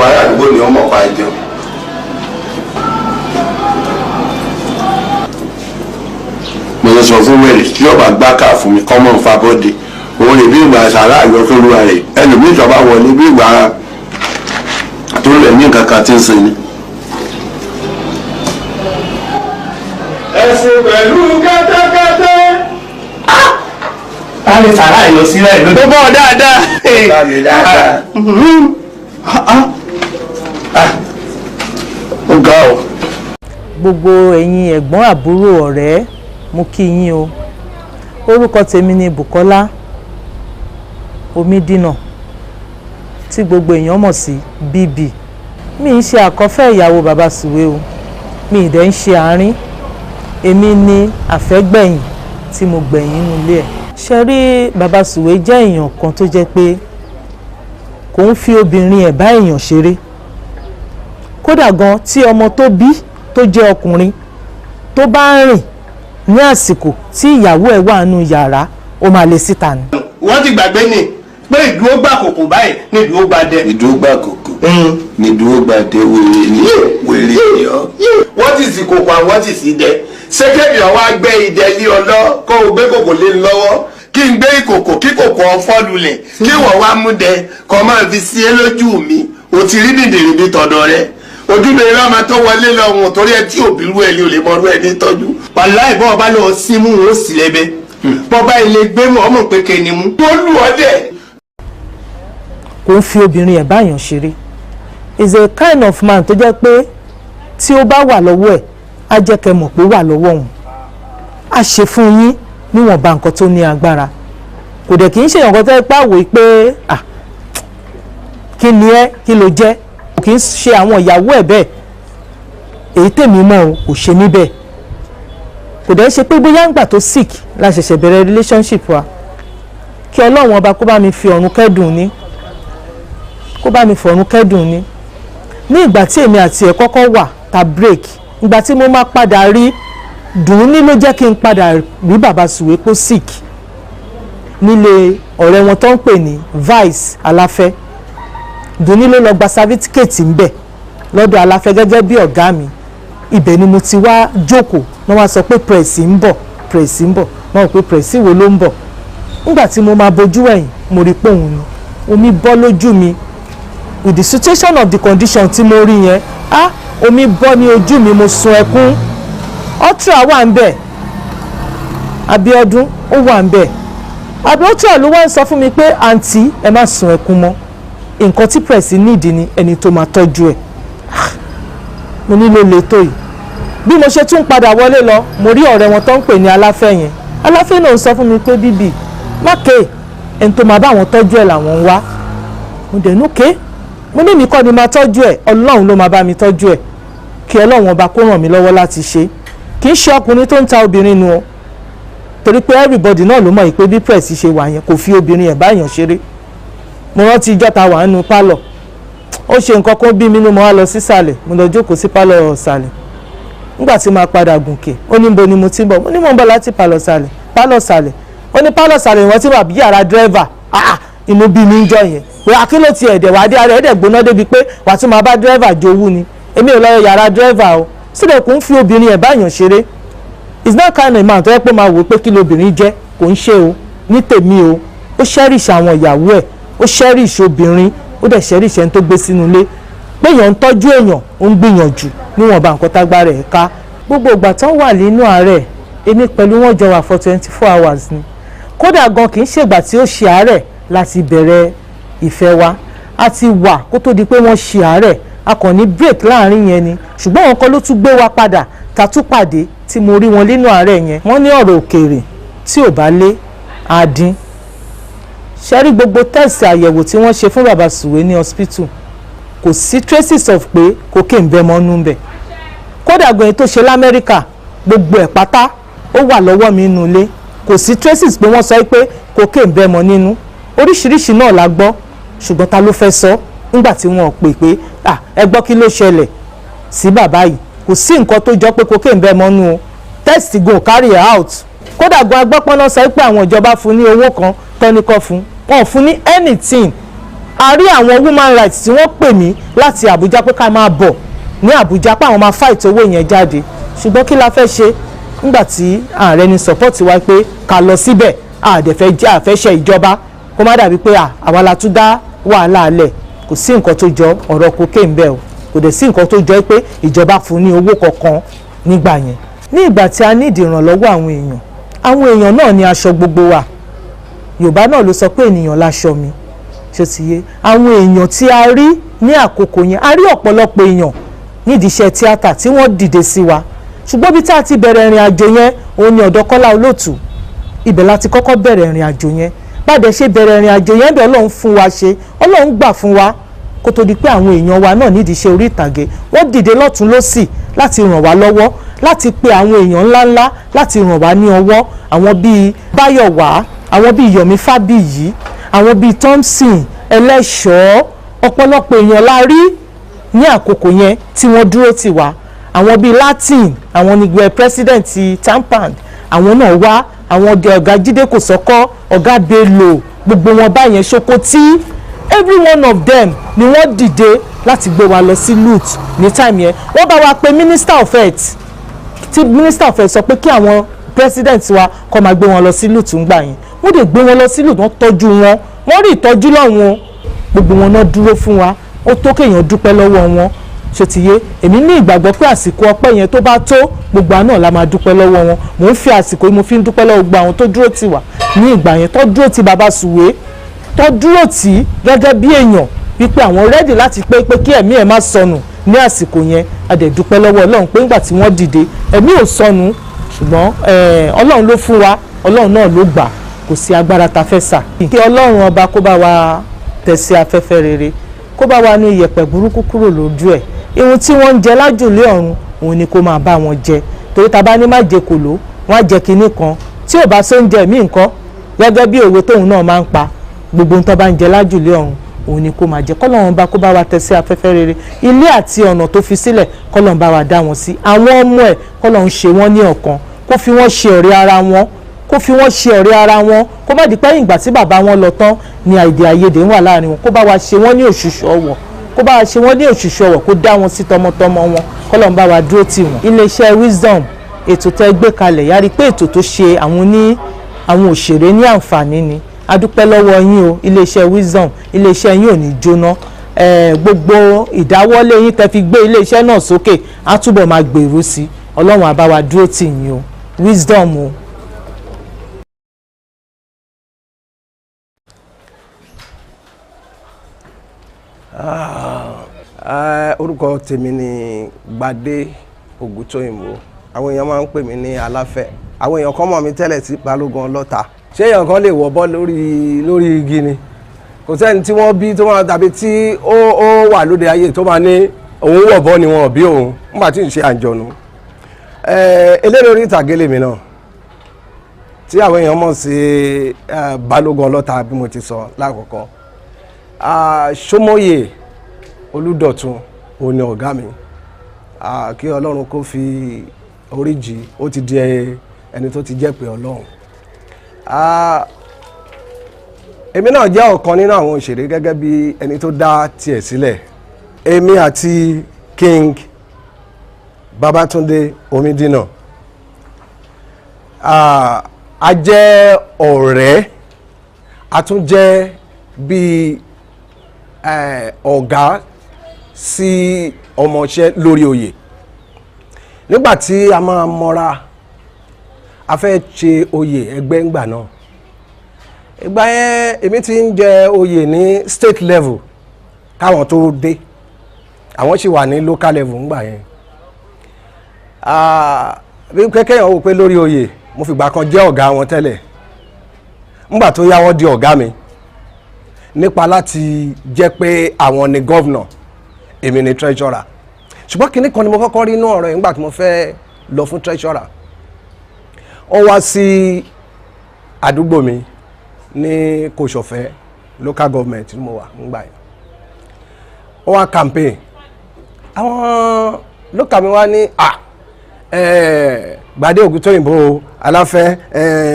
gbogbo ará àdúgbò ni wọ́n mọ̀ pa jẹun. mo lọ sọ fún wẹ̀rẹ̀ tí ọba gbá kà fún mi kọ́mọ̀ nfa bọ́dé òun lè bí ìgbà sàrà àyọkẹ́lúwa rẹ̀ ẹlòmíì tó bá wọlé bí ìgbà tó rẹ̀ ní nǹkan kan tí ń sin ni. ẹ̀sìn pẹ̀lú kẹ́tẹ́kẹ́tẹ́. ta ni sàrà àyọ sílẹ̀ ló tó bọ́ dáadáa. ó ga ọ. gbogbo ẹ̀yin ẹ̀gbọ́n àbúrò ọ̀rẹ́ mo kí yín o orúkọ tèmi ni Bùkọ́lá Omídínà tí gbogbo èèyàn mọ̀ sí bíbí. mi ń ṣe àkọ́fẹ́ ìyàwó bàbá Sùwé o mi ì dẹ̀ ń ṣe àárín èmi ni àfẹ́gbẹ̀yìn tí mo gbẹ̀yìn nílé ẹ̀. ṣe rí bàbá Sùwé jẹ́ èèyàn kan tó jẹ́ pé kò ń fi obìnrin ẹ̀ bá èèyàn ṣeré kódà gan tí ọmọ tó bí tó jẹ́ ọkùnrin tó bá ń rìn ní àsìkò tí ìyàwó ẹ̀ wà nínú yàrá ó máa lè síta ni. wọ́n ti gbàgbé ni pé ìdúró gbà kòkò báyìí ní ìdúró gbà dẹ. ìdúró gbà kòkò ní ìdúró gbà dé wèrè ni wèrè ni ọ. wọ́n ti sì kòkò àwọn ti sì dẹ ṣékèbì ọwọ́ gbé ìdẹ lé ọ lọ kó o gbé kòkò lé lọ́wọ́ kí n gbé ìkòkò kí kòkò ọ̀fọ́ lulẹ̀ kí wọ́n wá mú dẹ kó máa fi sí é lójú mi o ti rí dìndìnrín bí tọ̀dọ̀ rẹ ojúlé irọ́ máa tó wọlé lọ́hùn torí ẹ tí òbí rú ẹ lé o lè mọ rú ẹ ní tọ́jú. wàláì bọ́ ọba lọ sí mú o sì lẹ́bẹ̀ bọ́ba ilé gbé mọ́ ọmọ pé kéne mú. ó lù ọ́ dẹ̀. kò ń fi obìnrin ẹ̀ báyàn ṣeré is a kind of man tó jẹ́ pé tí ó bá wà lọ́wọ́ ẹ̀ á jẹ́ kẹ́ mọ̀ pé wà lọ́wọ́ òun á ṣe fún yín níwọ̀nba nǹkan tó ní agbára kò dẹ̀ kì í ṣe nǹkan tó ẹ pàwọ̀ pé kí ni ẹ kí ló jẹ́ kì í ṣe àwọn ìyàwó ẹ̀ bẹ́ẹ̀ èyí tèmi mọ̀ o kò ṣe níbẹ̀ kò dẹ̀ ṣe pé bóyá ńgbà tó sick la ṣẹ̀ṣẹ̀ bẹ̀rẹ̀ relationship wa kí Ọlọ́run ọba kó bá mi fi ọ̀run kẹ́dùn ní kó bá mi fọ̀run kẹ́dùn ní ìgbà tí èmi àti ẹ̀ kọ́kọ́ wà ta break ìgbà tí mo máa padà rí dùn ní ló jẹ́ kí n padà rí bàbá Sùwé kó sick nílé ọ̀rẹ́ wọn tó ń pè ní Vice Aláfẹ́ dùnní ló lọ gba sáfítíkẹ́ẹ̀tì ńbẹ̀ lọ́dọ̀ Aláfẹ́ gẹ́gẹ́ bí ọ̀gá mi ibẹ̀ ni mo ti wá jókòó wọ́n wá sọ pé pẹ̀sì ń bọ̀ wọ́n rò pé pẹ̀sì wo ló ń bọ̀ nígbà tí mo máa bojú ẹ̀yìn mo rí pé òun ni omi bọ́ lójú mi with the situation of the condition tí mo rí yẹn omi bọ́ ní ojú mi mo sun ẹkún Ultra wà ń bẹ̀ Abíọ́dún ó wà ń bẹ̀ Ultra ló wá ń sọ fún mi pé àǹtí ẹ má sun ẹkún mọ́ nǹkan tí pẹ̀sì nídìí ni ẹni tó máa tọ́jú ẹ̀ mo nílò lẹ́tọ́ yìí bí mo ṣe tún padà wọlé lọ mo rí ọ̀rẹ́ wọn tó ń pè ní Aláfẹ́ yẹn Aláfẹ́ náà ń sọ fún mi pé bíbí mákè ẹni tó máa bá àwọn tọ́jú ẹ̀ làwọn ń wá mo dẹ̀ núkè mo ní nìkan ni máa tọ́jú ẹ̀ Ọlọ́run ló máa bá mi tọ́jú ẹ̀ kí Ọlọ́run ọba kó ràn mí lọ́wọ́ láti ṣe kì í ṣe ọkùnrin tó ń ta obìnrin nu o torí pé everybody náà ló mọ̀ pé bí pẹ̀sì ṣe wà yẹn kò fi obìnrin ẹ̀ báyàn ṣeré mo rántí ìjọta wà nínú pálọ̀ ó ṣe nǹkan kan bí mi ní mo wá lọ sísàlẹ̀ mo lọ jókòó sí pálọ̀ sàlẹ̀ nígbà tí máa padà gùnkè ó ní bo ni mo ti ń bọ̀ mo ní mo ń bọ̀ láti pálọ̀ sàlẹ̀ ó ní pálọ̀ sàlẹ̀ ìwọ́n tí wà bí yàrá dírẹ́fà inú bí mi ń jọ yẹn pé akílò ti ẹ̀dẹ̀ wà á dé ara ẹ̀dẹ̀ gbóná débi pé wà á tún máa bá dírẹ́fà jowú ni èmi ò lọ yàrá dírẹ́fà o sílẹ̀ kò ń fi obìnrin ẹ̀ báyàn ṣeré it's not kind of man tó yẹ pé máa wò pé kí lobìnrin jẹ́ kò ń ṣe o ní tèmi o ó cherish àwọn ìyàwó ẹ̀ ó cherish obìnrin ó dẹ̀ cherish ẹni tó gbé sínú ilé pé èèyàn ń tọ́jú èèyàn ó ń gbìyànjú níwọ̀nba nǹkan tágbára ẹ̀ ká gbogbo ìgbà tán wà nínú àárẹ̀ èmi pẹ̀lú wọn jọ wà for 24 hours ni kódà gan kì í ṣègbà tí ó ṣe àárẹ̀ láti bẹ̀rẹ̀ ìfẹ́ wa a ti wà kó tó di pé wọ́n ṣe àárẹ̀ a kàn ní break láàrin yẹn ni ṣùgbọ́n wọn kan ló tún gbé wa padà ta tún pàdé tí mo rí wọn nínú àárẹ̀ yẹn wọ́n ní ọ̀rọ̀ òkèèrè tí ò bá lé á dín ṣẹ́rí gbogbo tẹ́sì àyẹ̀wò tí wọ́n ṣe fún bàbá Sùwé ní hospital kò sí traces of pé cocaine bẹ́ mọ́nú ń bẹ̀ kódà gan-an tó ṣe l'Amẹ́ríkà gbogbo ẹ̀ pátá ó wà lọ́wọ́ mi nínú ilé kò sí traces pé wọ́n sọ pé cocaine bẹ́ mọ́ nínú oríṣiríṣi náà la gbọ́ ṣùgbọ́n ta ló fẹ́ sọ nígbà tí wọ́n pè pé ẹ gbọ́ kí ló ṣẹlẹ̀ sí bàbá yìí kò sí nǹkan tó jọ pé cocaine bẹ́ mọ́nú o test go carry out kódà gan agbọ́pọ́n náà sọ pé àwọn ìjọba fún ní owó kan tọ́nikọ́ fún wọn fún ní anything a rí àwọn woman rights tí wọ́n pè mí láti Àbújá pé ká máa bọ̀ ní Àbújá pé àwọn máa fight owó yẹn jáde ṣùgbọ́n kí la fẹ́ ṣe nígbà tí ààrẹ ní support wa pé ká lọ síbẹ̀ àdẹ̀fẹ́ jẹ́ àfẹ́ṣẹ́ ìjọba kó má dàbí pé àwa la tún dá wàhálà alẹ̀ kò sí nǹkan tó jọ ọ̀rọ̀ cocaine bẹ́ẹ̀ o kò dẹ̀ sí nǹkan tó jọ pé ìjọba fún ní owó kankan nígbà yẹn ní ìgbà tí a ní ìdìrànlọ́wọ́ àwọn èèyàn náà ní aṣọ gbogbo wa Yorùbá náà ló sọ pé ènìyàn láṣọ mi ṣe ti yé àwọn èèyàn tí a rí ní àkókò yẹn a rí ọ̀pọ̀lọpọ̀ èèyàn nídìí iṣẹ́ tíátà tí wọ́n dìde sí wa ṣùgbọ́n bí tá a ti bẹ̀rẹ̀ ìrìn àjò yẹn òun ni ọ̀dọ̀ Kọ́lá Olóòtú ibẹ̀ láti kọ́kọ́ bẹ̀rẹ̀ ìrìn àjò yẹn báde ṣe bẹ̀rẹ̀ ìrìn àjò yẹn bẹ́ẹ̀ Ọlọ́run fún wa ṣe Ọlọ́run gbà fún wa kó tó di pé àwọn èèyàn wa náà nídìí iṣẹ́ orí ìtàgé wọ́n dìde lọ́tún lọ́sì láti ràn wá lọ́wọ́ láti pe àwọn èèyàn ńláńlá láti ràn wá ní ọwọ́ àwọn bíi Báyọ̀wá àwọn bíi Yomi Fábíyì àwọn bíi Thompson Ẹlẹ́ṣọ́ ọ̀pọ̀lọpọ̀ èèyàn la rí ní àkókò yẹn tí wọ́n dúró tì wá àwọn bíi Latin àwọn nígbẹ́ president Tampand àwọn náà wá àwọn ọ̀gá Jídé Kòsọ́kọ́ ọ̀gá Bello gbogbo wọn báyẹn Ṣókótì every one of them ni wọ́n dìde láti gbé wa lọ sí LUT ní time yẹn wọ́n bá wa pe Minister of Health tí Minister of Health sọ pé kí àwọn president wa kó máa gbé wọn lọ sí LUT ń gbà yẹn wọ́n dẹ̀ gbé wọn lọ sí LUT wọ́n tọ́jú wọn wọ́n rí ìtọ́jú lọ́wọ́ gbogbo wọn náà dúró fún wa ó tó kéèyàn dúpẹ́ lọ́wọ́ wọn ṣe ti yé èmi ní ìgbàgbọ́ pé àsìkò ọpẹ́ yẹn tó bá tó gbogbo àná la máa dúpẹ́ lọ́wọ́ wọn mò ń fi àsìkò yìí mo fi ń dúpẹ́ lọ́wọ́ gbogbo àwọn tó dúró tì wá ní ìgbà yẹn tó dúró tì bàbá Sùwé tó dúró tì gẹ́gẹ́ bí èèyàn wípé àwọn rẹ́dì láti pé kí ẹ̀mí ẹ̀ má sọnù ní àsìkò yẹn a dẹ̀ dúpẹ́ lọ́wọ́ Ọlọ́run pé ńgbà tí wọ́n dìde ẹ̀mí ò sọnù ṣùgbọ́n Ọlọ́run ló fún wa Ọlọ́run náà ló gbà kò sí agbára ta fẹ́ sà kí Ọlọ́run ọba kó bá wa tẹ̀sí afẹ́fẹ́ rere kó bá wa ní iyẹ̀pẹ̀ burúkú kúrò lójú ẹ̀ ihun tí wọ́n ń jẹ lájùlé ọ̀run òun ni kó máa bá wọn jẹ torí ta bá ní má jẹ kòló wọ́n á jẹ kinní kan tí ò bá sóúnjẹ míì nǹkan gẹ́gẹ́ bí òwe tóun náà máa ń pa gbogbo ohun tó bá ń jẹ lájùlé ọ̀run òun ni kó máa jẹ kọ́lọ́run bá kó bá wa tẹ̀sí afẹ́fẹ́ rere ilé àti ọ̀nà tó fi sílẹ̀ kọ́lọ́run bá wa dá wọn sí àwọn ọmọ ẹ̀ kọ́lọ́run ṣe wọ́n ní ọ̀kan kó fi wọ́n ṣe ọ̀rẹ́ ara wọn kó fi wọ́n ṣe ọ̀rẹ́ ara wọn kó má di pé ìgbà tí bàbá wọn lọ tán ni èdè àìyedè ń wà láàrin wọn kó bá wa ṣe wọ́n ní òṣùṣù ọwọ̀ kó bá wa ṣe wọ́n ní òṣùṣù ọwọ̀ kó dá wọn sí tọmọtọmọ wọn kọ́lọ́run bá wa dúró tì wọ́n. iléeṣẹ́ Wisdom ètò tẹ́ gbé kalẹ̀ yára pé ètò tó ṣe àwọn òṣèré ní àǹfààní ni a dúpẹ́ lọ́wọ́ yín o iléeṣẹ́ Wisdom iléeṣẹ́ yín ò ní jóná gbogbo ìdáwọ́lé yín tẹ́ fi gbé iléeṣẹ́ náà sókè á túbọ̀ máa gbèrú sí Ọlọ́run á bá wa dúró tì yín o Wisdom o. Orúkọ tèmi ni Gbadé Ògúntóyìnbó àwọn èèyàn máa ń pè mí ní Aláfẹ́ àwọn èèyàn kan mọ̀ mí tẹ́lẹ̀ sí Balógun Ọlọ́ta ṣé èèyàn kan lè wọ̀ bọ́ lórí igi ni kò sẹ́ni tí wọ́n bí tó máa tàbí tí ó wà lóde ayé tó máa ní òun wọ̀ bọ́ ni wọn ò bí òun nígbà tí ń ṣe àjọ̀nù eléré orí ìtàgé lèmi náà tí àwọn èèyàn mọ̀ sí Balógun Ọlọ́ta bí mo ti sọ lákọ̀ọ́kọ́ Ṣómóyè Olúdọ̀tun òun ni ọ̀gá mi kí Ọlọ́run kó fi oríjì ó ti di ẹni tó ti jẹ́ pé Ọlọ́run èmi náà jẹ́ ọ̀kan nínú àwọn òṣèré gẹ́gẹ́ bí ẹni tó dá tiẹ̀ sílẹ̀ èmi àti King Babátúndé Omídínà a jẹ́ ọ̀rẹ́ a tún jẹ́ bí ọ̀gá sí ọmọọṣẹ́ lórí oyè nígbàtí a máa mọ́ra a fẹ́ ṣe oyè ẹgbẹ́ ńgbà náà ìgbà yẹn èmi ti ń jẹ oyè ní state level káwọn tó dé àwọn sì wà ní local level ńgbà yẹn bí kẹ́kẹ́ yẹn wò pé lórí oyè mo fìgbà kan jẹ́ ọ̀gá wọn tẹ́lẹ̀ ńgbà tó yá wọ́n di ọ̀gá mi nípa láti jẹ́ pé àwọn ni governor èmi ni treasurer ṣùgbọ́n kinní kan ni mo kọ́kọ́ rí inú ọ̀rọ̀ yìí nígbà tí mo fẹ́ lọ fún treasurer ó wá sí àdúgbò mi ní Kòsọ̀fẹ́ local government ni mo wà nígbà yẹn ó wá campaign àwọn local mi wá ní Gbadé Ògúntóyìnbó Aláfẹ́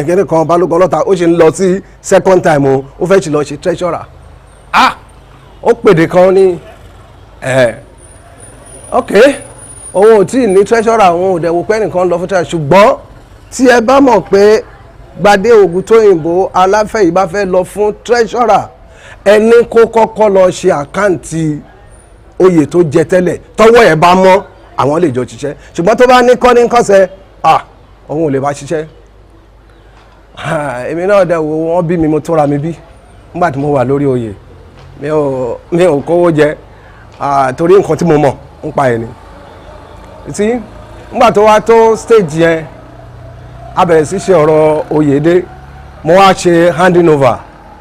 kíní kan Balógun Ọlọ́ta ó ṣe ń lọ sí second time ó fẹ́ ṣe lọ ṣe treasurer ó pèdè kan ní ok òun ò tí ì ní treasurer òun ò dẹ̀wò pé nìkan lọ fún treasurer ṣùgbọ́n tí ẹ bá mọ̀ pé Gbadé Ògúntóyìnbó Aláfẹ́yì bá fẹ́ lọ fún treasurer ẹni kó kọ́kọ́ lọ ṣe àkáǹtì oyè tó jẹ tẹ́lẹ̀ tọ́wọ́ ẹ̀ bá mọ́ àwọn lè jọ ṣiṣẹ́ ṣùgbọ́n tó bá ní kọ́ni kọ́sẹ̀ òun ò lè bá ṣiṣẹ́ èmi náà dẹ̀ wò wọ́n bí mi mo tóra mi bí nígbà tí mo wà lórí oyè mi ò kówó jẹ torí nǹkan tí mo mọ̀ ń pa ẹ̀ ni tí nígbà tó wá tó stage yẹn a bẹ̀rẹ̀ sí ṣe ọ̀rọ̀ oyè dé mo wá ṣe handing over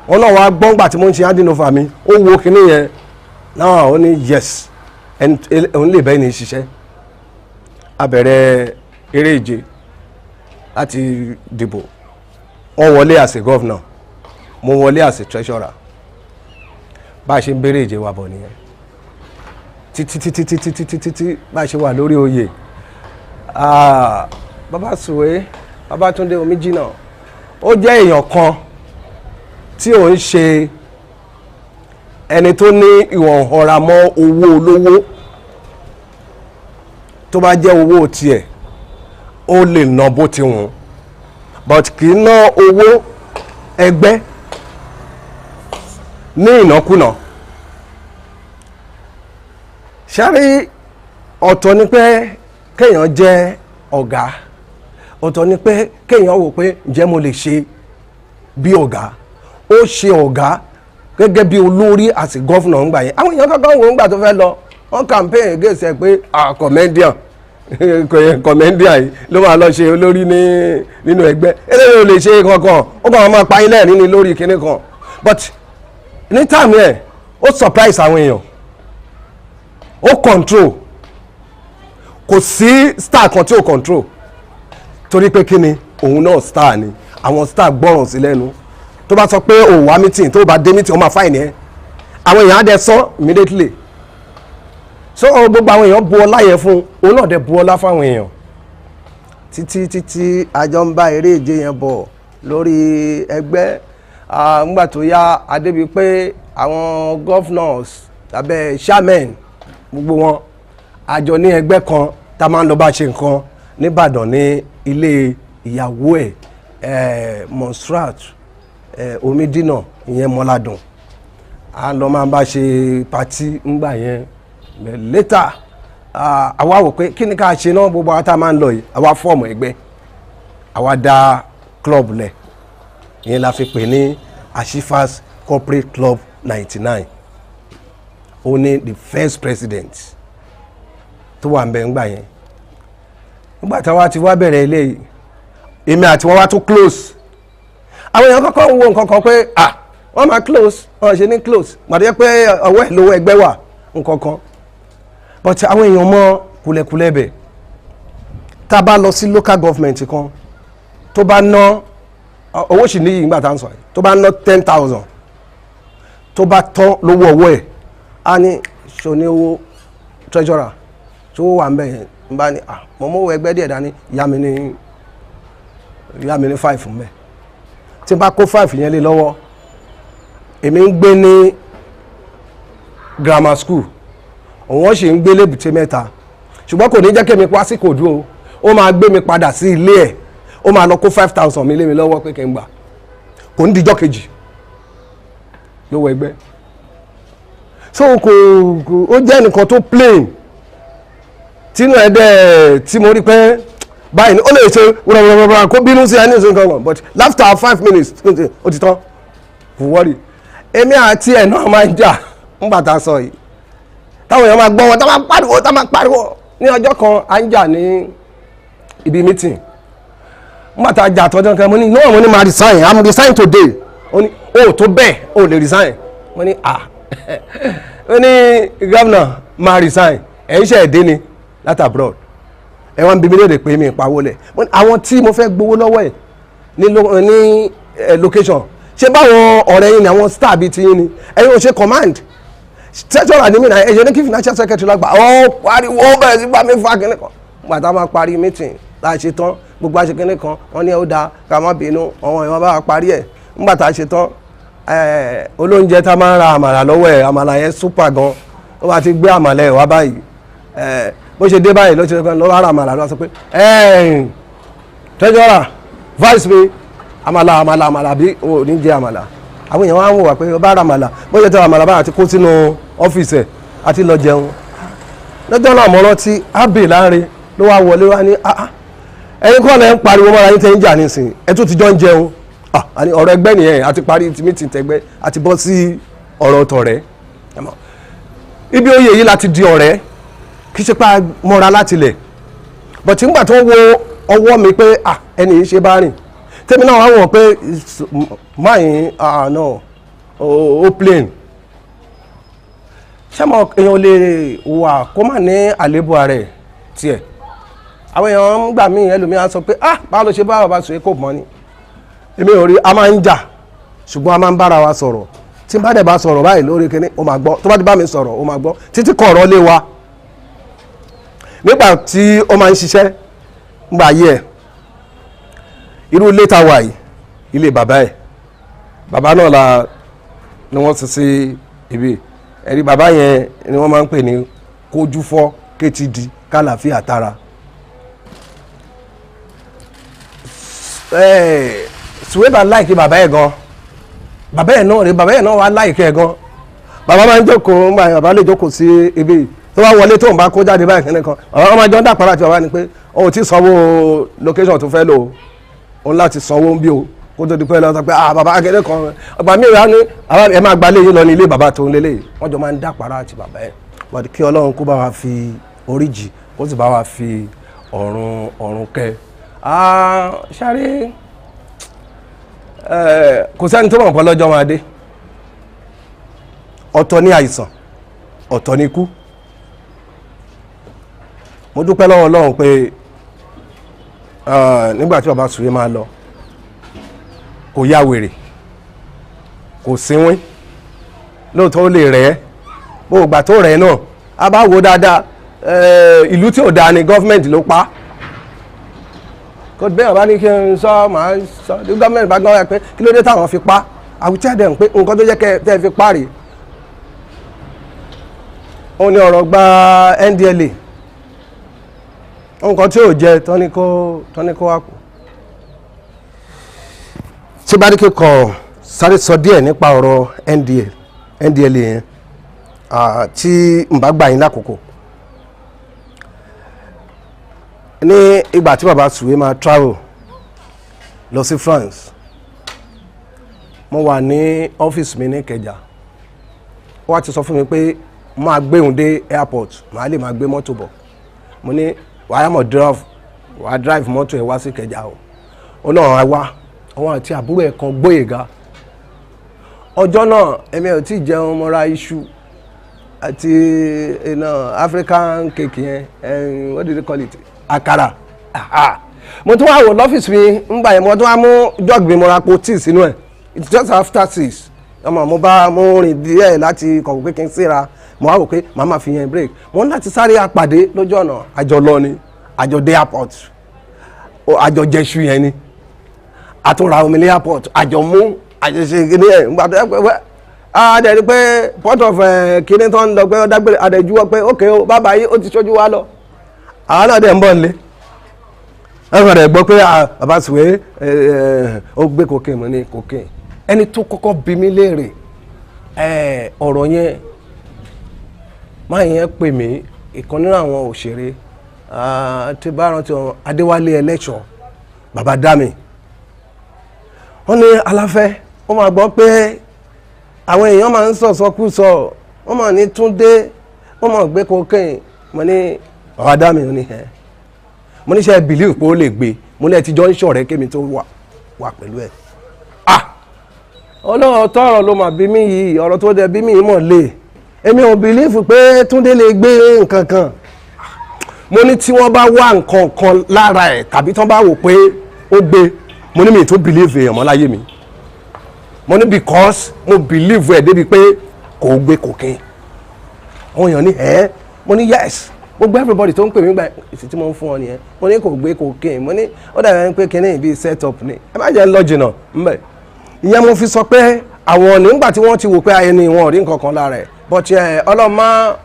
wọn náà wá gbọ́n gbà tí mo ń ṣe handing over mi ó wo kinní yẹn náà ó ní yes òun lè bẹ́ẹ̀ ni ṣiṣẹ́ a bẹ̀rẹ̀ eré ìje láti dìbò wọ́n wọlé as a governor mo wọlé as a treasurer bá a ṣe ń bẹ̀rẹ̀ ìje wa bọ̀ nìyẹn títí bá a ṣe wà lórí oyè bàbá Sùwé Babátúndé Omíjìnà ó jẹ́ èèyàn kan tí ò ń ṣe ẹni tó ní ìwọ̀n ọ̀rà mọ́ owó olówó tó bá jẹ́ owó tiẹ̀ ó lè ná bó ti wùn but kì í ná owó ẹgbẹ́ ní ìnákúnà ṣárí ọ̀tọ̀ ni pé kéèyàn jẹ́ ọ̀gá ọ̀tọ̀ ni pé kéèyàn wò pé ǹjẹ́ mo lè ṣe bí ọ̀gá ó ṣe ọ̀gá gẹ́gẹ́ bí olórí àti gọ́fúnà ń gbà yẹn àwọn èèyàn kankan wò ń gbà tó fẹ́ lọ wọ́n campaign against ẹ pé comedian comedian yìí ló máa lọ ṣe olórí nínú ẹgbẹ́ eléyìí ò lè ṣe kankan ó kàn máa pa ilé nínú lórí kinní kan but ní time yẹn ó surprise àwọn èèyàn ó control kò sí star kan tí ó control torí pé kí ni òun náà star ni àwọn star gbọ́ràn sí lẹ́nu tó bá sọ pé òun wá meeting tó bá dé meeting ó máa fáìní ẹ àwọn èèyàn á dẹ sọ immediately so gbogbo àwọn èèyàn bu ọlá yẹn fún òun náà dẹ bu ọlá fáwọn èèyàn títí àjọ ń bá eré ìje yẹn bọ̀ lórí ẹgbẹ́ nígbà tó yá adébi pé àwọn governors abẹ́ chairman gbogbo wọn àjọ ní ẹgbẹ́ kan tá a máa ń lọ bá ṣe nǹkan nìbàdàn ní ilé ìyàwó ẹ̀ Monstrat Omídínà ìyẹn Mọ́ládùn a lọ máa bá ṣe pati ńgbà yẹn later àwa wò pé kí ni ká ṣe náà gbogbo àwọn tá a máa ń lọ yìí àwa fọ́ọ̀mù ẹgbẹ́ àwa dá club lẹ̀ ìyẹn la fi pè ní Ashifas Corporate Club 99 ó ní the first president tó wà ń bẹ ńgbà yẹn nígbà táwa ti wá bẹ̀rẹ̀ eléyìí èmi àti wọn wá tó close àwọn èèyàn kọ́kọ́ wo nǹkan kan pé wọ́n máa close wọ́n ṣe ní close gbàdé pé ọwọ́ ẹ̀ lówó ẹgbẹ́ wà nǹkan kan but àwọn èèyàn mọ kúlẹ̀kúlẹ̀ bẹ̀ tá a bá lọ sí local government kan tó bá ná owó sì níyì nígbà tá à ń sọ yìí tó bá ná 10,000 tó bá tán lówó ọwọ́ ẹ̀ á ní ṣo ní owó treasurer tó wà ń bẹ̀ yẹn ń bá ní mo mọ̀ owó ẹgbẹ́ díẹ̀ dání ìyá mi ní 5 fún bẹ́ẹ̀ tí n bá kó 5 yẹn lé lọ́wọ́ èmi ń gbé ní grammar school òun sì ń gbé lébùté mẹ́ta ṣùgbọ́n kò ní jẹ́ kí mi pa sí kòdú o ó máa gbé mi padà sí ilé ẹ̀ ó máa lọ kó 5,000 mi lé mi lọ́wọ́ pé kí n gbà kò ní dijọ́ kejì yóò wọ ẹgbẹ́ so ó jẹ́ nǹkan tó plain tínú ẹ̀ dẹ́ tí mo rí pé báyìí ni ó lè ṣe wúrọ̀wúrọ̀ kó bínú sí ẹni ìṣòro kan but after 5 minutes ó ti tán kò wọ́rì èmi àti ẹ̀ náà máa ń jà ńgbà tá a sọ yìí táwọn èèyàn máa gbọ́ wọn tá máa pariwo ní ọjọ́ kan à ń jà ní ibi meeting ńgbà tá a jà tọ́jọ́ kan mo ní no mo ní máa resign I'm resign today ó ní o tó bẹ́ẹ̀ o lè resign mo ní ó ní governor máa resign ẹ̀ ń ṣe ẹ̀dẹ́ ni láti abroad ẹ wọ́n bí mi lè pè mí ìpawó lẹ̀ àwọn tí mo fẹ́ gbowó lọ́wọ́ ẹ̀ ní location ṣé báwọn ọ̀rẹ́ yín ni àwọn star bíi ti yín ni ẹ̀yin ò ṣe command treasurer ní mi náà ẹ̀yẹ ní kí financial secretary lágbà ọ́ pariwo bẹ̀rẹ̀ sí bá mi fa kínní kan gbàtà máa parí meeting láì ṣe tán gbogbo àṣẹ kínní kan wọ́n ní ó dáa ká má bínú àwọn èèyàn bá parí ẹ̀ ńgbàtà ṣe tán olóúnjẹ tá a máa ń ra àmàlà lọ́wọ́ ẹ̀ àmàlà yẹn súpà gan ó bá ti gbé àmàlà ẹ̀ wá báyìí bó ṣe dé báyìí ló ti lọ́wọ́ ara àmàlà ló sọ pé treasurer vice mi àmàlà bí o ní jẹ àmàlà àwọn èèyàn wá ń wò wá pé ọba ara àmàlà bó ṣe tẹ àmàlà báyìí àti kó sínú ọ́fíìsì ẹ̀ àti lọ jẹun lọ́jọ́ náà mọ́ rántí ábè láre ló wá wọlé wá ní ẹ̀yin kọ́ lẹ́ ń pariwo mọ́ra yín tẹ́ ń jà nísìnyí ẹ̀ tún ti jọ ń jẹun ọ̀rọ̀ ẹgbẹ́ nìyẹn àti parí meeting tẹgbẹ́ àti bọ́ sí ọ̀rọ̀ tọ̀rẹ́ ibi oyè yìí láti di ọ̀rẹ́ kì í ṣe pa mọ́ra láti lẹ̀ but nígbà tó wo ọwọ́ mi pé ẹni yìí ṣe bá rìn tèmi náà wá wọ̀ pé máyìn náà ó plain ṣé mo èèyàn lè wà kó má ní àléébù ààrẹ tiẹ̀ àwọn èèyàn ń gbà mí ẹlòmíràn sọ pé báwo ló ṣe bá bàbá sùn kò mọ́ ni èmi ò rí a máa ń jà ṣùgbọ́n a máa ń bára wa sọ̀rọ̀ tí n bá dẹ̀ bá sọ̀rọ̀ báyìí lórí kíní ó máa gbọ́ tó bá ti bá mi sọ̀rọ̀ ó máa gbọ́ títí kọ̀ọ̀rọ̀ lé wa nígbà tí ó máa ń ṣiṣẹ́ ńgbà yẹ irú ilé ta wà yìí ilé bàbá ẹ̀ bàbá náà ni wọ́n ti sí ibi ẹ̀rí bàbá yẹn ni wọ́n máa ń pè ní kójú fọ́ kétìdí kálàfíà tara Suweba láìkí bàbá ẹ̀ gan bàbá ẹ̀ náà rí bàbá ẹ̀ náà wá láìkí ẹ̀ gan bàbá máa ń jókòó ńgbà bàbá lè jókòó sí ibi tó bá wọlé tó ń bá kó jáde báyìí kẹ́nẹ́ kan ọ̀rọ̀ máa jọ ń dàpárà àti bàbá ni pé òun ti sanwó location tó fẹ́ lò òun láti sanwó bí o kó tó di pé lọ́sọ pé bàbá akẹ́lẹ́ kan ọgbà mi rà ní ẹ máa gbalé yín lọ ní ilé bàbá tó ń lélẹ̀ wọ́n jọ máa ń dàpárà àti bàbá ẹ̀ but kí Ọlọ́run kó bá wa fi oríjì kó sì bá wa fi ọ̀run kẹ́ ṣáré kò sẹ́ni tó mọ̀ pọ́ lọ́jọ́ máa dé ọ̀tọ̀ ní àìsàn ọ̀tọ̀ ní ikú mo dúpẹ́ lọ́wọ́ Ọlọ́run pé nígbà tí bàbá Sùwé máa lọ kò yá wèrè kò sínwín lóòótọ́ ó lè rẹ̀ ẹ́ bó gbà tó rẹ̀ náà a bá wo dáadáa ìlú tí ò dáa ni gọ́fìmẹ̀ntì ló pa kò bẹ́ẹ̀ bá ní kí n sọ màá sọ ní gọ́ọ̀mẹ̀ntì bá gbọ́n pé kí ló dé táwọn fi pa àwùjọ dẹ̀ ń pé nǹkan tó jẹ́ kẹ́ ẹ fi pa rèé ó ní ọ̀rọ̀ gba NDLA nǹkan tí ò jẹ tọ́ni kó wá kù tí bá ní kí kàn sáré sọ díẹ̀ nípa ọ̀rọ̀ NDLA yẹn tí n bá gbà yín lákòókò ní ìgbà tí bàbá Sùwé máa travel lọ sí France mo wà ní ọ́fíìsì mi ní Ìkẹjà ó wá ti sọ fún mi pé máa gbé òun dé airport màá lè máa gbé mọ́tò bọ̀ mo ní wàá mọ̀ drive mọ́tò ẹ̀ wá sí Ìkẹjà ó náà wá àwọn àti àbúrò ẹ̀ kan Gbóyèga ọjọ́ náà èmi ò tí jẹun mo ra iṣu àti African cake yẹn what do they call it àkàrà mo tún wá wò lọ́fíìsì mi ńgbà yẹn mo tún wá mú jọ́ọ̀gì mi mo ra po tíì sínú ẹ̀ it's just after 6 mo rìn díẹ̀ láti kọ̀wé pé kí n síra mo wá wò pé màá máa fi yẹn break mo ń láti sáré àpàdé lójú ọ̀nà àjọ lọ ni àjọ dé airport àjọ jẹṣu yẹn ni àtúnra omi ní airport àjọ mú àjọṣe kìíní ẹ̀ ńgbà tó yẹ pé àdẹ̀rí pé port of kìíní tó ń lọ pé ọ̀dàgbére àdẹ̀júwọ́ pé ókè o bàbá yìí ó ti ṣojú wa lọ àwọn náà dẹ̀ ń bọ̀ nílé ẹ̀rọ rẹ̀ gbọ́ pé bàbá Sùwé ó gbé cocaine mọ́ ní cocaine ẹni tó kọ́kọ́ bí mi léèrè ọ̀rọ̀ yẹn máa yẹn pè mí ìkan nínú àwọn òṣèré tí bá rántí Adéwálé Ẹlẹ́ṣọ̀ bàbá Dámì wọ́n ní Aláfẹ́ wọ́n máa gbọ́ pé àwọn èèyàn máa ń sọ̀sọ́kúsọ wọ́n máa ní Túndé wọ́n máa gbé cocaine mo ní bàbá Dámì ó ní mo ní ṣe believe pé ó lè gbé mo ní ẹ ti jọ ń ṣọ̀rẹ́ kémi tó wà pẹ̀lú ẹ̀ ọlọ́run tọrọ ló mà bí mi yìí ọ̀rọ̀ tó dẹ̀ bí mi yìí mọ̀ lé èmi ò bìlífù pé Túndé lè gbé nǹkan kan mo ní tí wọ́n bá wá nǹkan kan lára ẹ̀ tàbí tí wọ́n bá wò pé ó gbé mo ní mi tó bìlífù èèyàn mọ́ láyé mi mo ní because mo bìlífù ẹ̀ débi pé kò gbé cocaine àwọn èèyàn ní mo ní yes gbogbo everybody tó ń pè mí gba èsì tí mo ń fún ọ nìyẹn mo ní kò gbé cocaine mo ní ó dàbí ẹni pé kinní bíi set up ni ẹ má jẹ́ ń lọ jìnnà ńbẹ̀ ìyẹn mo fi sọ pé àwọn nígbà tí wọ́n ti wò pé ẹni wọn ò rí nǹkan kan lára ẹ̀ but Ọlọ́run máa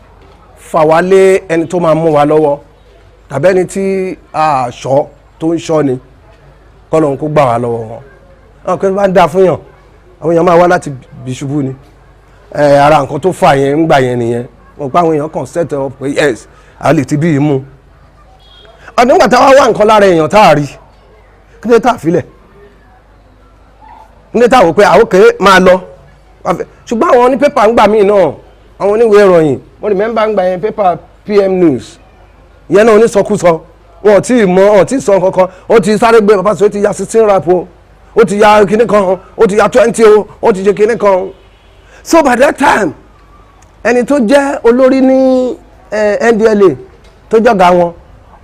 fà wá lé ẹni tó máa mú wa lọ́wọ́ tàbí ẹni tí àṣọ tó ń ṣọ́ ni kọ́lọ́run kó gbà wá lọ́wọ́ wọn. àwọn kan bá ń dá fún yàn àwọn èèyàn máa wá láti bí ṣubú ni ara nǹkan tó fà yẹn ń gbà yẹn nìyẹn wọn pa àwọn èèyàn kan set up pé yes a lè ti bí yìí mú. ọdún nígbà táwa wá nǹkan lára èèyàn tá a rí kí ló tá a filẹ̀ ní táwọn pé àwọn kèé máa lọ ṣùgbọ́n àwọn ní pépà ń gbà míì náà àwọn oníwèé ìròyìn wọ́n rí mẹ́mbà ń gbà yẹn pépà PM News ìyẹn náà onísọkúsọ wọn ò tí ì mọ ọ̀ tí ì sọ kankan ó ti sáré gbé bàbá sọ ó ti ya 16 rap o ó ti ya kinní kan ó ti ya 20 o ó ti ṣe kinní kan so by that time ẹni tó jẹ́ olórí ní NDLA tó jọ̀gá wọn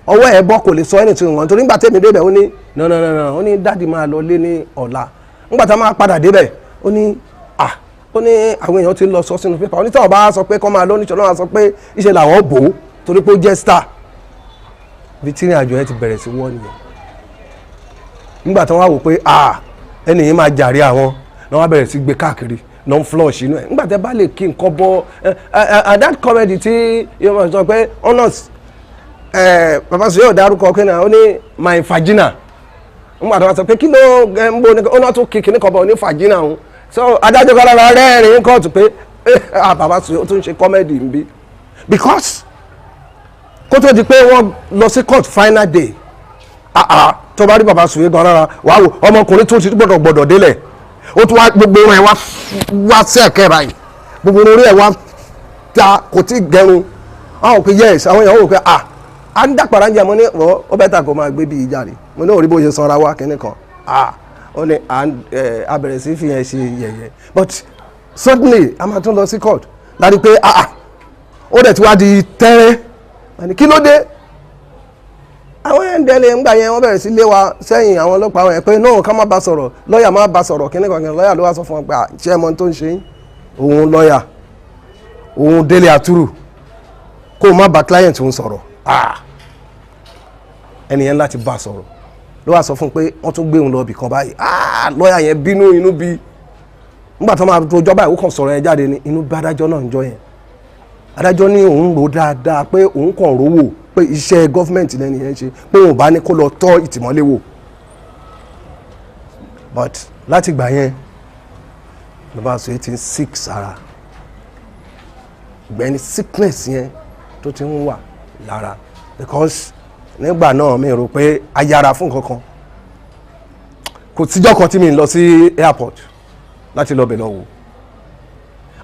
ọwọ́ ẹ̀ bọ́ kò lè sọ ẹni tí wọn torí nígbà tẹ́mi débẹ̀ ó ní no ó ní dáàdì máa lọ lé ní ọ̀la nígbà tá a máa padà débẹ̀ ó ní àwọn èèyàn ti lọ sọ sínú pépà onítọ̀ bá sọ pé kọ́ máa lọ níṣọ́ náà sọ pé iṣẹ́ làwọn bò ó torí pé ó jẹ́ star bí tí ìrìn àjò yẹn ti bẹ̀rẹ̀ sí wọ́ nìyẹn nígbà tí wọ́n wá wò pé ẹni yìí máa jàre àwọn náà wọ́n bẹ̀rẹ̀ sí gbé káàkiri non flush inú ẹ̀ nígbà tí ẹ bá lè kí nǹkan bọ́ that comedy yóò sọ pé honors bàbá sọ yóò dárúkọ pé náà ó ní my vagina nígbà tí wọ́n sọ pé kí ló ń bó ní ọ̀nà tó kí kíní kan bọ̀ ní vagina òun so adájọ́ kan lára rẹ́rìn-ín kóòtù pé bàbá sọ yóò tún ṣe comedy ń bí because kó tó di pé wọ́n lọ sí court final day tó bá rí bàbá sùwé gan rárá wàá wò ọmọkùnrin tó ti gbọ́dọ̀ délẹ̀ ó tún wá gbogbo ẹ̀ wá sí ẹ̀kẹ́ báyìí gbogbo orí ẹ̀ wá ta kò tí gẹrun àwọn òkè yes àwọn èèyàn wò pé a ń dàpàrà ń jẹ mo ní ó bẹ́ẹ̀ tà kó máa gbé bí ìjà rè mo ní òrí bó ṣe sanra wá kínní kan ó ní a bẹ̀rẹ̀ sí fi yẹn ṣe yẹ̀yẹ́ but suddenly a máa tún lọ sí court láti pé ó dẹ̀ ti wá di tẹ́rẹ́ kí ló dé àwọn ẹ̀ńdẹ́lẹ̀ ńgbà yẹn wọ́n bẹ̀rẹ̀ sí lé wa sẹ́yìn àwọn ọlọ́pàá wọn ẹ̀ pé náà ká má bá sọ̀rọ̀ lọ́ọ̀yà má bá sọ̀rọ̀ kíní kan lọ́ọ̀yà ló wá sọ fún wọn pé ṣé ẹ mọ tó ń ṣe yín òun lọ́ọ̀yà òun délé àtúrù kó o má bá client òun sọ̀rọ̀ ẹnìyẹn láti bá sọ̀rọ̀ ló wá sọ fún pé wọ́n tún gbé òun lọ ibì kan báyìí lọ́ọ̀yà yẹn bínú inú bí nígbà tó máa tó jọba ìwé kan sọ̀rọ̀ yẹn jáde ní inú bí adájọ́ náà ń jọ yẹn adájọ́ ní òun rò dáadáa pé òun kàn rówó pé iṣẹ́ gọ́fìmẹ̀ntì lẹ́nu yẹn ṣe pé òun bá ní kó lọ tọ́ ìtìmọ́lé wò but láti gbà yẹn lọ́ba sọ yìí ti ń sick sára ìgbẹ́ni sickness yẹn tó ti ń wà lára because nígbà náà mi rò pé a yára fún kankan kò síjọ́ kan tí mi lọ sí airport láti lọ bẹ̀ lọ wò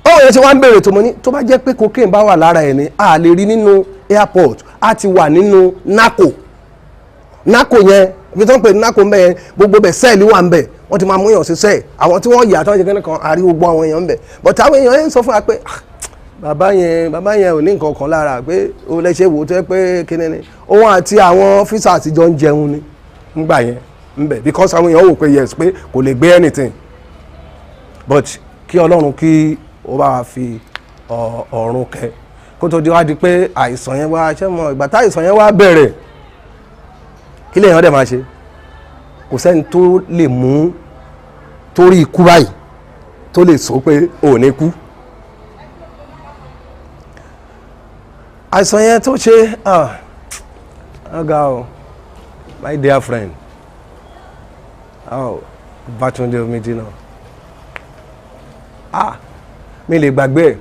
ó yẹ ṣe wá ń bèrè tó mọ ní tó bá jẹ́ pé cocaine bá wà lára ẹ̀ ní a lè rí nínú airport a ti wà nínú narco yẹn ibi tó ń pè ní narco mbẹ yẹn gbogbo bẹ sẹ́ẹ̀lì wà ń bẹ̀ wọ́n ti máa mú èèyàn sí sẹ́ẹ̀ àwọn tí wọ́n yà tó ń ṣe kẹ́ni kan àrí gbogbo àwọn èèyàn ń bẹ̀ but àwọn èèyàn yẹn ń sọ fún wa pé bàbá yẹn ò ní nǹkan kan lára pé o lè ṣe wò ó tó yẹ pé kíni ni òun àti àwọn ọ́fíìsà àtijọ́ ń jẹun ni ńgbà yẹn ń bẹ̀ because àwọn èèyàn wò pé yes pé kò lè gbé anything but kí Ọlọ́run kí ó bá fi ọ̀run kẹ kó tó di wá di pé àìsàn yẹn wá ṣé mọ ìgbà tá àìsàn yẹn wá bẹ̀rẹ̀ kí lèèyàn dẹ̀ máa ṣe kò sẹ́ni tó lè mú torí ikú báyìí tó lè sọ pé ò ní kú àìsàn yẹn tó ṣe ọ̀gá o my dear friend Bátúndé Omidínà mi lè gbàgbé ẹ̀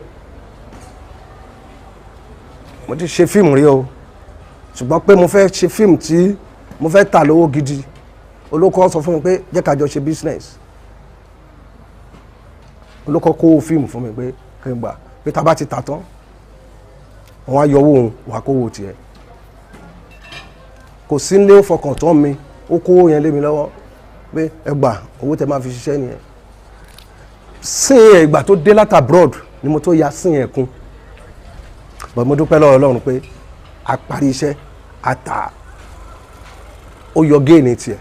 mo ti ṣe fíìmù rí o ṣùgbọ́n pé mo fẹ́ ṣe fíìmù tí mo fẹ́ tà lówó gidi olóko sọ fún mi pé jẹ́ ká jọ ṣe business olóko kó fíìmù fún mi pé kí n gbà pé tá bá ti tà tán wọ́n á yọwọ́ òun wà kówó tiẹ̀ kò sí nílé ó fọkàn tán mi ó kówó yẹn lé mi lọ́wọ́ pé ẹ gbà owó tẹ máa fi ṣiṣẹ́ nìyẹn sin ìgbà tó dé láti abroad ni mo tó ya sin ẹ̀kún but mo dúpẹ́ lọ́wọ́ Ọlọ́run pé a parí iṣẹ́ a tà ó yọ géènì tiẹ̀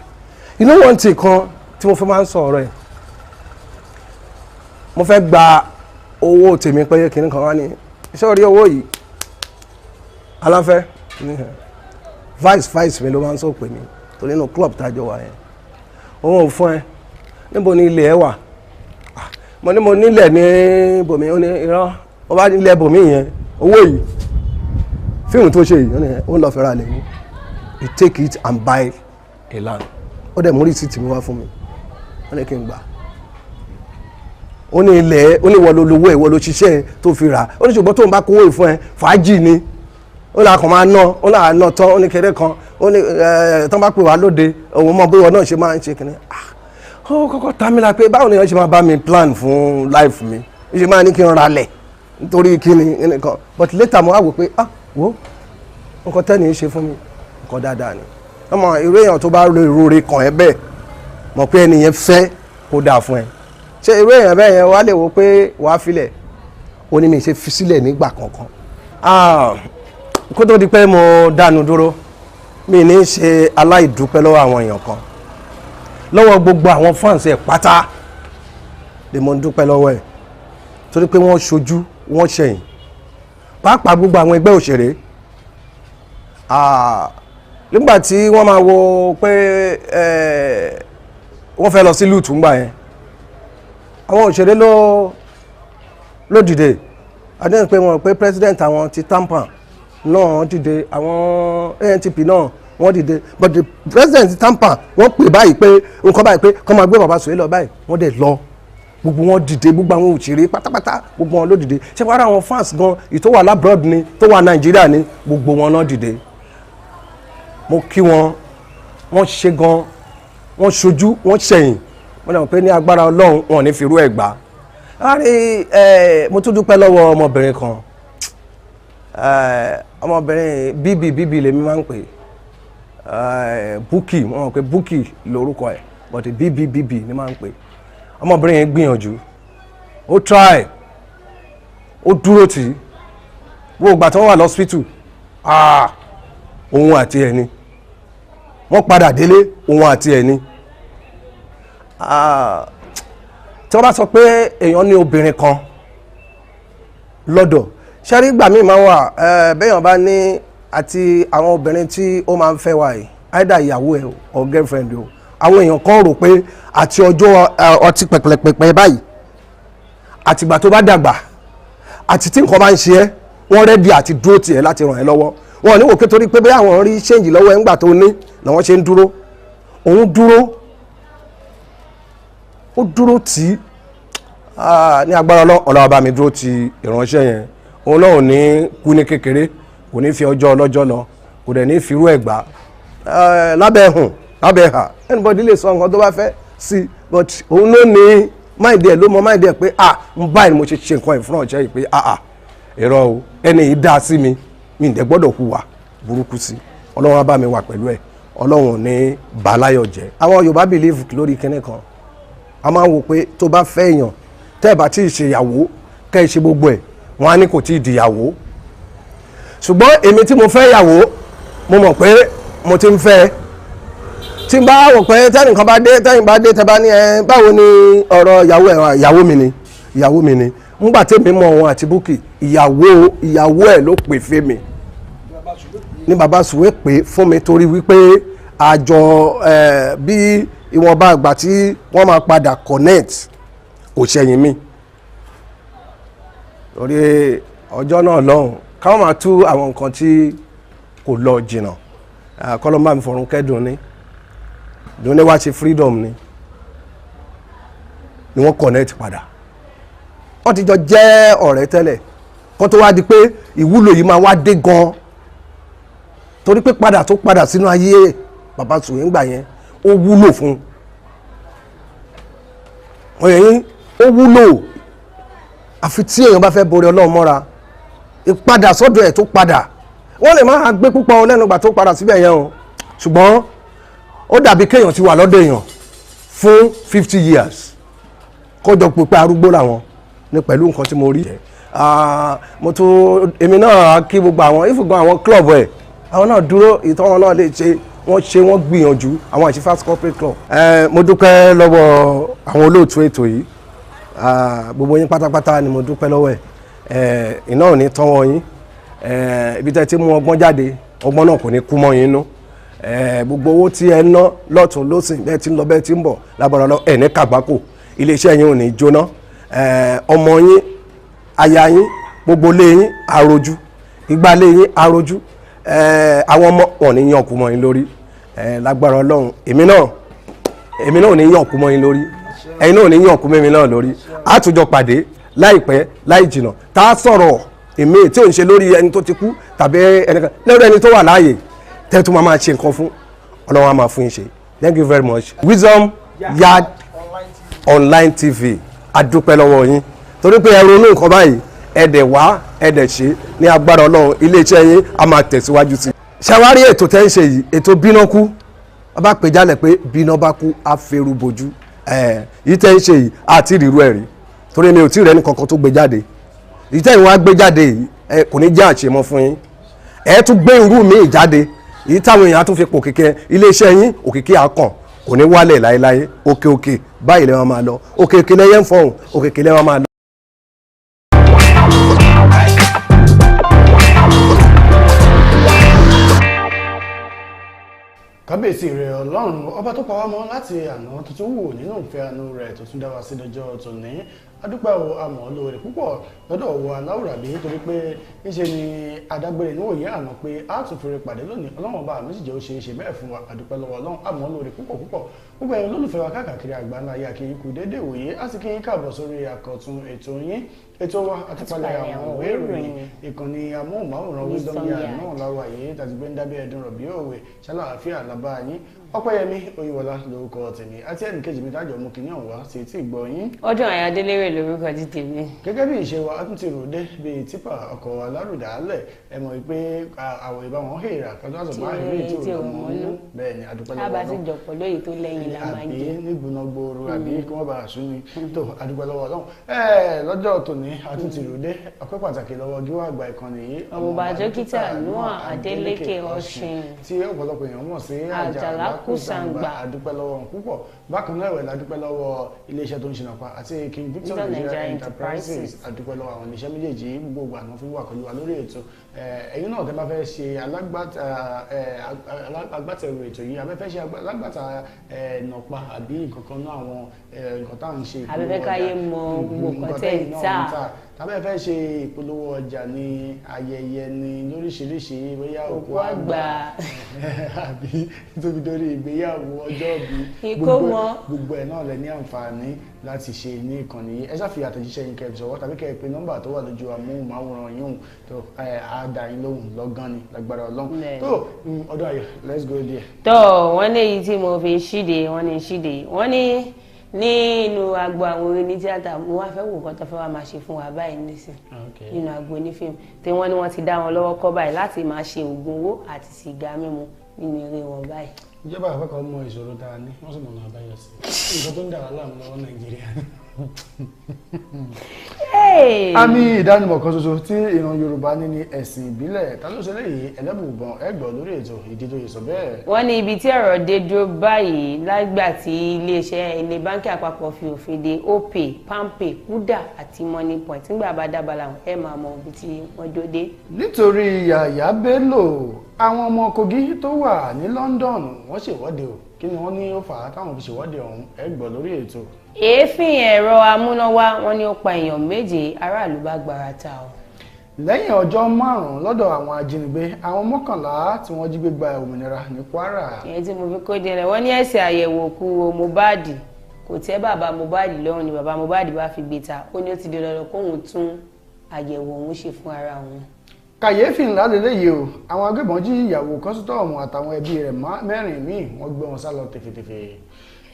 you know one thing kan tí mo fẹ́ máa ń sọ ọ̀rọ̀ ẹ̀ mo fẹ́ gba owó tèmi pé kìnnì kan wá ní iṣẹ́ orí owó yìí aláfẹ́ vice mi ló máa ń sọ pé mi torí inú club tájọ wà yẹn òun ò fún ẹ níbo ni ilé ẹ wà mo ní mo nílẹ̀ ní bòmí ó ní irọ́ wọ́n bá nílẹ̀ bòmí yẹn owó yìí fíìmù tó ṣe yìí ó lọ fẹ́ra lè mú you take it and buy a land ó dẹ̀ mú rìsíìtì mi wá fún mi wọ́n ní kí n gbà ó ní ilẹ̀ ó ní ìwọ ló lówó ìwọ ló ṣiṣẹ́ tó fi rà ó ní ṣùgbọ́n tó ń bá kówó ìfún ẹ fàájì ni ó là kàn máa ná ó là ná tán ó ní kéré kan ó ní tán bá pè wá lóde òun mọ bóyá náà ṣe máa ń ṣe kìnìún ó kọ́kọ́ ta mi la pé báwo ni wọ́n ṣe máa bá mi plan fún life mi ó ṣe máa ní kí n ralẹ̀ nítorí kíni nìkan but later mo wá wò pé wo nǹkan tẹ́ni ṣe fún mi nǹkan dáadáa ni ọmọ irú èèyàn tó bá rore kàn ẹ́ bẹ́ẹ̀ mọ̀ pé ẹni yẹn fẹ́ kó dáa fún ẹ ṣé irú èèyàn bẹ́ẹ̀ yẹn wá lè wo pé wàá filẹ̀ ó ní mi ṣe fi sílẹ̀ nígbà kankan kó tó di pé mo dánu dúró mi ní ṣe aláìdúpẹ́ lọ́wọ́ àwọn èèyàn kan lọ́wọ́ gbogbo àwọn fans ẹ̀ pátá lè mo ń dúpẹ́ lọ́wọ́ ẹ̀ torí pé wọ́n ṣojú wọ́n ṣẹ̀yìn pàápàá gbogbo àwọn ẹgbẹ́ òṣèré nígbà tí wọ́n máa wo pé wọ́n fẹ́ lọ sí lùtù ńgbà yẹn àwọn òṣèré ló dìde adéhùn pé wọ́n pé president àwọn ti tampan náà dìde àwọn ANTP náà wọ́n dìde but the president ti tampan wọ́n pè báyìí pé nǹkan báyìí pé kọ́ máa gbé bàbá sòye lọ báyìí wọ́n dẹ̀ lọ gbogbo wọn dìde gbogbo àwọn òṣèré pátápátá gbogbo wọn ló dìde ṣé wàá rà àwọn fans gan ìtò wà labroad ni tó wà Nàìjíríà ni gbogbo wọn náà dìde mo kí wọn wọ́n ṣe gan wọ́n ṣojú wọ́n ṣẹ̀yìn wọ́n dẹ̀ pé ní agbára Ọlọ́run wọn ò ní fi irú ẹ̀ gbà mo tún dúpẹ́ lọ́wọ́ ọmọbìnrin kan ọmọbìnrin bíbí lèmi máa ń pè Búkì wọ́n mọ̀ pé Búkì lórúkọ ẹ̀ but bíbí ni máa ń pè ọmọbìnrin yẹn gbìyànjú ó try ó dúró tì í wo ìgbà tí wọ́n wà lọ́sítù òun àti ẹni wọ́n padà délé òun àti ẹni tí wọ́n bá sọ pé èèyàn ní obìnrin kan lọ́dọ̀ ṣẹ́rí ìgbà míì máa wà bẹ́ẹ̀yàn bá ní àti àwọn obìnrin tí ó máa ń fẹ́ wà yìí either ìyàwó ẹ̀ or girlfriend o àwọn èèyàn kan rò pé àti ọjọ́ ọtí pẹ̀pẹ̀pẹ̀pẹ̀ báyìí àtìgbà tó bá dàgbà àti tí nǹkan bá ń ṣe ẹ́ wọ́n rẹ́dí àti dúró tiẹ̀ láti ràn ẹ́ lọ́wọ́ wọn ò ní wò pé torí pé bẹ́ẹ̀ àwọn rí ṣéǹjì lọ́wọ́ ẹ̀ ńgbà tó ní làwọn ṣe ń dúró òun dúró tí ní agbára Ọlọ́run bá mi dúró ti ìránṣẹ́ yẹn òun náà ò ní kú ní kékeré kò ní fi ọjọ́ ọlọ́jọ́ lọ kò dẹ̀ ní firú ẹ̀gbá lábẹ́ hùn lábẹ́ hà anybody lè sọ nǹkan tó bá fẹ́ sí but òun ló ní máìdí ẹ̀ ló mọ máìdí ẹ̀ pé ń báyìí ni mo ṣe ṣe nǹkan ìfúnránṣẹ́ yìí pé èrò o ẹni yìí dá sí mi mi ǹdẹ́ gbọ́dọ̀ hùwà burúkú sí Ọlọ́run á bá mi wà pẹ̀lú ẹ̀ Ọlọ́run ò ní bàláyọ̀ jẹ́ àwọn Yorùbá believe lórí kinní kan a máa ń wò pé tó bá fẹ́ èèyàn tẹ́ ẹ̀ bá tí ì ṣe ìyàwó kẹ́ ẹ ṣe gbogbo ẹ̀ wọ́n á ní kò tí ì dìyàwó ṣùgbọ́n èmi tí mo fẹ́ ìyàwó mo mọ̀ pé mo ti ń fẹ́ tí n bá wò pé tẹ́nìkan bá dé tẹ́yìn bá dé tẹ́ bá ní báwo ni ọ̀rọ̀ ìyàwó mi ni ńgbà tèmi mọ̀ wọn àti Búkì ìyàwó ẹ̀ ló pè fẹ́ mi ní bàbá Sùwé pè fún mi torí wípé àjọ bí ìwọ̀nba àgbà tí wọ́n máa padà connect kò ṣẹ̀yìn mi lórí ọjọ́ náà lọ́hùn káwọn máa tú àwọn nǹkan tí kò lọ jìnnà kọ́lọ́mbà mi fọ̀rùn kẹ́dùn ní dùnní wá ṣe freedom ni wọ́n connect padà wọ́n ti jọ jẹ́ ọ̀rẹ́ tẹ́lẹ̀ kó tó wá di pé ìwúlò yìí máa wá dé gan torí pé padà sínú ayé bàbá Sùwé ńgbà yẹn ó wúlò fún ọ̀yẹ́yìn ó wúlò àfi tí èèyàn bá fẹ́ borí Ọlọ́run mọ́ra ìpadà sọ́dọ̀ ẹ̀ tó padà wọ́n lè máa gbé púpọ̀ lẹ́nu ìgbà tó padà síbẹ̀ yẹn o ṣùgbọ́n ó dàbí kéèyàn ti wà lọ́dọ̀ èèyàn fún 50 years kọjọ pípẹ́ arúgbó làwọn ní pẹ̀lú nǹkan tí mo rí mo tún èmi náà kí gbogbo àwọn ìfúgbọ́n àwọn club ẹ̀ àwọn náà dúró ìtọ́ wọn náà lè ṣe wọ́n gbìyànjú àwọn Àṣìfàs corporate club. Mo dúpẹ́ lọ́wọ́ àwọn olóòtú ètò yìí gbogbo yín pátápátá ni mo dúpẹ́ lọ́wọ́ ẹ̀ iná ò ní tán wọ́n yín ibi tẹ́ ti mú ọgbọ́n jáde ọgbọ́n náà kò ní kú mọ́ yín nú gbogbo owó tí ẹ ná lọ́tún lọ́sìn bẹ́ẹ̀ tí ń lọ bẹ́ẹ̀ tí ń bọ̀ lábọ̀rọ̀ lọ ẹ̀ ní kàgbákò iléeṣẹ́ yín ò ní jóná ọmọ yín aya yín gbogbo lé yín àròjù ìgbà lé yín àròjù àwọn ọmọ wọn ní yàn kú mọ́ yín lórí lágbára Ọlọ́run èmi náà ò ní yàn kú mọ́ yín lórí ẹ̀yin náà ò ní yàn kú mẹ́mi náà lórí àtúnjọ pàdé láìpẹ́ láì jìnà tá a sọ̀rọ̀ èmi tí ò ń ṣe lórí ẹni tó ti kú tàbí ẹnìkan lórí ẹni tó wà láàyè tẹ́tù máa ṣe nǹkan fún Ọlọ́run á máa fún yín ṣe. Thank you very much. Wisdom Yard Online TV adúpẹ́ lọ́wọ́ yín torí pé ẹ ronú nǹkan báyìí ẹ̀dẹ̀ wá ẹ̀dẹ̀ ṣe ní agbára Ọlọ́run iléeṣẹ́ yín a máa tẹ̀síwájú sí. ṣàwárí ètò tẹ́ ń ṣe yìí ètò bíná kú wọ́n bá pè jálẹ̀ pé bíná bá kú á fẹ́rù bojú yìí tẹ́ ń ṣe yìí àti ìrírú ẹ̀ rí torí mi ò tí ì rẹ́ni kankan tó gbé jáde yìí tẹ́ ìwọ́n á gbé jáde yìí kò ní jẹ́ àṣemọ́ fún yín ẹ̀ tún gbé irú mi jáde yìí táwọn èèyàn á tún fi pò kìkẹ́ iléeṣẹ́ yín òkìkí àkàn kò ní wálẹ̀ láéláé òkè báyìí lẹ́wọ̀n máa lọ òkè lẹ́yẹ ń fọ̀hún òkè lẹ́wọ̀n máa lọ. kábíyèsí rẹ̀ Ọlọ́run ọba tó pa wá mọ́ láti àná tuntun wò nínú ìfẹ́ àánú rẹ̀ tó tún dá wa sí lọ́jọ́ tòní adúpẹ́ o àmọ́ lóore púpọ̀ lọ́dọ̀ ọwọ́ aláwùrábí torí pé níṣe ni adágbére níwòye àná pé a tún fèrè pàdé lónìí Ọlọ́run ọba àmì ìjẹ́ ó ṣe é ṣe bẹ́ẹ̀ fún wa adúpẹ́ lọ́wọ́ Ọlọ́run àmọ́ lóore púpọ̀ gbogbo ẹ̀yin olólùfẹ́ wa káàkiri àgbáńlá ayé kí ikú dédé òye á sì kí yín káàbọ̀ sórí àkọ́tún ètò yín ètò wa àtúpalẹ̀ àwọn ìwé ìròyìn ìkànnì amóhùnmáwòrán Wisdom Yard náà láwà yìí tàbí gbé ń dábẹ́ ẹ̀dùn rọ̀bì òwe ṣàlàáfíà làbá yín Ọpẹ́yẹmí Oyèwọlá lórúkọ tèmi àti ẹnìkejì mi tájọ mú kìnìún ọ̀hún wá sí etí ìgbọ́ yín. ọdún àyàdélérè lórúkọ ti tèmi. gẹ́gẹ́ bí ìṣe wa a tún ti rò dé bíi tipa ọkọ̀ alárùdálẹ̀ ẹ mọ̀ pé àwọ̀ ìbá wọn hèèrà kájọ́ àṣọ̀gbọ́n àìrí tí ò lọ́mọ ọ̀nù bẹ́ẹ̀ ni adúpẹ́ lọ́wọ́ Ọlọ́run. lábàá sì jọ̀pọ̀ lóye tó lẹ́yìn la máa jẹ. àbí nígbóná gbòòrò àbí kí wọ́n bá a sún ni tó adúpẹ́ lọ́wọ́ Ọlọ́run. lọ́jọ́ tòní a tún ti rò dé ọpẹ́ pàtàkì lọ́wọ́ gíwá àgbà ìkànnì yìí. ọmọọba dókítà Noah Adélékè Ọ̀ṣìn. tí ọ̀pọ̀lọpọ̀ èèyàn mọ̀ sí Àjàlá Kùsàǹgbà. adúpẹ́ lọ́wọ́ wọn púpọ̀ bákan náà ìwẹ̀ ládúpẹ́ lọ́wọ́ iléeṣẹ́ tó ń ṣe nàpa àti King Victor Nigeria Enterprises adúpẹ́ lọ́wọ́ àwọn iléeṣẹ́ méjèèjì gbogbo àná fún wà pẹ̀lú wa lórí ètò ẹ̀yin náà tẹ́ bá fẹ́ ṣe alágbàtẹ̀rù ètò yìí abẹ́fẹ́ ṣe alágbàtà nàpa àbí nǹkan náà àwọn nǹkan tá à ń ṣe abẹ́fẹ́ káyé mọ gbogbo nǹkan tẹ̀ ń tà tàbí fẹ́ ṣe ìpolówó ọjà ní ayẹyẹ ní lóríṣiríṣi bóyá òkú àgbà àbí tóbi dórí ìgbéyàwó ọjọ́ bí gbogbo ẹ̀ náà lẹ ní àǹfààní láti ṣe ní ìkànnì yìí ẹ ṣáà fi àtẹ̀jíṣẹ́ yín kẹ́ ṣọwọ́ tàbí kẹ́ ẹ pè nọ́mbà tó wà lójú amóhùnmáwòrán yín tó á dá yín lóhùn lọ́gán ni lágbára Ọlọ́run tó ọdún ayọ̀ let's go there. tó wọ́n ní èyí tí mo fi ṣíde wọ́n ní nínú agbo àwọn orin ní tíátà mo wá fẹ́ wò nǹkan tó fẹ́ wá máa ṣe fún wa báyìí nísìn nínú agbo onífíìmù tí wọ́n ní wọ́n ti dá wọn lọ́wọ́ kọ́ báyìí láti máa ṣe oògùn owó àti sìgá mímu nínú eré wọn báyìí. ìjọba àpapọ̀ mọ ìṣòro tá a ní wọ́n sì mọ̀nà àbáyọ sí nǹkan tó ń dà wá láàmú lọ́wọ́ Nàìjíríà. àmì ìdánimọ̀ kan ṣoṣo tí ìran Yorùbá ní ní ẹ̀sìn ìbílẹ̀ ta ló ṣe léyìí ẹlẹ́bùbọ̀n ẹgbọ̀ lórí ètò ìdí tó yẹ sọ bẹ́ẹ̀. wọ́n ní ibi tí ọ̀rọ̀ dé dúró báyìí lágbà tí iléeṣẹ́ ilé báńkì àpapọ̀ fi òfin de Opay, Palmpay, Kuda àti Moneypoint nígbà bá dábàlà ẹ máa mọ ibi tí wọ́n jó dé. nítorí Yàyà Bello àwọn ọmọ Kogi tó wà ní London wọ́n ṣèwọ́de o kí ni wọ́n ní ó fà á táwọn fi ṣèwọ́de ọ̀hún ẹgbọ̀ lórí ètò. èéfín ẹ̀rọ amúnáwá wọn ni ó pa èèyàn méje aráàlú bá gbára ta o. lẹ́yìn ọjọ́ márùn-ún lọ́dọ̀ àwọn ajínigbé àwọn 11 tí wọ́n jí gbé gba òmìnira ní Kwara. èyí tí mo fi kó délẹ̀ wọ́n ní ẹ̀sẹ̀ àyẹ̀wò òkú Mohbad kò tẹ́ bàbá Mohbad lọ́rùn ni bàbá Mohbad bá fi gbé ta ó ní ó ti di dandan kóun tún àyẹ̀wò òun ṣe fún ara òun. kàyéfì ńlá lélẹ́yìí o àwọn agbébọn jí ìyàwó kọ́sítọ́ọ̀mù àtàwọn ẹbí rẹ̀ 4 míì wọ́n gbé wọn sá lọ tẹ̀fẹ̀tẹ̀fẹ̀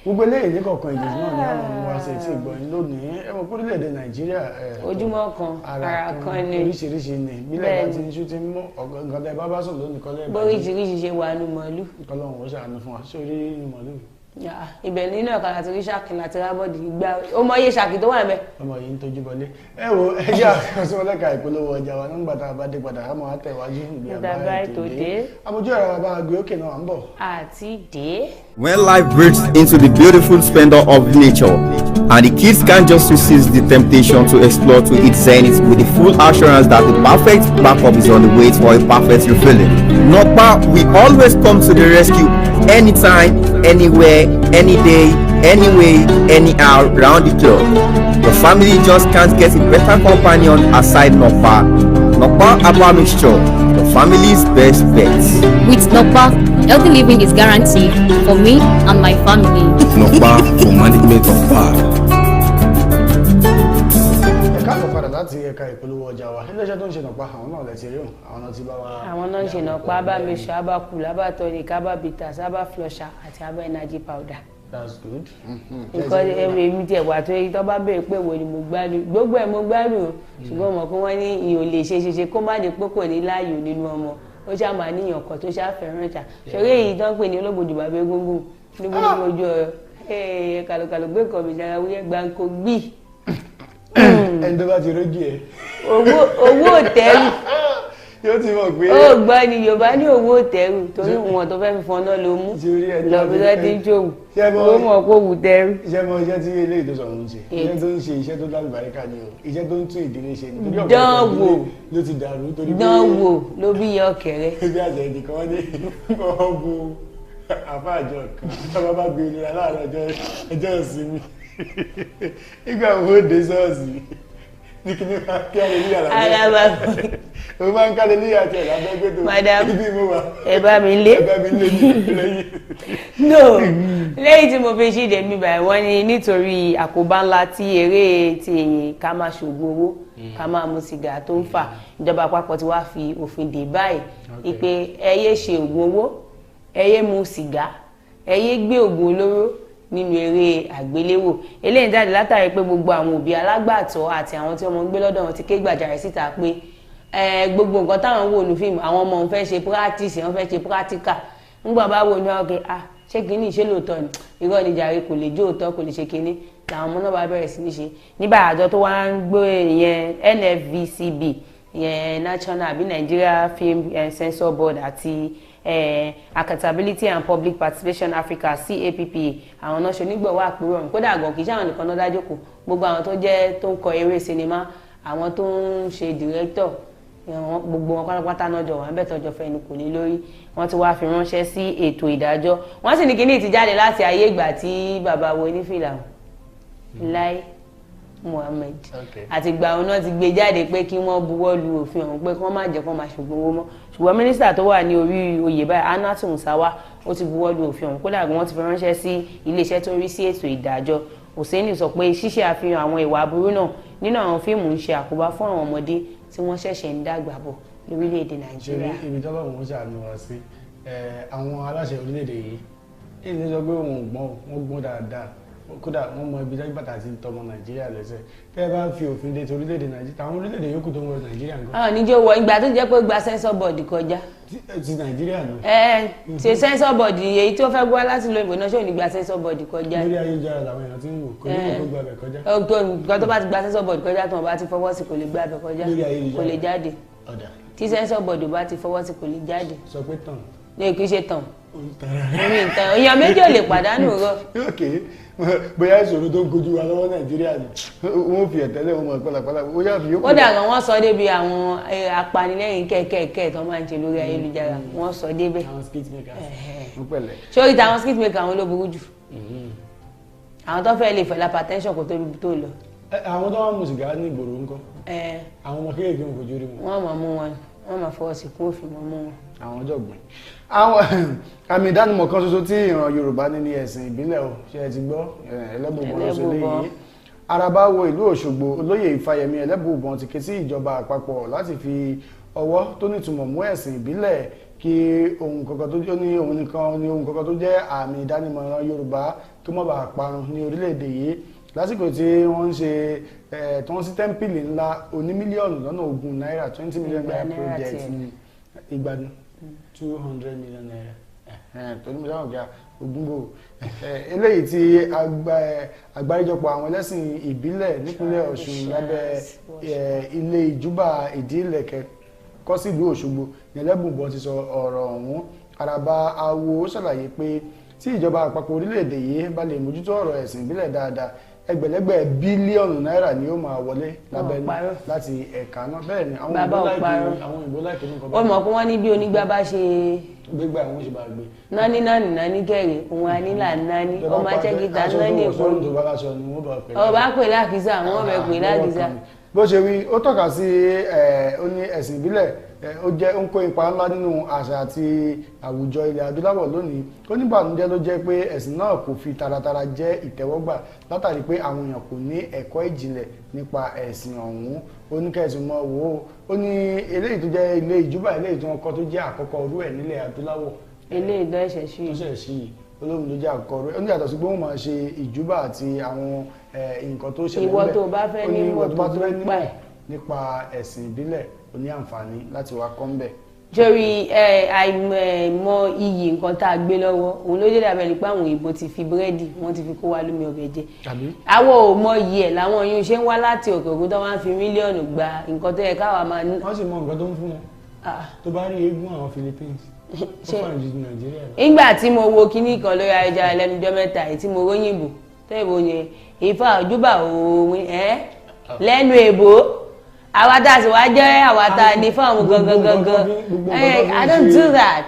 gbogbo eléyìí ní kọ̀ọ̀kan ìjèjì náà ní àwọn ọmọ wa ṣe tí ìgbọ̀nyìn lónìí ẹ̀wọ̀n orílẹ̀-èdè Nàìjíríà ojúmọ́ kan ara kan ni oríṣiríṣi ni bílẹ̀ bá ti ń ṣú ti ń mú nǹkan tẹ́ bá bá sùn lónìí kọ́lẹ́ bóríṣiríṣi ṣe wà ní màálù. Ọlọ́run ó ṣàánú fún wa sórí ní màálù. ibẹ̀ nínú ẹ̀ka láti rí ṣáàkì láti rábọ́dì gbá ó mọ iye ṣáàkì tó wà mẹ́. ọmọ yìí ń tọ́jú bọlé ẹ wo ẹjẹ́ àkọsíwọlẹ́ka ìpolówó ọjà wa nígbà tá a bá dé padà á máa tẹ̀wájú ìgbé àbá ètò dé àmójú ẹ̀rọ bàbá àgbé òkè náà ń bọ̀. àti dé. When life breaks into the beautiful splendor of nature and the kids can't just resist the temptation to explore to its zenith with the full assurance that the perfect backup is on the way for a perfect refilling. Nokpa, we always come to the rescue anytime, anywhere, any day, anyway, anyhow, round the clock. Your family just can't get a better companion aside Nokpa. Nokpa Herbal Mixture, the family's best bet. With Nokpa, healthy living is guaranteed for me and my family. Nokpa for management of power. Láti ẹ̀ka ìpolówó ọjà wa iléeṣẹ́ tó ń ṣe Nokpa àwọn náà lẹ́tí rí òun àwọn náà ti bá wa. Àwọn náà ń ṣe Nokpa bá mẹ́sọ̀ abá kù lábá tonic abá bitters abá flusher àti abá energy powder. That's good. Because èmi tiẹ̀ wà tó yẹ tó bá bẹ̀rẹ̀ pé wo ni mo gbádùn gbogbo ẹ̀ mo gbádùn ṣùgbọ́n mọ̀ pé wọ́n ní ìyàn lè ṣe kó má di pé kò ní láàyò nínú ọmọ ó ṣáà máa níyàn kan tó ṣáà fẹ́ràn ṣá ṣeré èyí tó ń pè ní olóògbòdì bàbá egúngún níbo ni mo jọ kàlùkàlù gbé kọ̀ mi dára wúyẹ́ gbáǹkó gbì. Ẹni tó bá ti rójú ẹ. Owó òtẹ́rù. Yóò ti mọ̀ pé. Ó gbọ́ ni Yorùbá ní owó òtẹ́rù torí wọn tó fẹ́ fi fọ́nà ló mú lọ́bí tó ti ń jòwù ó mọ̀ kó wù tẹ́rù. Iṣẹ́ mọ iṣẹ́ tí eléyìí tó sọ̀rọ̀ ń ṣe iṣẹ́ tó ń ṣe iṣẹ́ tó lálùbáríkà ni o iṣẹ́ tó ń tún ìdílé ṣe ni torí ọ̀pọ̀ ló ti dàrú torí pé dánwò ló bí yọ kẹrẹ. Bí àṣẹ ìdìkan wọn dé wọn bu àfáàjọ kan tó bá gbé ìlera láàárọ̀ ọjọ́ ìsinmi nígbà wo dé ṣọ́ọ̀ṣì ní kí ní máa kí àlelúyà lábẹ́ o máa ń ká àlelúyà tí ẹ̀dá bẹ́ gbé tó ibi mo wà ẹ bá mi lé lẹ́yìn. No lẹ́yìn tí mo fi ṣíde mi báyìí wọ́n ní nítorí àkóbá ńlá tí eré ti ká máa ṣògùn owó ká máa mu sìgá tó ń fà ìjọba àpapọ̀ ti wá fi òfin dè báyìí ìpè ẹ yé ṣe ògùn owó ẹ yé mu sìgá ẹ yé gbé ògùn olóró nínú eré àgbéléwò eléyìí jáde látàrí pé gbogbo àwọn òbí alágbàtọ́ àti àwọn tí ọmọ ń gbé lọ́dọ̀ wọn ti ké gbàjarè síta pé gbogbo nǹkan táwọn wò ní fíìmù àwọn ọmọ òun fẹ́ ṣe practice wọ́n fẹ́ ṣe practical ńgbà bá wo ní ọkẹ́ ṣé kínní ṣé lóòótọ́ ni irọ́ ni jàre kò lè jó òótọ́ kò lè ṣe kínní làwọn ọmọ náà bá bẹ̀rẹ̀ sí ní ṣe nígbà àjọ tó wá ń gbé ìyẹn NFVCB ìyẹn National àbí Nigeria Film Censor Board àti Accountability and Public Participation Africa CAPPA àwọn náà ṣe onígbọ̀wọ́ àpérò ọ̀hún kódà gan kì í ṣe àwọn nìkan náà dájókòó gbogbo àwọn tó jẹ́ tó ń kọ eré sinimá àwọn tó ń ṣe dìrẹ́tọ̀ gbogbo wọn pátápátá náà jọ wà ń bẹ̀ tọ́jọ́ fẹ́ ni kò ní lórí wọ́n ti wá fi ránṣẹ́ sí ètò ìdájọ́ wọ́n sì ní kíní ti jáde láti ayé ìgbà tí bàbá wo onífìlà Láì Muhammed àti ìgbà wọn náà ti gbé jáde pé kí wọ́n buwọ́ lu òfin ọ̀hún pé kí wọ́n má jẹ́ kó máa ṣògùn owó mọ́ ṣùgbọ́n mínísítà tó wà ní orí oyè báyìí Anatu Musawa ó ti buwọ́ lu òfin ọ̀hún kódà wọ́n ti fi ránṣẹ́ sí iléeṣẹ́ tó rí sí ètò ìdájọ́ Hussaini sọ pé ṣíṣe àfihàn àwọn ìwà aburú náà nínú àwọn fíìmù ń ṣe àkóbá fún àwọn ọmọdé tí wọ́n ṣẹ̀ṣẹ̀ ń dàgbà bọ̀ lórílẹ̀‐èdè Nàìjíríà. ibi tọ́lọ́ wọn ṣàánú wa sí àwọn aláṣẹ orílẹ̀‐èdè yìí èyí sọ pé wọn gbọ́n dáadáa kódà wọ́n mọ ibi tẹ́gbà bàtà ti tọmọ Nàìjíríà lẹ́sẹ̀ tẹ́ ẹ bá fi òfin de ti orílẹ̀‐èdè Nàìjíríà àwọn orílẹ̀‐èdè yòókù tó ń wọ Nàìjíríà nǹkan. níjó wọ ìgbà tó jẹ́ pé gba censor board kọjá. ti Nàìjíríà nù. ṣe censor board èyí tó fẹ́ gbọ́ láti lo ìbò náà ṣé ò ní gba censor board kọjá. lórí ayélujára làwọn èèyàn ti ń wò kò ní kó gba abẹ kọjá. nǹkan tó bá ti gba censor board kọjá tó wọn bá ti fọwọ́ sí kò lè gba abẹ kọjá kò lè jáde tí censor board bá ti fọwọ́ sí kò lè jáde. sọ pé tàn. ní kì í ṣe tàn. èèyàn méjì ò lè pàdánù rọ. bóyá ìṣòro tó ń kojú wa lọ́wọ́ Nàìjíríà ni wọ́n fi ẹ̀tẹ́lẹ̀ wọn mọ̀ pálapàla bóyá fi yókù. ó dàgbà wọ́n sọ débi àwọn apanilẹ́yìn kẹ́kẹ́kẹ́ tó máa ń ṣe lórí ayélujára wọ́n sọ débẹ̀. àwọn skit makers ń pẹ̀lẹ̀. sórí táwọn skit makers àwọn ló burú jù àwọn tó fẹ́ lè fẹ́ hypertension kò tóbi tó lọ. àwọn tó wà mú sìgá ní ìgboro ńkọ́ àwọn ọmọ kéèké ń fojú rí wọn. wọ́n máa mú wọn wọ́n máa fọwọ́ sí kún òfin mọ́ mú wọn. àwọn ọjọ́gbìn àwọn àmì ìdánimọ̀ kan ṣoṣo tí ìran Yorùbá ní ní ẹ̀sìn ìbílẹ̀ o ṣe ẹ ti gbọ́ ẹlẹ́bùbọn ló ṣe léyìí Araba wo ìlú Òṣogbo olóyè Ifáyẹmí ẹlẹ́bùbọn ti ké sí ìjọba àpapọ̀ láti fi ọwọ́ tó nítumọ̀ mú ẹ̀sìn ìbílẹ̀ kí ohun kankan tó ní ohun nìkan ní ohun kankan tó jẹ́ àmì ìdánimọ̀ ìran Yorùbá kí wọ́n bá parun ní orílẹ̀-èdè yìí lásìkò tí wọ́n ń ṣe tí wọ́n sí tẹ́ḿpìlì ńlá oní mílíọ̀nù lọ́nà ogún náírà 20 million naira project ní Ìgbàdàn 200 million naira tó ní mílíọ̀nù ọ̀gá ogúngbò eléyìí tí àgbáríjọpọ̀ àwọn ẹlẹ́sìn ìbílẹ̀ nípínlẹ̀ Ọ̀ṣun lábẹ́ ilé ìjúbà ìdílẹ̀kẹ̀ kọ́ sí ìlú Òṣogbo ní Ẹlẹ́bùbọn ti sọ ọ̀rọ̀ ọ̀hún Araba awo ṣàlàyé pé tí ìjọba àpapọ̀ orílẹ̀-èdè yìí bá lè mójútó ọ̀rọ̀ ẹ̀sìn ìbílẹ̀ dáadáa ẹgbẹ̀lẹ́gbẹ̀ bílíọ̀nù náírà ni ó máa wọlé lábẹ́nú láti ẹ̀ka náà bẹ́ẹ̀ ni àwọn òyìnbó láìpẹ́ nǹkan bá ó mọ̀ pé wọ́n ní bí onígbà bá ṣe gbégbá àwọn òṣèbà gbé nání kẹrì òun anílà nání ọmọ ajẹ́gìtà nání èkó ọba pè lákìsà wọ́n bẹ̀ pè lákìsà. bó ṣe wí ó tọ́ka sí ó ní ẹ̀sìn ìbílẹ̀ ó jẹ́ ó ń kó ipa ńlá nínú àṣà àti àwùjọ ilẹ̀ adúláwọ̀ lónìí ó ní ìbànújẹ́ ló jẹ́ pé ẹ̀sìn náà kò fi taratara jẹ́ ìtẹ́wọ́gbà látàrí pé àwọn èèyàn kò ní ẹ̀kọ́ ìjìnlẹ̀ nípa ẹ̀sìn ọ̀hún ó ní kẹ́sìn mọ́ wò ó ní eléyìí tó jẹ́ ilé ìjúbà eléyìí tí wọ́n kọ́ tó jẹ́ àkọ́kọ́ orú ẹ̀ nílẹ̀ adúláwọ̀ eléyìí tó ṣẹ̀ sí olóhùn ló jẹ́ àkọ́kọ́ orú ẹ̀ ó ní yàtọ̀ sí pé wọ́n máa ṣe ìjúbà àti àwọn nǹkan tó ṣẹlẹ̀ ìwọ tó bá fẹ́ ní ìwọ tó bá nípa ẹ̀sìn ìbílẹ̀ ó ní àǹfààní láti wá kọ́ ń bẹ̀. Jerry àìmọ̀ iyì nǹkan tá a gbé lọ́wọ́ òun ló jẹ́ dàbẹ̀ nípa àwọn òyìnbó ti fi búrẹ́dì wọ́n ti fi kó wa lómi ọbẹ̀ jẹ àwọn ò mọ iyì ẹ̀ làwọn yóò ṣe ń wá láti òkè òkun tó wá ń fi mílíọ̀nù gba nǹkan tó yẹ káwa máa ní. wọ́n sì mọ nǹkan tó ń fún wọn tó bá rí eégún àwọn Philippines ó fàrùn ju Nàìjíríà lọ. nígbà tí mo wo kinní kan lórí ayélujára lẹ́nujọ́ mẹ́ta èyí tí mo róyìnbó tó ìbò yẹn ìfà òjúbà òun lẹ́nu èbó àwa tá a sì wá jẹ́ àwa tá a ní fáwọn gangan I don't do that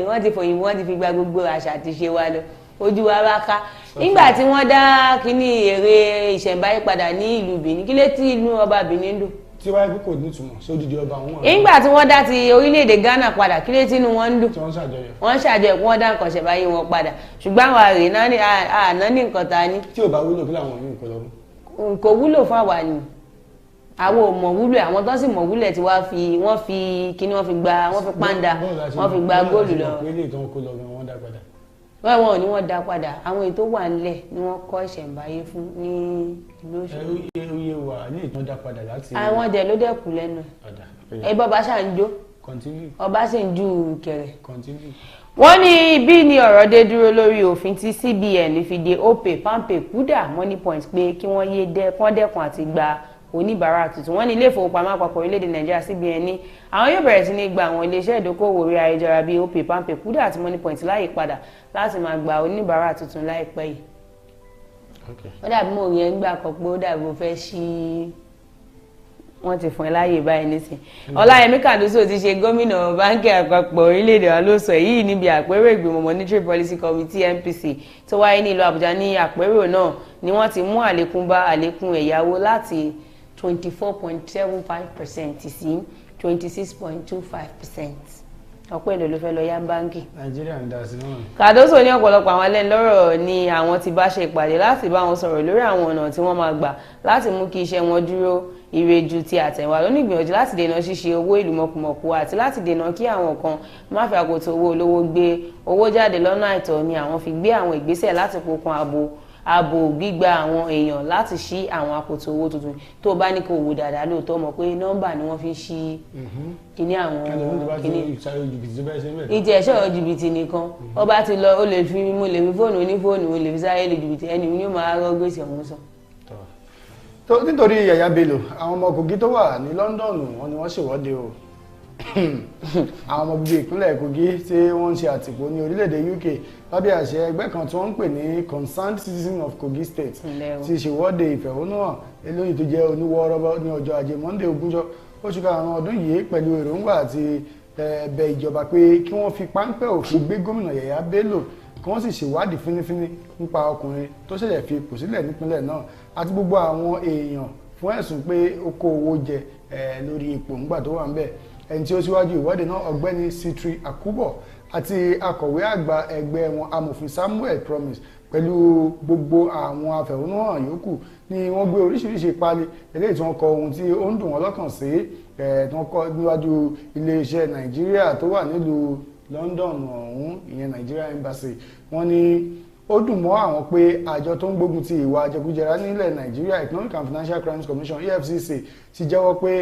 wọ́n ti fòyìnbó wọ́n ti fi gba gbogbo àṣà àti ṣe wa lọ ojú wa bá ká nígbà tí wọ́n dá kíní èrè ìṣẹ̀ǹbáyé padà ní ìlú Benin kí lé tí inú ọba Benin dùn. tí wáyé kò ní ìtumọ̀ sí odidi ọba wọn. nígbà tí wọ́n dá ti orílẹ̀-èdè Ghana padà kí lé tí inú wọn ń dùn. tí wọ́n ṣàjọyọ̀. wọ́n ṣàjọyọ̀ kí wọ́n dá nǹkan ṣẹ̀ǹbáyé wọn padà ṣùgbọ́n àwọn àrè náà ní nǹkan ta ní. tí ò bá wúlò kí làwọn yóò kọ lọ́wọ́. kò wúlò fún àwa ni àwọn ò mọ̀ wúlò àwọn tó sì mọ̀ wúlò tí wọ́n fi kíní wọ́n fi pàǹdà wọ́n fi gba góòlù lọ. wọ́n ò ní wọ́n dá padà àwọn èyí tó wà nílẹ̀ ni wọ́n kọ́ ìṣẹ̀ǹbáyé fún ní ìlú Òṣogbo. oyè wà ní ìtàn dá padà láti. àwọn jẹ ló dẹ̀kú lẹ́nu ẹ̀ bọ́ba ṣáà ń jó ọba sì ń ju kẹrẹ. wọ́n ní ibi ni ọ̀rọ̀ dé dúró lórí òfin tí CBN fi de Opay Palmpay Kuda Money Point pé kí wọ́n yé dẹ́kun àti gba oníbàárà tuntun. wọ́n ní ilé ìfowópamọ́ àpapọ̀ orílẹ̀-èdè Nàìjíríà CBN ní àwọn yóò bẹ̀rẹ̀ sí ní gba àwọn iléeṣẹ́ ìdókòwò orí ayélujára bíi Opay Palmpay Kuda àti Money Point láyè padà láti máa gba oníbàárà tuntun láìpẹ́ yìí. ó dàbí mo rí ẹ ń gbà kan pé ó dàbí mo fẹ́ ṣí wọ́n ti fún ẹ láyè báyìí nísìn. Ọláyẹmí Kàdúsò ti ṣe gómìnà báńkì àpapọ̀ orílẹ̀-èdè wa ló sọ èyí níbi àpérò ìgbìmọ̀ Monetary Policy Committee MPC tó wáyé ní ìlú Àbújá. ní àpérò náà ni wọ́n ti mú àlékún bá àlékún ẹ̀yáwó láti 24.75% sí 26.25%. ọ̀pọ̀ èlò ló fẹ́ lọ yá báńkì. Nàìjíríà ń dá sí náà. Kàdósò ní ọ̀pọ̀lọpọ̀ àwọn alẹ́nulọ́rọ̀ ni àwọn ti bá ṣe ìpàdé láti bá wọn sọ̀rọ̀ lórí àwọn ọ̀nà tí wọ́n máa gbà láti mú kí iṣẹ́ wọn dúró ìrẹ́jú ti àtẹ̀wá lónìgbìyànjú láti dènà ṣíṣe owó ìlú mọ̀kùmọ̀kù àti láti dènà kí àwọn kan má fi àkótó owó olówó gbé owó jáde lọ́nà àìtọ́ ni àwọn fi gbé àwọn ìgbésẹ̀ láti pokùn ààbò gbígba àwọn èèyàn láti ṣí àwọn àkótó owó tuntun. tó bá ní kó wò dáadáa lóòótọ́ mọ̀ pé nọ́mbà ni wọ́n fi ṣí kíní àwọn kíní ìtì ẹ̀ṣọ́ jìbìtì nìkan ó bá ti lọ ó lè fi mo lè fi fóònù onífóònù ó lè fi sáré lu jìbìtì ẹni ní ó máa rọ́ gbèsè ọ̀hún sàn. nítorí Yàyà Bello àwọn ọmọ Kogi tó wà ní London wọn ni wọ́n ṣèwọ́de o àwọn ọmọ bíbí ìpínlẹ̀ Kogi tí wọ́n ń ṣe àtìpó ní orílẹ̀-èdè UK lábẹ́ àṣẹ ẹgbẹ́ kan tí wọ́n ń pè ní Concerned Citizens of Kogi State ti ṣèwọ́de ìfẹ̀hónúhàn eléyìí tó jẹ́ oníwọ́ọ́rọ́bọ́ ní ọjọ́ Ajé Monday ogúnjọ́ oṣù karùn-ún ọdún yìí pẹ̀lú èròǹgbà àti bẹ̀ ìjọba pé kí wọ́n fi páńpẹ́ òfin gbé gómìnà Yàyà Bello kí wọ́n sì ṣèwádìí fínífíní nípa ọkùnrin tó ṣẹ̀ṣẹ̀ fi ipò sílẹ̀ nípínlẹ̀ náà àti gbogbo àwọn èèyàn fún ẹ̀sùn pé ó kó owó jẹ lórí ipò ńgbà tó wà ń bẹ̀. ẹni tí ó síwájú ìwọ́de náà ọ̀gbẹ́ni Sitri Akubo àti akọ̀wé àgbà ẹgbẹ́ wọn amòfin Samuel Promise pẹ̀lú gbogbo àwọn afẹ̀hónúhàn yòókù ni wọ́n gbé oríṣiríṣi páálí eléyìí tí wọ́n kọ ohun tí ó ń dùn wọ́n lọ́kàn sí tí wọ́n kọ níwájú iléeṣẹ́ Nàìjíríà tó wà nílùú London ọ̀hún ìyẹn Nigeria Embassy. wọ́n ní ó dùn mọ́ àwọn pé àjọ tó ń gbógun ti ìwà jẹgúdújẹrá nílẹ̀ Nàìjíríà Economic and Financial Crimes Commission EFCC ti jẹ́wọ́ pé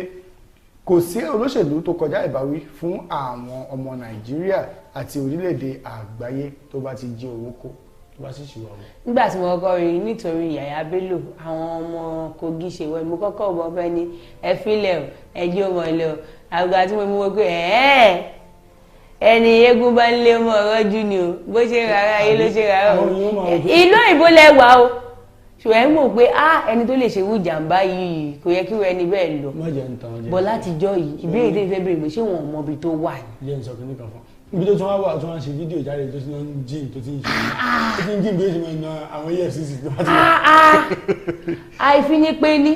kò sí olóṣèlú tó kọjá ìbáwí fún àwọn ọmọ Nàìjíríà àti orílẹ̀-èdè àgbáyé tó bá ti jí owó kó tó bá sì ṣìwà wọ́n. nígbà tí mo kọ́kọ́ rí nítorí Yàyà Bello àwọn ọmọ Kogi ṣe wọ́n mo kọ́kọ́ bọ́ fẹ́ ní ẹ fílẹ̀ o ẹjọ́ ọmọ ilẹ̀ o àgbà tí mo mú wọn pé ẹni eégún bá ń lé mọ́ ọ̀rọ̀ jù ni o bó ṣe rárá ayé ló ṣe rárá o ìlú òyìnbó lẹ́wà o ṣùgbọ́n ẹ mọ̀ pé ẹni tó lè ṣe irú ìjàmbá yìí kò yẹ kí wọ́n ẹni bẹ́ẹ̀ lọ bọ́ látijọ́ yìí ìbéèrè tó fẹ́ béèrè pé ṣé wọn ò mọ ibi tó wà ní. jẹ́ ìsọ̀kan nìkan fún ibi tó tún wá wà tó wá ń ṣe fídíò jáde tó ti ń jíìn tó ti ń jíìn bí ó ṣe máa ń na àwọn EFCC tó bá ti wà. àìfínípé ní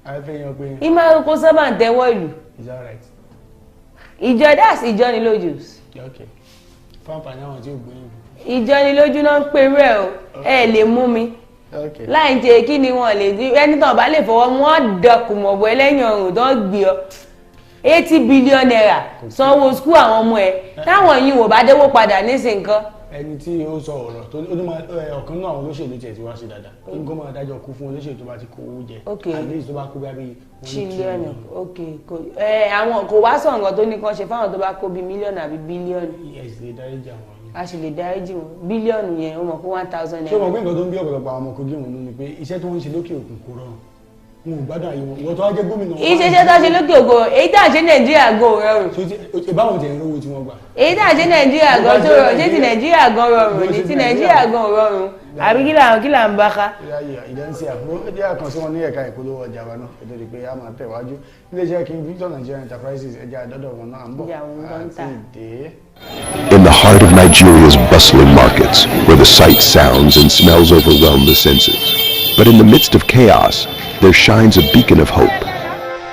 àìfẹ́yàn pé ìmọ̀ kó sábà ń tẹ́wọ́ ìlú is that right? ìjọ das ìjọ ni lójú. okay fáńfààní àwọn tí ó gbóyìn. ìjọ ni lójú náà ń pè rẹ̀ o ẹ lè mú mi láì jẹ́ kí ni wọ́n lè dín ẹni tán bá lè fọwọ́ wọ́n dọkùn mọ̀bọ̀ ẹlẹ́yìn ọ̀rùn tó gbé ọ 80 billion naira sanwó skul àwọn ọmọ ẹ táwọn yìí wò bá déwó padà nísìn nǹkan. ẹni tí ó sọ ọ̀rọ̀ tó ní ọ̀kan náà àwọn olóṣèlú tiẹ̀ ti wá sí dáadáa kí n kó máa dájọ́ kú fún olóṣèlú tó bá ti kó owó jẹ àdéhùn tó bá kó bí tírílíọ̀nù àwọn kò wá sọ nǹkan tó ní kan ṣe fáwọn tó bá kó bí mílíọ̀nù àbí bílíọ̀nù. ẹ̀sìn lè dáríjì àwọn a sì lè dáríjì wọn bílíọ̀nù yẹn ó mọ̀ pé 1,000 naira. ṣé o mọ̀ pé nǹkan tó ń bí ọ̀pọ̀lọpọ̀ àwọn ọmọ kogi òun ni pé iṣẹ́ tí wọ́n ń ṣe lókè òkun kò rọrùn wọn ò gbádùn àyè wọn ìwọ tó wá jẹ́ gómìnà. iṣẹ́ tó ṣe lókè òkun èyí tá à ń ṣe nàìjíríà gan ò rọrùn. ìbáwọn tẹ̀ ń rówó tí wọ́n gbà. èyí tá à ń ṣe nàìjíríà gan tó rọrùn ṣé ti nàìjíríà gan rọrùn ní ti nàìjíríà gan ò rọrùn àbí kí là ń bá ká. ìdánsí àbúrò ẹjẹ́ àkànṣe wọn ní ẹ̀ka ìpolówó ọjà wa náà ètò ìpè a máa tẹ̀wájú iléeṣẹ́ King Victor Nigeria Enterprises ẹjẹ́ àdọ́dọ̀ wọn náà ń bọ̀ àti ìdè. In the heart of Nigeria's bustling markets, where the sights, sounds, and smells overwhelm the senses. But in the midst of chaos, there shines a beacon of hope.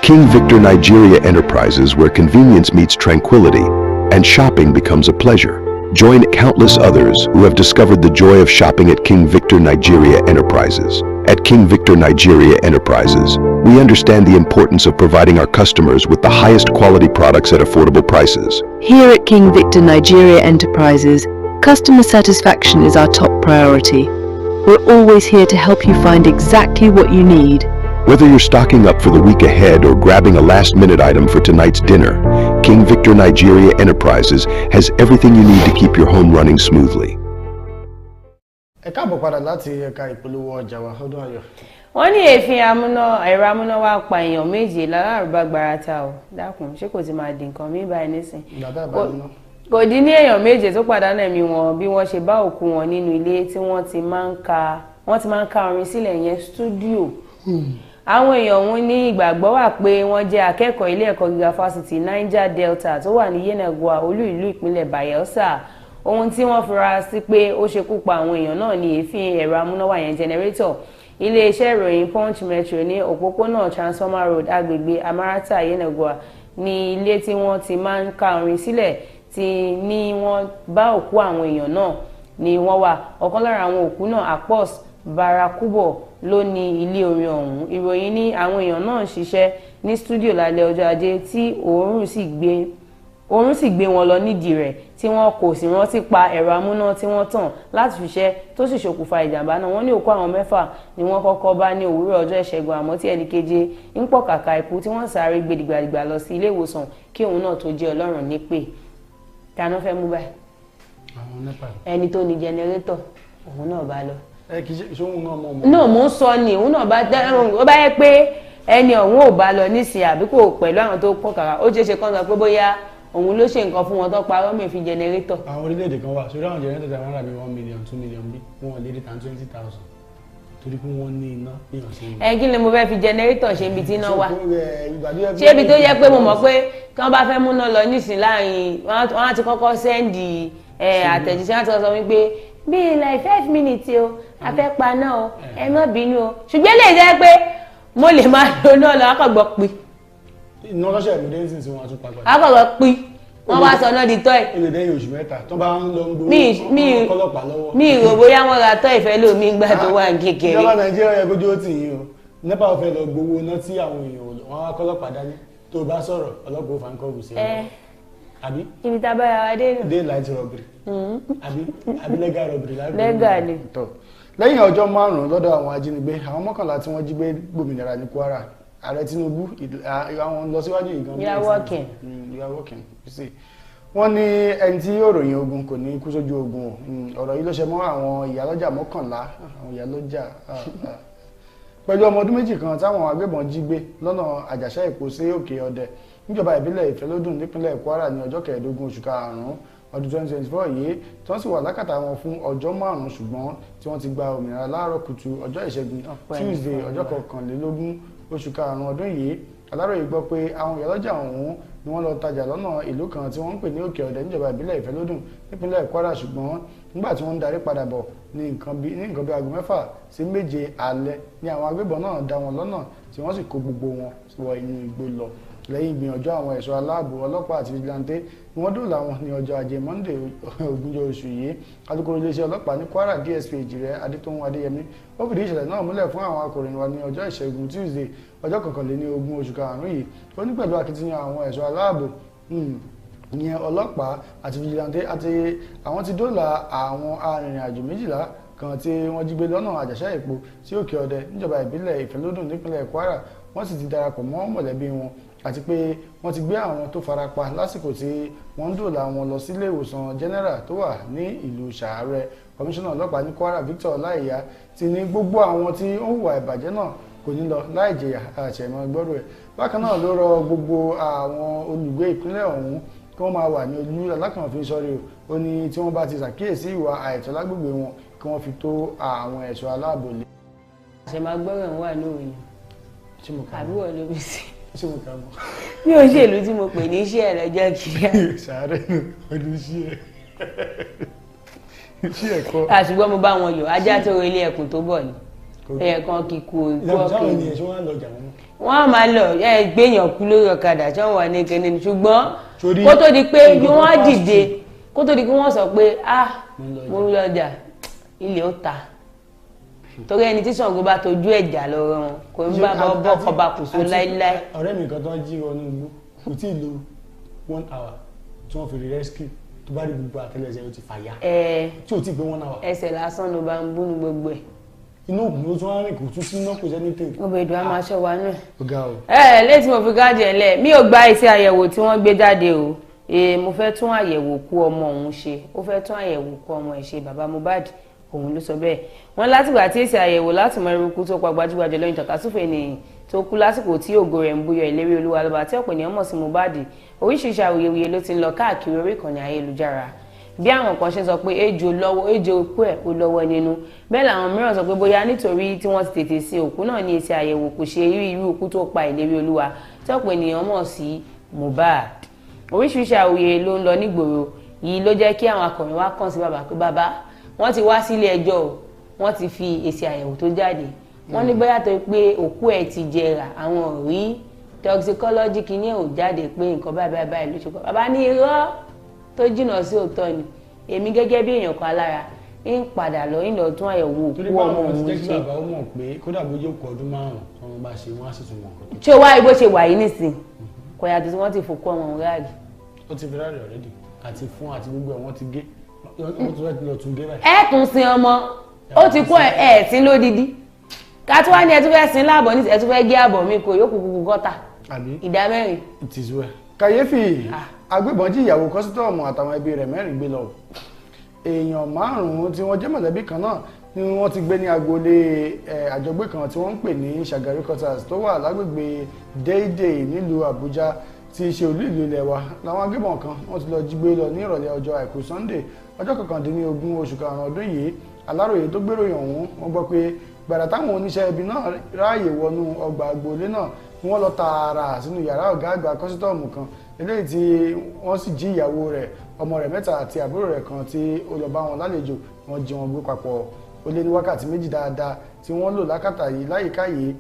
King Victor Nigeria Enterprises, where convenience meets tranquility and shopping becomes a pleasure. Join countless others who have discovered the joy of shopping at King Victor Nigeria Enterprises. At King Victor Nigeria Enterprises, we understand the importance of providing our customers with the highest quality products at affordable prices. Here at King Victor Nigeria Enterprises, customer satisfaction is our top priority. We're always here to help you find exactly what you need. Whether you're stocking up for the week ahead or grabbing a last-minute item for tonight's dinner, King Victor Nigeria Enterprises has everything you need to keep your home running smoothly. Ẹ káàbọ̀ padà láti ẹ̀ka ìpolówó ọjà wa ọdún ayọ̀. Wọ́n ní èéfín ẹ̀rọ amúnáwá pa èèyàn méje láràárúbá gbarata o dákun ṣé kò ti máa di nǹkan mí báyìí nísìn. Kò dín ní èèyàn méje tó pàdánù ẹ̀mí wọn bí wọ́n ṣe bá òkú wọn nínú ilé tí wọ́n ti máa ń ka orin sílẹ̀ yẹn stúdíò. Àwọn èèyàn wọn ní ìgbàgbọ́ wà pé wọ́n jẹ́ akẹ́kọ̀ọ́ ilé ẹ̀kọ́ gíga fásitì Niger Delta tó wà ní Yenagoa olú ìlú ìpínlẹ̀ Bayelsa. Ohun tí wọ́n fura sí pé ó ṣekú pa àwọn èèyàn náà ní èéfín ẹ̀rọ amúnáwá yẹn jẹnẹrétọ̀. Ilé-iṣẹ́ ìròyìn Punch Metro ní òpópónà Transformer Road agbègbè Amarata Yenagoa ní ilé tí wọ́n ti máa ń ka orin sílẹ̀ tí ní wọ́n bá òkú àwọn èèyàn náà ni wọ́n wà. Ọ̀kan lára àwọn òkú náà Apos Barakubo ló ní ilé orin ọ̀hún. Ìròyìn ní àwọn èèyàn náà ń ṣiṣẹ́ ní stúdíò lálẹ́ ọjọ́ Ajé tí òórùn sì gbé wọn lọ nídìí rẹ̀ tí wọ́n kò sì rántí pa ẹ̀rọ amúná tí wọ́n tàn láti ṣiṣẹ́ tó sì ṣokùnfà ìjàmbá náà. Wọ́n ní òkú àwọn 6 ni wọ́n kọ́kọ́ bá ní òwúrọ̀ ọjọ́ Ìṣẹ́gun àmọ́ tí ẹnì keje ń pọ̀ kàkà ikú tí wọ́n sáré gbèdìgbàdìgbà lọ sí ilé ìwòsàn kí òun náà tó jẹ́ Ọlọ́run nípè. Tàná fẹ́ mú báyìí ẹni tó ní jẹnẹrétọ̀ òun náà bá lọ. náà mò ń sọ ni òun náà bá yẹ pé ẹni ọ̀hún ò bá lọ nísìnyí àbí kò pẹ̀lú àwọn tó pọ̀ kàrà ó ṣeé ṣe kán sọ pé bóyá òun ló ṣe nǹkan fún wọn tó parọ́ mi fi jẹnẹrétọ̀. àwọn orílẹ̀-èdè kan wà sórí àwọn jẹnẹrétọ̀ tí wọ́n rà bí 1 million 2 million bí wọ́n lè rí tàn 20,000 torí pé wọ́n ní iná níyàn sí i. kí ni mo fẹ́ fi jẹnẹrétọ̀ ṣe ibi tí iná wà ṣé ibi tó yẹ pé mo mọ̀ pé kí wọ́n bá fẹ́ múná lọ nísìnyí láàrin wọ́n á ti kọ́kọ́ sẹ́ndì àtẹ̀jíṣẹ́ láti sọ wípé bíi like 5 minutes o a fẹ́ pa náà o ẹ má bínú o ṣùgbọ́n lè jẹ́ pé mo lè máa lo náà lọ akọ̀gbọ́ pé. iná lọ́sẹ̀ ìlú dẹ́sìn sí wọn àtúntò àgbà. akọ̀gbọ́ pé wọ́n wá sọ náà di tọ́ì. ó lè dẹ́yìn oṣù mẹ́ta tó bá ń lọ gbowó ọlọ́pàá lọ́wọ́. mi ìrò bóyá wọ́n ra tọ́ ìfẹ́ lómi gbà tó wà kékeré. ìjọba Nàìjíríà yẹ kójú ó tì yín o nípa ọ̀fẹ́ lọ gbowó iná tí àwọn èèyàn wọn wá kọ́lọ́pàá dání tó bá sọ̀rọ̀ ọlọ́pàá ó fa nǹkan ọ̀gùn sí ẹ. àbí. ibi tá a bá ra wa dé nù. daylight robbery. àbí legal robbery lágbègbè. legal ni. lẹ́yìn ọjọ́ 5 lọ́dọ̀ àwọn ajínigbé àwọn 11 tí wọ́n jí gbé gbòmìnira ní Kwara ààrẹ Tinubu àwọn lọ síwájú ìgan. you are working. you are working. wọ́n ní ẹni tí yóò ròyìn ogun kò ní kú sójú ogun ọ̀rọ̀ yìí ló ṣe mọ́ àwọn ìyálọ́jà 11 àwọn ìyálọ́jà pẹ̀lú ọmọ ọdún 2 kan táwọn agbébọn jí gbé lọ́nà Àjàṣà Èkó sí Òkè Ọdẹ níjọba ìbílẹ̀ Ìfẹ́lódùn nípínlẹ̀ Kwara ní ọjọ́ 15 oṣù karùn-ún ọdún 2024 yìí tí wọ́n sì wà lákàtà wọn fún ọjọ́ 5 ṣùgbọ́n tí wọ́n ti gba òmìnira láàárọ̀ kùtù ọjọ́ ìṣẹ́gun Tuesday ọjọ́ 21 oṣù karùn-ún ọdún yìí. Aláròyé gbọ́ pé àwọn ìyálọ́jà ọ̀hún ni wọ́n lọ tajà lọ́nà ìlú kan tí wọ́n ń pè ní Òkè Ọ̀dẹ níjọba ìbílẹ̀ Ìfẹ́lódùn nípínlẹ̀ Kwara ṣùgbọ́n nígbà tí wọ́n ń darí padà bọ̀ ní nǹkan bí aago 6 sí 7 alẹ́ ni àwọn agbébọn náà dá wọn lọ́nà tí wọ́n sì kó gbogbo wọn wọ inú igbó lọ. Lẹ́yìn ìgbìyànjú àwọn ẹ̀ṣọ́ aláàbò ọlọ́pàá àti fìjìláńtẹ́ ni wọ́n dóòlà wọn ní ọjọ́ ajé Monday ogúnjọ́ oṣù yìí. Alukoro iléeṣẹ́ ọlọ́pàá ní Kwara DSP Èjìrẹ́ Adétóhun Adéyẹmí ó fìdí ìṣẹ̀lẹ̀ náà múlẹ̀ fún àwọn akọ̀ròyìn wa ní ọjọ́ ìṣẹ́gun Tuesday ọjọ́ 21 oṣù karùn-ún yìí. Ó ní pẹ̀lú akitiyan àwọn ẹ̀ṣọ́ aláàbò ìyẹn ọlọ́pàá àti fìjìláńtẹ́ àti àwọn ti dóòlà àwọn arìnrìn-àjò 12 kan tí wọ́n jí gbé lọ́nà àjàṣà èpo sí Òkè Ọ̀dẹ níjọba ìbílẹ̀ Ìfẹ́lódùn nípínlẹ̀ Kwara. Wọ́n sì ti darapọ̀ mọ́ mọ̀lẹ́bí wọn àti pé wọ́n ti gbé àwọn tó farapa lásìkò tí wọ́n ń dòòlà wọn lọ sílé ìwòsàn general tó wà ní ìlú Ṣàárẹ̀. Kọmíṣánná ọlọ́pàá ní Kwara Victor Ọláìyá ti ní gbogbo àwọn tí ó hùwà ìbàjẹ́ náà kò ní lọ láì jìyà àṣẹmọ́ gbọ́rọ̀ ẹ̀. Bákan náà ló rọ gbogbo àwọn olùgbé ìpínlẹ̀ ọ̀hún kí wọ́n máa wà ní ojú alákànfin sọ́rí ó ní tí wọ́n bá ti ṣàkíyèsí ìwà àìtọ́ lágbègbè wọn kí wọ́n fi tó àwọn ẹ̀ṣọ́ aláàbò lé. àṣẹmọ́ gbọ́rọ̀ ń wà lóòrìn àbí wọ́n ló bí sí bí òṣèlú tí mo pè ní iṣẹ́ rẹ̀ jẹ́ kíá. Ṣàárẹ̀ ọdún iṣẹ́ ẹ̀kọ́. àṣùgbọ́n mo bá wọn yọ ajá tó ilé ẹkùn tó bọ̀ ni ẹ̀ẹ̀kan kíkú ojú ọ̀kẹ́ wọ́n á máa lọ gbéyàn kú lórí ọ̀kadà tí wọ́n wà ní kẹ́ni ṣùgbọ́n kó tó di pé wọ́n á dìde kó tó di pé wọ́n sọ pé mo ń lọ́jà ilé ó ta torí ẹni tí Ṣàngó bá tojú ẹ̀jà lọ́rọ̀ wọn kò ń bá bọ́ ọba kò so láíláí. ọ̀rẹ́ mi kan tó ń jí wọnú igbó kò tí ì lo 1 hour tí wọ́n fi rí rescue tó bá rí gbogbo àtẹ́lẹsẹ̀ ó ti fàyà tí ò tí ì pé 1 hour. ẹsẹ̀ lásán ló bá ń bú ní gbogbo ẹ̀. inú òògùn ló tún wá rìn kò tún sí iná kò sẹ́ni tè. ó bẹ ìdùn á máa ṣọ́ wa náà. ọ̀gá o. létí mo fi káàdì ẹ̀ lẹ̀ mi ò gba èsì àyẹ̀wò tí wọ́n gbé jáde o mo fẹ́ tún àyẹ̀wò kú ọmọ òun ṣe ó fẹ́ tún àyẹ̀wò kú ọmọ ẹ̀ ṣe bàbá Mohbad òun ló sọ bẹ́ẹ̀ wọ́n látìgbà tí èsì àyẹ̀wò láti mọ eruku tó pa gbajúgbajà lóyún tàkasúfèé ènìyàn tó kú lásìkò tí ògo rẹ̀ ń búyọ ìlérí olúwa lọ́ba tí ọ̀pọ̀ ènìyàn mọ̀ sí Mohbad oríṣiríṣi awuyewuye ló ti ń lọ káàkiri orí ìkànnì ayélujára bí àwọn kan ṣe sọ pé ejò òkú ẹ̀ ó lọ́wọ́ nínú bẹ́ẹ̀ làwọn mìíràn sọ pé bóyá nítorí tí wọ́n ti tètè sin òkú náà ní èsì àyẹ̀wò kò ṣe irú òkú tó pa ìlérí olúwa tí ọ̀pọ̀ ènìyàn mọ̀ sí Mohbad oríṣiríṣi awuyewuye ló ń lọ nígboro yìí ló jẹ́ kí àwọn akọ̀ròyìn wá kàn sí bàbá pé bàbá wọ́n ti wá sílé ẹjọ́ o wọ́n ti fi èsì àyẹ̀wò tó jáde wọ́n ní bóyá tó pé òkú ẹ̀ ti jẹrà àwọn ò rí toxicology kìíní ò jáde pé nǹkan báyìí ló ṣe kọ́ bàbá ní irọ́ tó jìnnà sí òótọ́ ni èmi gẹ́gẹ́ bí èèyàn kan alára ń padà lọ ń lọ tún àyẹ̀wò òkú ọmọ òun ṣe. torí bàbá ó mọ̀ pé kódà bó jẹ́ òkú ọdún 5 tí wọ́n bá ṣe wọ́n á sì tún mọ̀ nǹkan. ṣé o wá ibo ṣe wà yìí nísìn kò yàtọ̀ tí wọ́n ti fòkú ọmọ òun ráàlì. ó ti fi ráàlì already àti fún àti gbogbo ẹ̀ wọ́n ti gé ẹ tún sin ọmọ ó ti kó ẹ sí lódìdí ká tí wàá ní ẹ tún fẹ́ sin láàbọ̀ ní ẹ tún fẹ́ gé àbọ̀ mi kò yókù kúkú gọ́tà ìdá 4. kàyéfì agbébọn jí ìyàwó kọ́sítọ́ọ̀mù àtàwọn ẹbí rẹ̀ 4 gbé lọ èèyàn 5 tí wọ́n jẹ́ mọ̀lẹ́bí kan náà ni wọ́n ti gbé ní agboolé àjọgbé kan tí wọ́n ń pè ní Shagari quarters tó wà lágbègbè Déédéé nílùú Àbújá tí í ṣe olú ìlú ilẹ̀ wa làwọn agbébọn kan wọ́n ti lọ jí gbé lọ ní ìrọ̀lẹ́ ọjọ́ àìkú Sunday ọjọ́ 21 oṣù karùn-ún ọdún yìí. Aláròyé tó gbéròyìn ọ̀hún wọ́n gbọ́ pé gbàdá táwọn oníṣẹ́ ibi náà ráàyè wọnú ọgbà agboolé náà ni wọ́n lọ tààrà sínú yàrá ọ̀gá àgbà kọ́sítọ́ọ̀mù kan eléyìí tí wọ́n sì jí ìyàwó rẹ̀ ọmọ rẹ̀ 3 àti àbúrò rẹ̀ kan tí ó lọ bá wọn lálejò wọ́n jí wọn gbé papọ̀ ó lé ní wákàtí 2 dáadáa tí wọ́n lò lákàtà yìí láyìíká yìí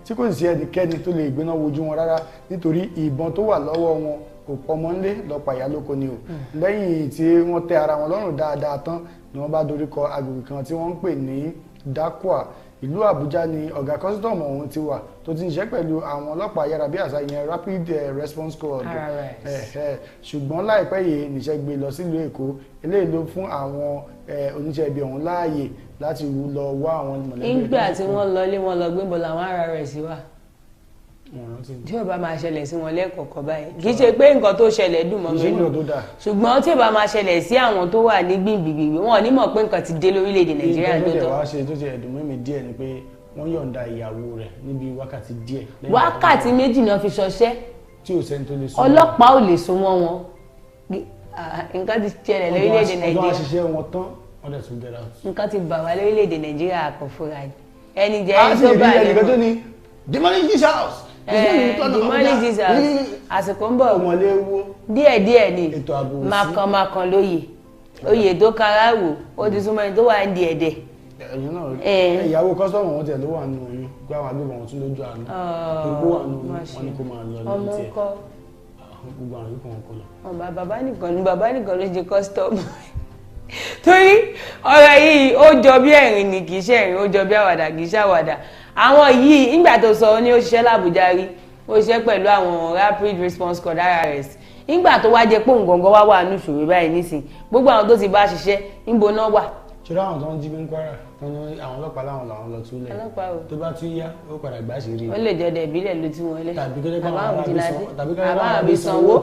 tí kò sí ẹnikẹ́ni tó lè gbéná wojú wọn rárá nítorí ìbọn tó wà lọ́wọ́ wọn kò pọmọ ńlé lọ́pàá ìyá lóko ni o lẹ́yìn tí wọ́n tẹ́ ara wọn lọ́rùn dáadáa tán ni wọ́n bá doríkọ agbègbè kan tí wọ́n ń pè ní Dakwa ìlú Àbújá ni ọ̀gá kọ́sítọ́ọ̀mù ọ̀hún ti wà tó ti ń ṣiṣẹ́ pẹ̀lú àwọn ọlọ́pàá ayárabíàṣá ìyẹn Rapid Response Squad ṣùgbọ́n láìpẹ́ yìí níṣẹ́ gbé lọ sílùú Èkó eléyìí ló fún àwọn oníṣẹ́ ibi ọ̀hún láàyè láti lọ wá àwọn mọ̀lẹ́bí. nígbà tí wọ́n lọ lé wọn lọ gbé bọ̀ làwọn ará rẹ̀ sí wa tí ó bá máa ṣẹlẹ̀ sí wọn lẹ́ẹ̀kọ̀ọ̀kan báyìí kì í ṣe pé nǹkan tó ṣẹlẹ̀ dùn mọ́ mi nù ṣùgbọ́n tí ó bá máa ṣẹlẹ̀ sí àwọn tó wà ní gbìngbìngbì wọn ò ní mọ̀ pé nǹkan ti dé lórílẹ̀‐èdè Nàìjíríà tó tọ́. wá ṣe tó ṣe ẹ̀dùn mímì díẹ̀ ni pé wọ́n yọ̀ǹda ìyàwó rẹ̀ níbi wákàtí díẹ̀. wákàtí 2 náà fi ṣọṣẹ́ tí ò sẹ́ni tó lè sún ọlọ́pàá ò lè sún mọ́ wọn nǹkan ti ṣẹlẹ̀ lórílẹ̀‐èdè Nàìjíríà. ọdún àṣìṣe wọn tán wọ́n dẹ̀ tún get out. nǹkan ti bà wá lórílẹ̀‐èdè Nàìjíríà kò fúra ni ẹni jẹ́ ẹni tó bá ẹni tó ní demolish this house. demolish this house àsìkò ń bọ̀ díẹ̀díẹ̀ ni makan lóye oyè tó kára wò ó ti súnmọ́ ẹni tó wà ní ẹ̀dẹ̀. ẹ̀yin náà ìyàwó kọ́sọ́mù wọn tiẹ̀ ló wà nínú oyún gbé àwọn agbébọn wọn tún lójú àná gbogbo wà nínú wọn ni kó máa lọ ní tiẹ̀ gbogbo àwọn yìí kò wọn kó lọ. bàbá nìkan ló ṣe kọ́sítọ́ọ̀mù torí ọ̀rọ̀ yìí ó jọ bí ẹ̀rín ni kì í ṣe ẹ̀rín ó jọ bí àwàdà kì í ṣe àwàdà àwọn yìí nígbà tó sọ ní ó ṣiṣẹ́ l'Àbújá rí ó ṣiṣẹ́ pẹ̀lú àwọn rapid response squad RRS nígbà tó wá jẹ́ pé òun gangan wá wà ní ìṣòro báyìí nísìn gbogbo àwọn tó ti bá ṣiṣẹ́ níbo náà wà. ṣọlá àwọn tó ń jí bí ń Kwara tó ní àwọn ọlọ́pàá làwọn lọ túlẹ̀ tó bá tún yá ó padà gbá sí rí i. ó lè jẹ́ ìbílẹ̀ ló tí wọ́n lé tàbí kí wọ́n bá bí sanwó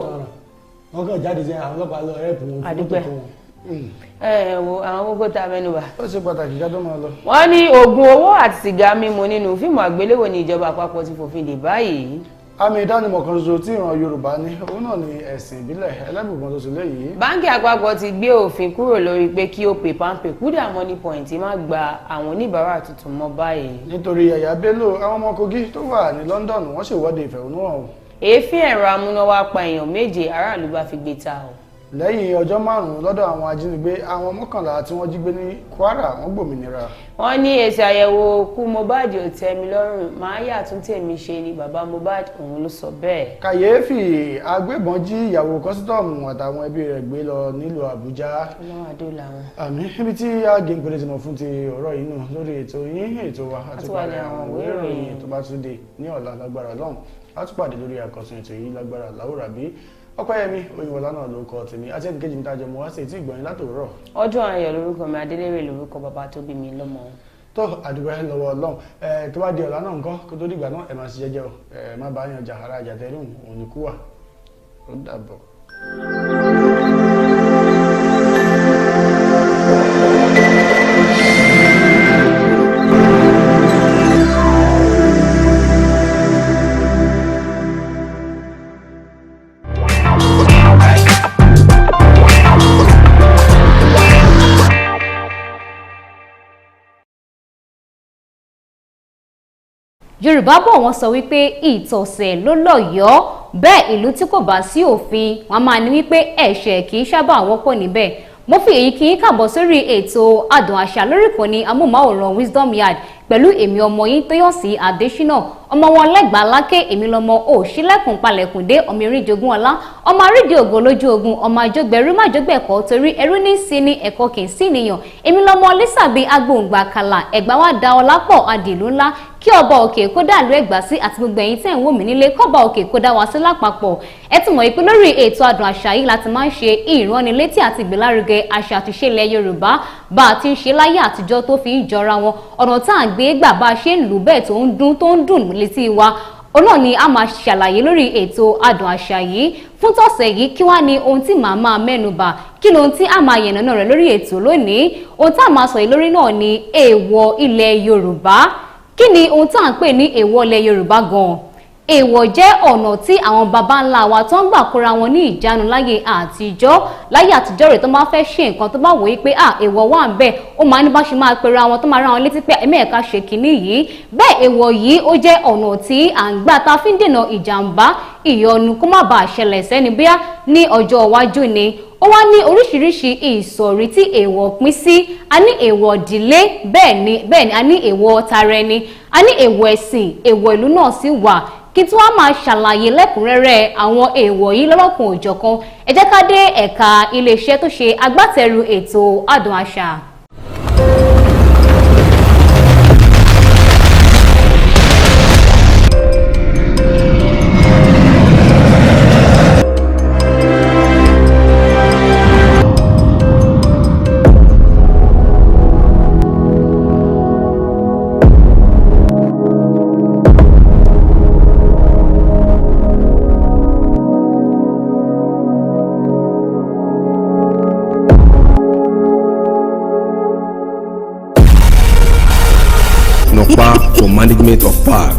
wọ́n kàn jáde sí àwọn ọlọ́pàá lọ rẹ́pù wọn fún tó wọn. wo àwọn kókó tá a mẹ́nu bà. ó ṣe pàtàkì ká tó máa lọ. wọ́n ní oògùn owó àti sìgá mímu nínú fíìmù àgbéléwò ní ìjọba àpapọ̀ ti fòfin dè báyìí. àmì ìdánimọ̀ kan ṣoṣo tí ìran Yorùbá ní òun náà ni ẹ̀sìn ìbílẹ̀ ẹlẹ́bùbọn tó sì léyìí. báńkì àpapọ̀ ti gbé òfin kúrò lórí pé kí Opay Palmpay kúdà Money Point má gba àwọn oníbàárà tuntun mọ́ báyìí. nítorí Yàyà Bello àwọn ọmọ Kogi tó wà ní London wọ́n ṣèwọ́de ìfẹ̀hónúhàn. èéfín ẹ̀rọ amúnáwá pa èèyàn 7 aráàlú bá fi gbé ta o. lẹ́yìn ọjọ́ 5 lọ́dọ̀ àwọn ajínigbé àwọn 11 tí wọ́n jí gbé ní Kwara wọ́n gbòmìnira. wọ́n ní èsì àyẹ̀wò òkú Mohbad ò tẹ́ mi lọ́rùn máa yà tún tèmi ṣe ni bàbá Mohbad òun ló sọ bẹ́ẹ̀. kàyéfì agbébọn jí ìyàwó kọ́sítọ́ọ̀mù àtàwọn ẹbí rẹ̀ gbé lọ nílùú Àbújá. ọlọ́run àdó làwọn. àmì ibi tí agéǹpẹ̀lẹ̀ ti mọ̀ fún ti ọ̀rọ̀ yìí nù lórí ètò yín ètò wa àtúpalẹ̀ àwọn ìwé ìròyìn tó bá tún dé ní ọ̀la lágbára Ọlọ́run àtúpàdé lórí àkọsùn ètò yìí lágbára Láwùrábí Ọpẹ́yẹmí Oyinwọlá náà lórúkọ tèmi àti ẹnìkejì níta jọmọ wá sí etí ìgbọ̀nyìn látòwúrọ̀. ọdún ayọ̀ lórúkọ mi Adélérè lórúkọ bàbá tó bí mi lọ́mọ. tó àdúgbò ẹ lọ́wọ́ Ọlọ́run tó bá di ọ̀la náà nǹkan kó tó dìgbà náà ẹ máa ṣe jẹ́jẹ́ o má bá yàn jà ara àjàtẹ́rùn òní kú wà ó dàbọ̀. Yorùbá bọ̀ wọ́n sọ wípé ìtọ̀sẹ̀ ló lọ́yọ̀ọ́ bẹ́ẹ̀ ìlú tí kò bá sí òfin wọn máa ní wípé ẹ̀ṣẹ̀ kì í sábà wọ́pọ̀ níbẹ̀. mo fi èyí kí n kàbọ̀ sórí ètò Adùn Àṣà lórí ìkànnì amóhùnmáwòrán Wisdom Yard pẹ̀lú èmi ọmọ yín Tóyọ̀sí Adésínà ọmọ wọn lẹ́gbàá lákè èmi lọmọ òṣìlẹ̀kùn palẹ̀kùn dé ọmọ erin jogún ọlá ọmọ arídìí ògo lójú ogun ọmọ àjọgbẹ̀rú májọgbẹ̀kọ́ torí ẹrú ní sí ní ẹ̀kọ́ kì í sí nìyàn èmi lọmọ lísàbí agbóǹgbà kàlà ẹ̀gbá wa da ọlá pọ̀ adìlú ńlá kí ọba òkè kó dàlú Ẹ̀gbá sí àti gbogbo ẹ̀yin tẹ́ ń wò mí nílé kọ́ba òkè kó dá wa sí lápapọ̀ ẹ ti mọ̀ pé lórí ètò Adùn Àṣà yìí láti máa ń ṣe ìránnilétí àti ìgbélárugẹ àṣà àti ìṣe ilẹ̀ Yorùbá bá a ti ń ṣe láyé àtijọ́ tó fi ń jọra wọn ọ̀nà tá à ń gbé gbà bá a ṣe ń lù bẹ́ẹ̀ tó ń dùn létí wa ọ̀nà ni a máa ṣàlàyé lórí ètò Adùn Àṣà yìí fún tọ̀sẹ̀ yìí kí wá ní ohun tí màá máa mẹ́nubà kí lóhun tí a máa yànnàná rẹ̀ lórí ètò lónìí ohun tá a máa sọ yìí lórí náà ni èèwọ̀ ilẹ̀ Yorùbá kí ni ohun tá à ń pè ní èèwọ̀ ilẹ̀ Yorùbá gan-an èèwọ̀ jẹ́ ọ̀nà tí àwọn baba ńlá wa tó ń gbà kóra wọn ní ìjánu láyé àtijọ́ rẹ̀ tó máa fẹ́ ṣe nǹkan tó bá wò yí pé èèwọ̀ wà ń bẹ̀ ó máa ní bá ṣe máa pera wọn tó máa rán wọn létí pé ẹ̀mí ẹ̀ka ṣe kìíní yìí bẹ́ẹ̀ èèwọ̀ yìí ó jẹ́ ọ̀nà tí à ń gbà tá a fi ń dènà ìjàmbá ìyọnu kó má bàa ṣẹlẹ̀ sẹ́ni bíyá ní ọjọ́ iwájú ni ó wá ní oríṣiríṣi ìsọ̀rí tí èèwọ̀ pín sí a ní èèwọ̀ ìdílé bẹ́ẹ̀ ni a ní èèwọ̀ tara ẹni a ní èèwọ̀ ẹ̀sìn èèwọ̀ ìlú náà sì wà kí tí wọ́n máa ṣàlàyé lẹ́kùnrẹ́rẹ́ àwọn èèwọ̀ yìí lọ́lọ́kan òjọ̀kan ẹ jẹ́ ká dé ẹ̀ka iléeṣẹ́ tó ṣe agbátẹrù ètò Adùn Àṣà. For management of power.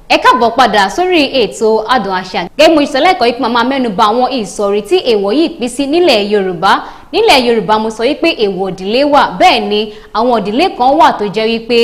ẹ káàbọ̀ padà sórí ètò Adùn Àṣà. Gẹ́gẹ́ mo ìṣẹ̀lẹ̀ ẹ̀kọ́ yìí máa mẹ́nu bà àwọn ìsọ̀rí tí èèwọ̀ yìí pín sí nílẹ̀ Yorùbá. Nílẹ̀ Yorùbá mo sọ wípé èèwọ̀ ìdílé wà, bẹ́ẹ̀ ni àwọn ìdílé kan wà tó jẹ́ wípé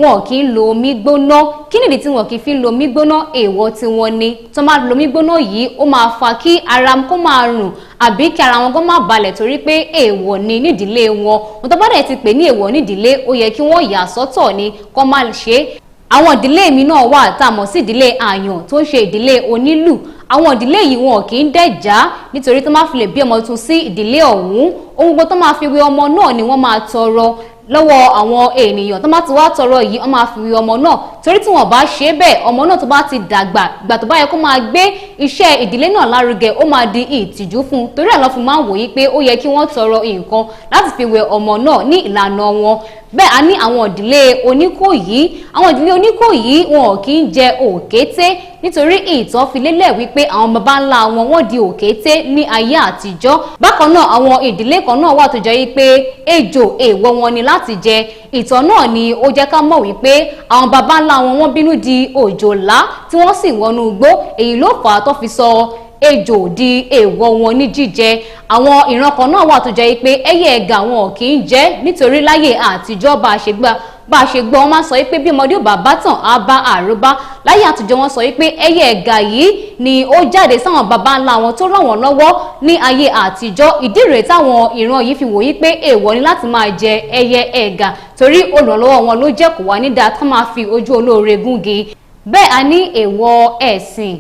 wọn kì í lo omi gbóná. Kí nìdí tí wọn kì í fi lo omi gbóná? Èèwọ̀ tí wọ́n ní tó máa lo omi gbóná yìí ó máa fa kí ara kó máa rùn àbí kí ara wọn gan má balẹ̀ torí pé èèwọ̀ ni nídìílé wọn. Wọn tó bá dẹ̀ ti pè ní èèwọ̀ nídìílé ó yẹ kí wọ́n yà sọ́tọ̀ ni kó má ṣe. Àwọn ìdílé mi náà wà tá a mọ̀ sí ìdílé àyàn tó ń ṣe ìdílé onílù. Àwọn ìdílé yìí wọn kì í dẹ̀já nítorí tó máa fi lè bí ọmọ tuntun sí ìdílé ọ̀hún. Ohun gbogbo tó máa fi wé ọmọ náà ni wọ́n máa tọrọ lọ́wọ́ àwọn ènìyàn. Tó bá ti wá tọrọ yìí wọ́n máa fi wé ọmọ náà torí tí wọ́n bá ṣe bẹ́ẹ̀ ọmọ náà tó bá ti dàgbà ìgbà tó bá yẹ kó máa gbé iṣẹ́ ìdílé náà lárugẹ ó máa di ìtìjú fún un. Torí ẹ̀ lọ́ fi máa ń wòye pé ó yẹ kí wọ́n tọrọ nǹkan láti fi wé ọmọ náà ní ìlànà wọn. Bẹ́ẹ̀ a ní àwọn ìdílé Oníkòyí. Àwọn ìdílé Oníkòyí wọn kì í jẹ òkété nítorí ìtàn fi lélẹ̀ wípé àwọn baba ńlá wọn wọ́n di òkété ní ayé àtijọ́. Bákan náà àwọn ìdílé kan náà wà tó jẹ́ wípé ejò èèwọ̀ wọn ni láti jẹ. Ìtàn náà ni ó jẹ́ ká mọ̀ wípé àwọn baba ńlá wọn wọ́n bínú di òjòlá tí wọ́n sì wọnú igbó. Èyí ló fà á tó fi sọ ejò di èèwọ̀ wọn ní jíjẹ. Àwọn ìran kan náà wà tó jẹ́ pé ẹyẹ ẹ̀gà wọn kì í jẹ nítorí láyé àtijọ́ bá a ṣe gbọ́ wọ́n máa sọ pé bí ọmọdé ò bá bá tàn á bá àròbá. Láyé àtijọ́ wọ́n sọ pé ẹyẹ ẹ̀gà yìí ni ó jáde sáwọn baba ńlá wọn tó ràn wọ́n lọ́wọ́ ní ayé àtijọ́. Ìdí rèé táwọn ìran yìí fi wòye pé èèwọ̀ ni láti máa jẹ ẹyẹ ẹ̀gà torí olùrànlọ́wọ́ wọn ló jẹ́ kó wá ní dáa kán máa fi ojú olóore gúngi. Bẹ́ẹ̀ a ní èèwọ̀ ẹ̀sìn.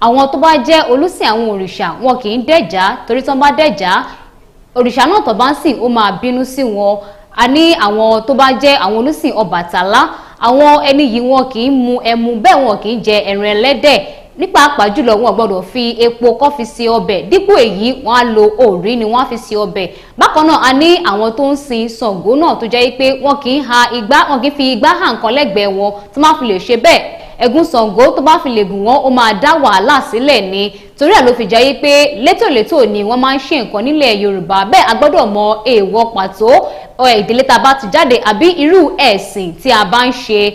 Àwọn tó bá jẹ́ olùsìn àwọn òrìṣà wọn kì í dẹ̀já torí tó bá dẹ̀já òrìṣà náà tó bá ń sìn ó máa bínú sí wọn. A ní àwọn tó bá jẹ́ àwọn olùsìn Ọbàtálá àwọn ẹni yìí wọn kì í mu ẹmu bẹ́ẹ̀ wọn kì í jẹ ẹran ẹlẹ́dẹ̀ ní pàápàá jùlọ wọn gbọ́dọ̀ fi epo kó fi ṣe ọbẹ̀ dípò èyí wọ́n á lo òrí ni wọ́n á fi ṣe ọbẹ̀. Bákan náà a ní àwọn tó ń sin Ṣàngó náà tó jẹ́ pé wọn kì í fi igbá hàn nǹkan lẹ́gbẹ̀ẹ́ wọn tó máa fi lè ṣe bẹ́ẹ̀. Ẹ̀gún Ṣàngó tó bá fi lè gùn wọ́n ó máa dá wàhálà sílẹ̀ ni torí ẹ̀ ló fi jẹ́ pé létòlétò ni wọ́n máa ń ṣe nǹkan nílẹ̀ Yorùbá. Bẹ́ẹ̀ a gbọ́dọ̀ mọ èèwọ̀ pàtó ìdílé tá a bá ti jáde àbí irú ẹ̀sìn tí a bá ń ṣe.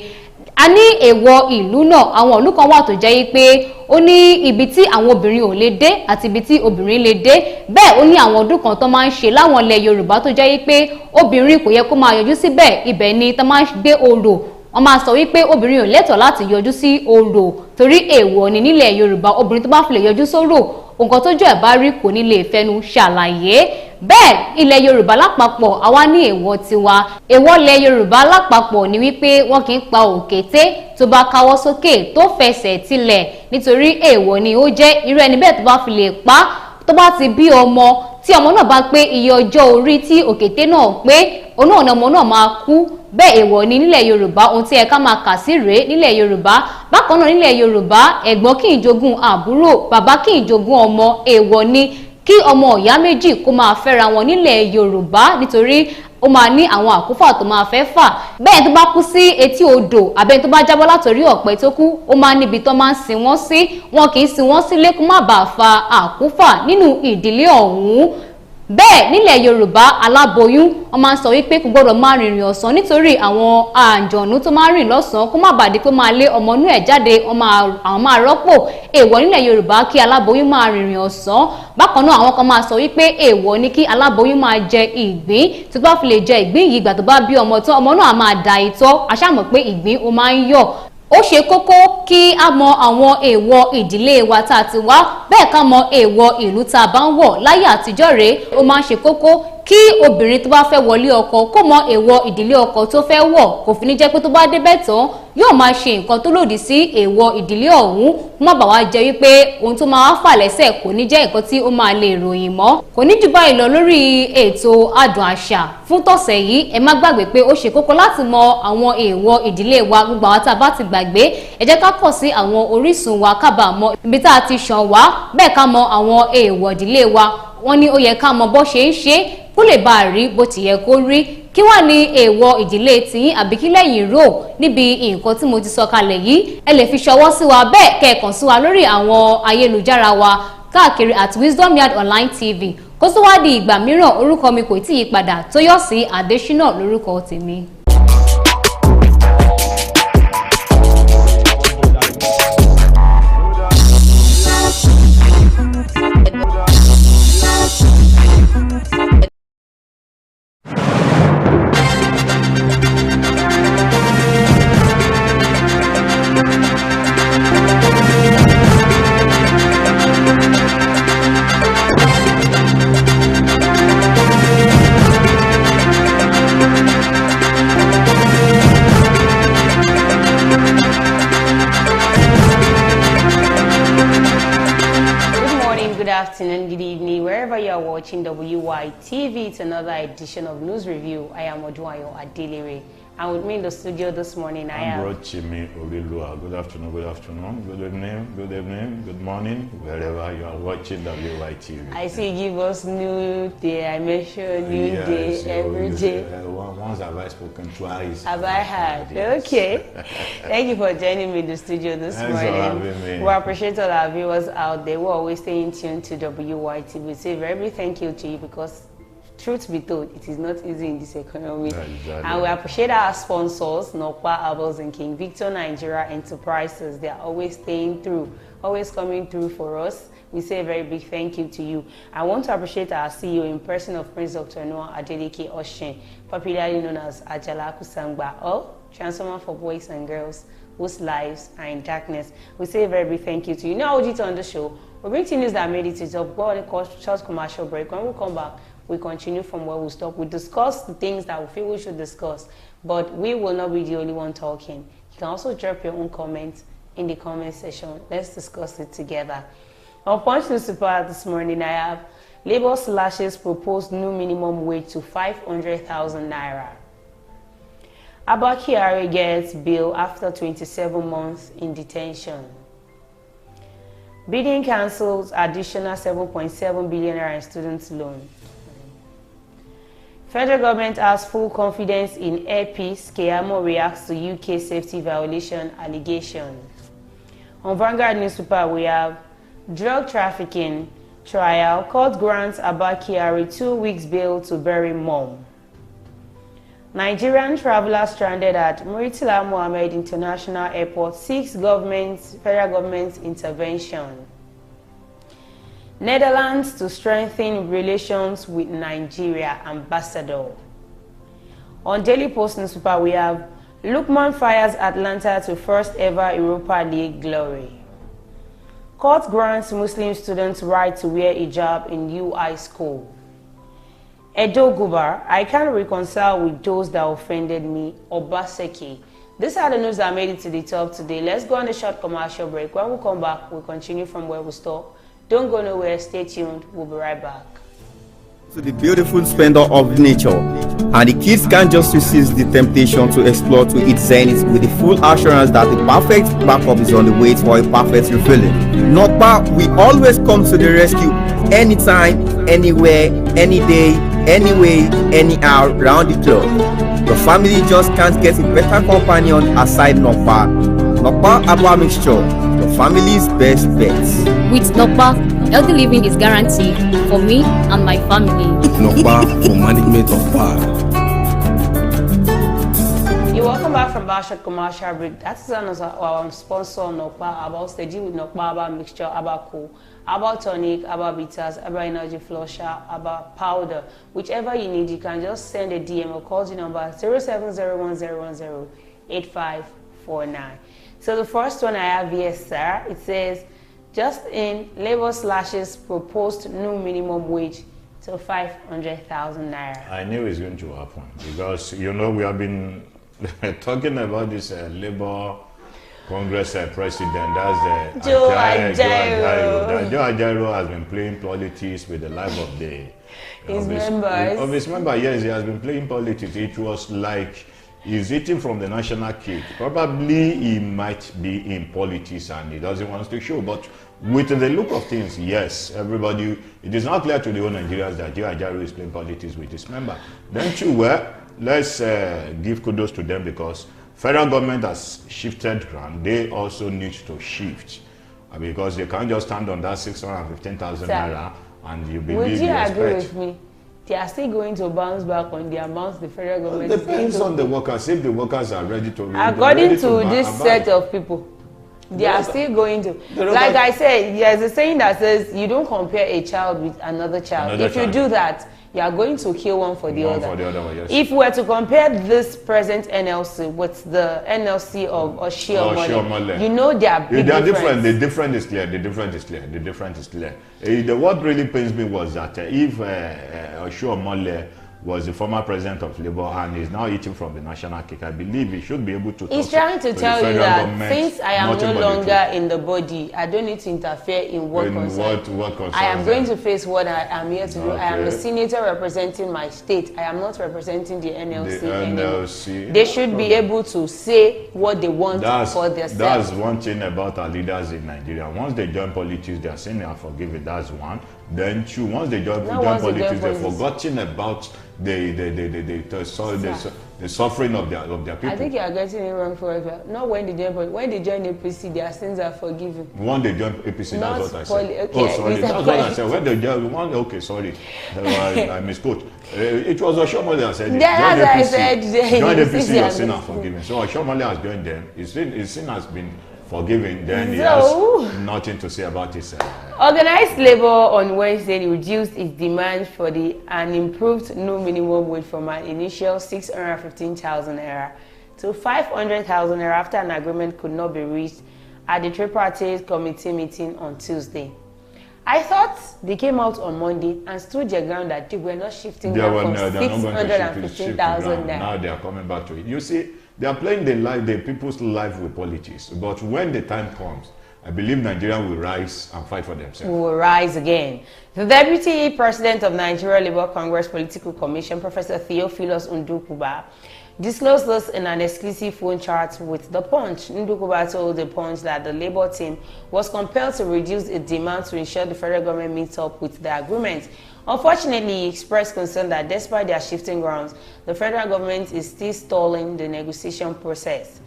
A ní èèwọ̀ ìlú náà. Àwọn ìlú kan wà tó jẹ́ pé ó ní ibi tí àwọn obìnrin ò lè dé àti ibi tí obìnrin lè dé. Bẹ́ẹ̀ ó ní àwọn ọdún kan tó máa ń ṣe láwọn ilẹ̀ Yorùbá tó jẹ́ pé obìnrin kò yẹ kó máa yọjú síbẹ̀. Ibẹ̀ ni tó máa ń gbé orò. Wọ́n máa sọ wípé obìnrin ò lẹ́tọ̀ọ́ láti yọjú sí orò torí èèwọ̀ ni nílẹ̀ Yorùbá. Obìnrin tó bá fi lè yọjú sórò nǹkan tójú ẹ̀ bá rí kò ní lè fẹnu ṣàlàyé. Bẹ́ẹ̀ ilẹ̀ Yorùbá lápapọ̀ àwa ní èèwọ̀ tiwa. Èèwọ̀ ilẹ̀ Yorùbá lápapọ̀ ni wípé wọ́n kì í pa òkété tó bá káwọ́ sókè tó fẹsẹ̀ tilẹ̀ nítorí èèwọ̀ ni ó jẹ́. Irú ẹni bẹ́ẹ̀ tó bá fi lè pa tó bá ti bí ọmọ tí ọmọ náà bá pé iye ọjọ́ orí tí òkété náà pé òun náà ni ọmọ náà máa kú. Bẹ́ẹ̀ èèwọ̀ ni nílẹ̀ Yorùbá ohun tí ẹ ká máa kà sí rèé nílẹ̀ Yorùbá. Bákan náà nílẹ̀ Yorùbá ẹ̀gbọ́n kì í jogún àbúrò bàbá kì í jogún ọmọ. Èèwọ̀ ni kí ọmọ ìyá méjì kó máa fẹ́ra wọn nílẹ̀ Yorùbá nítorí ó máa ní àwọn àkúfà tó máa fẹ́ fà. Bẹ́ẹ̀ tó bá kú sí etí odò àbẹ́ni tó bá jábọ́ látòrí ọ̀pẹ tó kú ó máa níbi tó máa ń sin wọ́n sí. Wọn kì í sin wọ́n sílé kó má bàa fa àkúfà nínú ìdílé ọ̀hún. Bẹ́ẹ̀ nílẹ̀ Yorùbá aláboyún wọ́n máa ń sọ wípé kò gbọ́dọ̀ máa rìnrìn ọ̀sán nítorí àwọn àǹjọ̀nú tó máa ń rìn lọ́sàn-án kó má bàa di pé máa lé ọmọ inú ẹ̀ jáde àwọn máa rọ́pò. Èèwọ̀ nílẹ̀ Yorùbá kí aláboyún máa rìnrìn ọ̀sán. Bákan náà àwọn kan máa sọ wípé èèwọ̀ ni kí aláboyún máa jẹ ìgbín. Tó bá fi lè jẹ ìgbín yìí ìgbà tó bá bí ọmọ tán ọmọ náà máa da itọ́. A ṣá mọ̀ pé ìgbín ó máa ń yọ̀. Ó ṣe kókó kí a mọ àwọn èèwọ̀ ìdílé wa tá a ti wá bẹ́ẹ̀ ká mọ èèwọ̀ ìlú tá a bá ń wọ̀. Láyé àtijọ́ rèé ó máa ń ṣe kókó kí obìnrin tó bá fẹ́ wọlé ọkọ kó mọ èèwọ̀ ìdílé ọkọ tó fẹ́ wọ̀ kò fi ní jẹ́ pé tó bá débẹ̀ tán yóò máa ṣe nǹkan tó lòdì sí èèwọ̀ ìdílé ọ̀hún má bàa wá jẹ́ wípé ohun tó máa fà lẹ́sẹ̀ kò ní jẹ́ nǹkan tí ó máa lè ròyìn mọ́. Kò ní jù báyìí lọ lórí ètò Adùn Àṣà fún tọ̀sẹ̀ yìí. Ẹ má gbàgbé pé ó ṣe kókó láti mọ àwọn èèwọ̀ ìdílé wa. Gbogbo àwọn tá a bá ti gbàgbé ẹ jẹ́ ká kàn sí àwọn orísun wa ká bàa mọ ibi tá a ti ṣàn wá bẹ́ẹ̀ ká mọ àwọn èèwọ̀ ìdílé wa. Wọ́n ní ó yẹ ká mọ bó ṣe ń ṣe kó lè bá a rí bó ti yẹ kó rí. Kí wá ní èèwọ̀ ìdílé tiyín àbí kí lẹ́yìn rò níbi nǹkan tí mo ti sọ kalẹ̀ yìí? Ẹ lè fi ṣọwọ́ sí wa bẹ́ẹ̀ kẹ́ẹ̀kan sí wa lórí àwọn ayélujára wa káàkiri @Wisdom Yard Online TV. Kó tó wá di ìgbà mìíràn orúkọ mi kò tí ì padà. Tóyọ̀sí Adésínà lórúkọ tèmi. afternoon, good evening, wherever you are watching WYTV. It's another edition of News Review. I am Odunayo Adelere. And with me in the studio this morning, I'm Chimi Orilua. Good afternoon, good evening, good morning, wherever you are watching WYTV. I see you give us new day, I mention new day every day. Once have I spoken, twice have I heard? Yes. Okay. Thank you for joining me in the studio this morning. For having me. We appreciate all our viewers out there. We're always staying tuned to WYTV. We say very thank you to you because truth be told, it is not easy in this economy. Exactly. And we appreciate our sponsors, Nokpa Herbals and King Victor Nigeria Enterprises. They are always staying through, always coming through for us. We say a very big thank you to you. I want to appreciate our CEO in person of Prince Dr. Noah Adeleke Oshin, popularly known as Ajala Kusangba, or Transformer for Boys and Girls whose lives are in darkness. We say a very big thank you to you. Now, OGT on the show, we're bringing news that made it to top. Go on a short commercial break. When we come back, we continue from where we stop. We discuss the things that we feel we should discuss, but we will not be the only one talking. You can also drop your own comments in the comment section. Let's discuss it together. On Punch Newspaper this morning, I have Labour slashes proposed new minimum wage to 500,000 naira. Abba Kyari gets bail after 27 months in detention. Bidding cancels additional 7.7 billion naira in student loan. Federal government has full confidence in Air Peace. Keyamo reacts to UK safety violation allegation. On Vanguard newspaper, we have drug trafficking trial. Court grants Abba Kyari 2 weeks bail to bury mom. Nigerian traveler stranded at Muritala Mohammed International Airport seeks federal government's intervention. Netherlands to strengthen relations with Nigeria ambassador. On Daily Post newspaper, we have Lukman fires Atlanta to first ever Europa League glory. Court grants Muslim students right to wear hijab in UI school. Edo Gubar, I can't reconcile with those that offended me. Obaseki. These are the news that made it to the top today. Let's go on a short commercial break. When we come back, we'll continue from where we stop. Don't go nowhere, stay tuned, we'll be right back. To the beautiful splendor of nature, and the kids can't just resist the temptation to explore to its zenith with the full assurance that the perfect backup is on the way for a perfect refilling. Nokpa, we always come to the rescue anytime, anywhere, any day, anyway, anyhow, round the clock. Your family just can't get a better companion aside Nokpa. Nokpa Abba Mixture, your family's best bet. With Nokpa, healthy living is guaranteed for me and my family. Nokpa for management of power. You're welcome back from Bashard Commercial Break. That's our sponsor, Nokpa Abba. They deal with Nokpa Abba Mixture, Abba Cool, Abba Tonic, Abba Bitters, Abba Energy Flusher, Abba Powder. Whichever you need, you can just send a DM or call the number 07010108549. So the first one I have here, sir, it says, just in, Labour slashes proposed new minimum wage to 500,000 naira. I knew it's going to happen because, you know, we have been talking about this Labour Congress president, that's Joe Ajaero. Joe Ajaero has been playing politics with the life of his members. Of his members, yes, he has been playing politics. It was like he's eating from the national cake. Probably he might be in politics and he doesn't want us to show, but with the look of things, yes, everybody, it is not clear to the whole Nigerians that Joe Ajaero is playing politics with his member. Then too, well, let's give kudos to them because federal government has shifted ground. They also need to shift because they can't just stand on that 615,000 naira and you believe would you agree with me? They are still going to bounce back on the amounts the federal government is depends on the workers. If the workers are ready to according to this set of people, they are still going to. Like I said, there's a saying that says you don't compare a child with another child. If you do that, you are going to kill one for the other. Yes. If we were to compare this present NLC with the NLC of Oshiomhole, you know they are big different. The difference is clear. What really pains me was that if Oshiomhole was the former president of Labour and is now eating from the national cake. I believe he should be able to. He's trying to tell you that since I am no longer in the body, I don't need to interfere in what concerns. I am going to face what I am here to do. I am a senator representing my state. I am not representing the NLC anymore. They should be able to say what they want for themselves. That's one thing about our leaders in Nigeria. Once they join politics, they are saying they are forgiven. That's one. Then two, once they join politics, they've forgotten about the suffering of their people. I think you are getting it wrong forever. Not when they join, when they join APC, their sins are forgiven. When they join APC, not that's what I said. Okay, oh, sorry, that's what I said. When they join, okay, sorry, I misquote. It was Oshomole that said it. That's what I said. Join APC, your sin are forgiven. So Oshomole has joined them. His sin has been forgiven. Then he has nothing to say about his. Organized labor on Wednesday reduced its demand for an improved new minimum wage from an initial 615,000 naira to 500,000 naira after an agreement could not be reached at the tripartite committee meeting on Tuesday. I thought they came out on Monday and stood their ground that they were not shifting from 615,000 naira. Now they are coming back to it. You see, they are playing the people's life with politics. But when the time comes, I believe Nigeria will rise and fight for themselves. We will rise again. The Deputy President of Nigeria Labour Congress Political Commission, Professor Theophilus Ndukuba, disclosed this in an exclusive phone chat with The Punch. Ndukuba told The Punch that the Labour team was compelled to reduce its demand to ensure the federal government meets up with the agreement. Unfortunately, he expressed concern that despite their shifting grounds, the federal government is still stalling the negotiation process.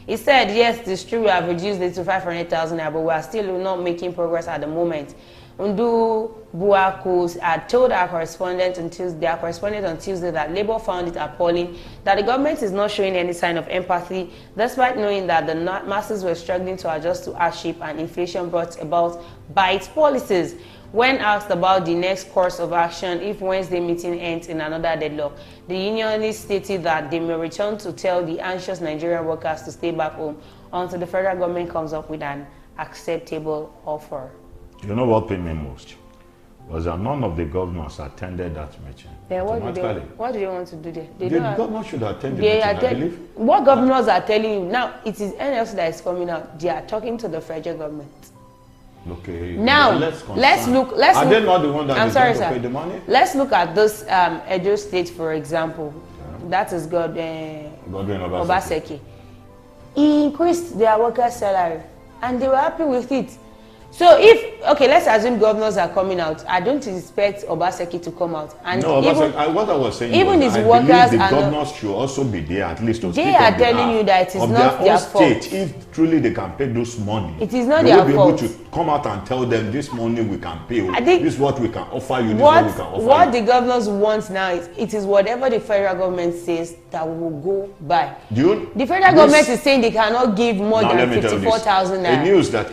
He said, yes, it's true, we have reduced it to 500,000 naira, but we are still not making progress at the moment. Undu Buakus had told our correspondent on Tuesday that Labour found it appalling that the government is not showing any sign of empathy, despite knowing that the masses were struggling to adjust to hardship and inflation brought about by its policies. When asked about the next course of action if Wednesday meeting ends in another deadlock, the unionist stated that they may return to tell the anxious Nigerian workers to stay back home until the federal government comes up with an acceptable offer. You know what pained me most? Was that none of the governors attended that meeting. Then what do they want to do there? The governors should attend the meeting, I believe. What governors are telling you now, it is NLC that is coming out. They are talking to the federal government. Okay. Now, let's look. Are they not the one that is going to pay the money? Let's look at this Edo State, for example. Yeah. That is Godwin Obaseki. He increased their workers' salary, and they were happy with it. So let's assume governors are coming out. I don't expect Obaseki to come out. And no, what I was saying even was, his I workers believe the governors should also be there at least to they are telling you that it is not their fault. State, if truly they can pay those money, it is not their fault. They will be able to come out and tell them this money we can pay. This is what we can offer you. This what is what we can offer you. What the governors want now is it is whatever the federal government says that will go by. The federal government is saying they cannot give more than 54,000 naira. The news that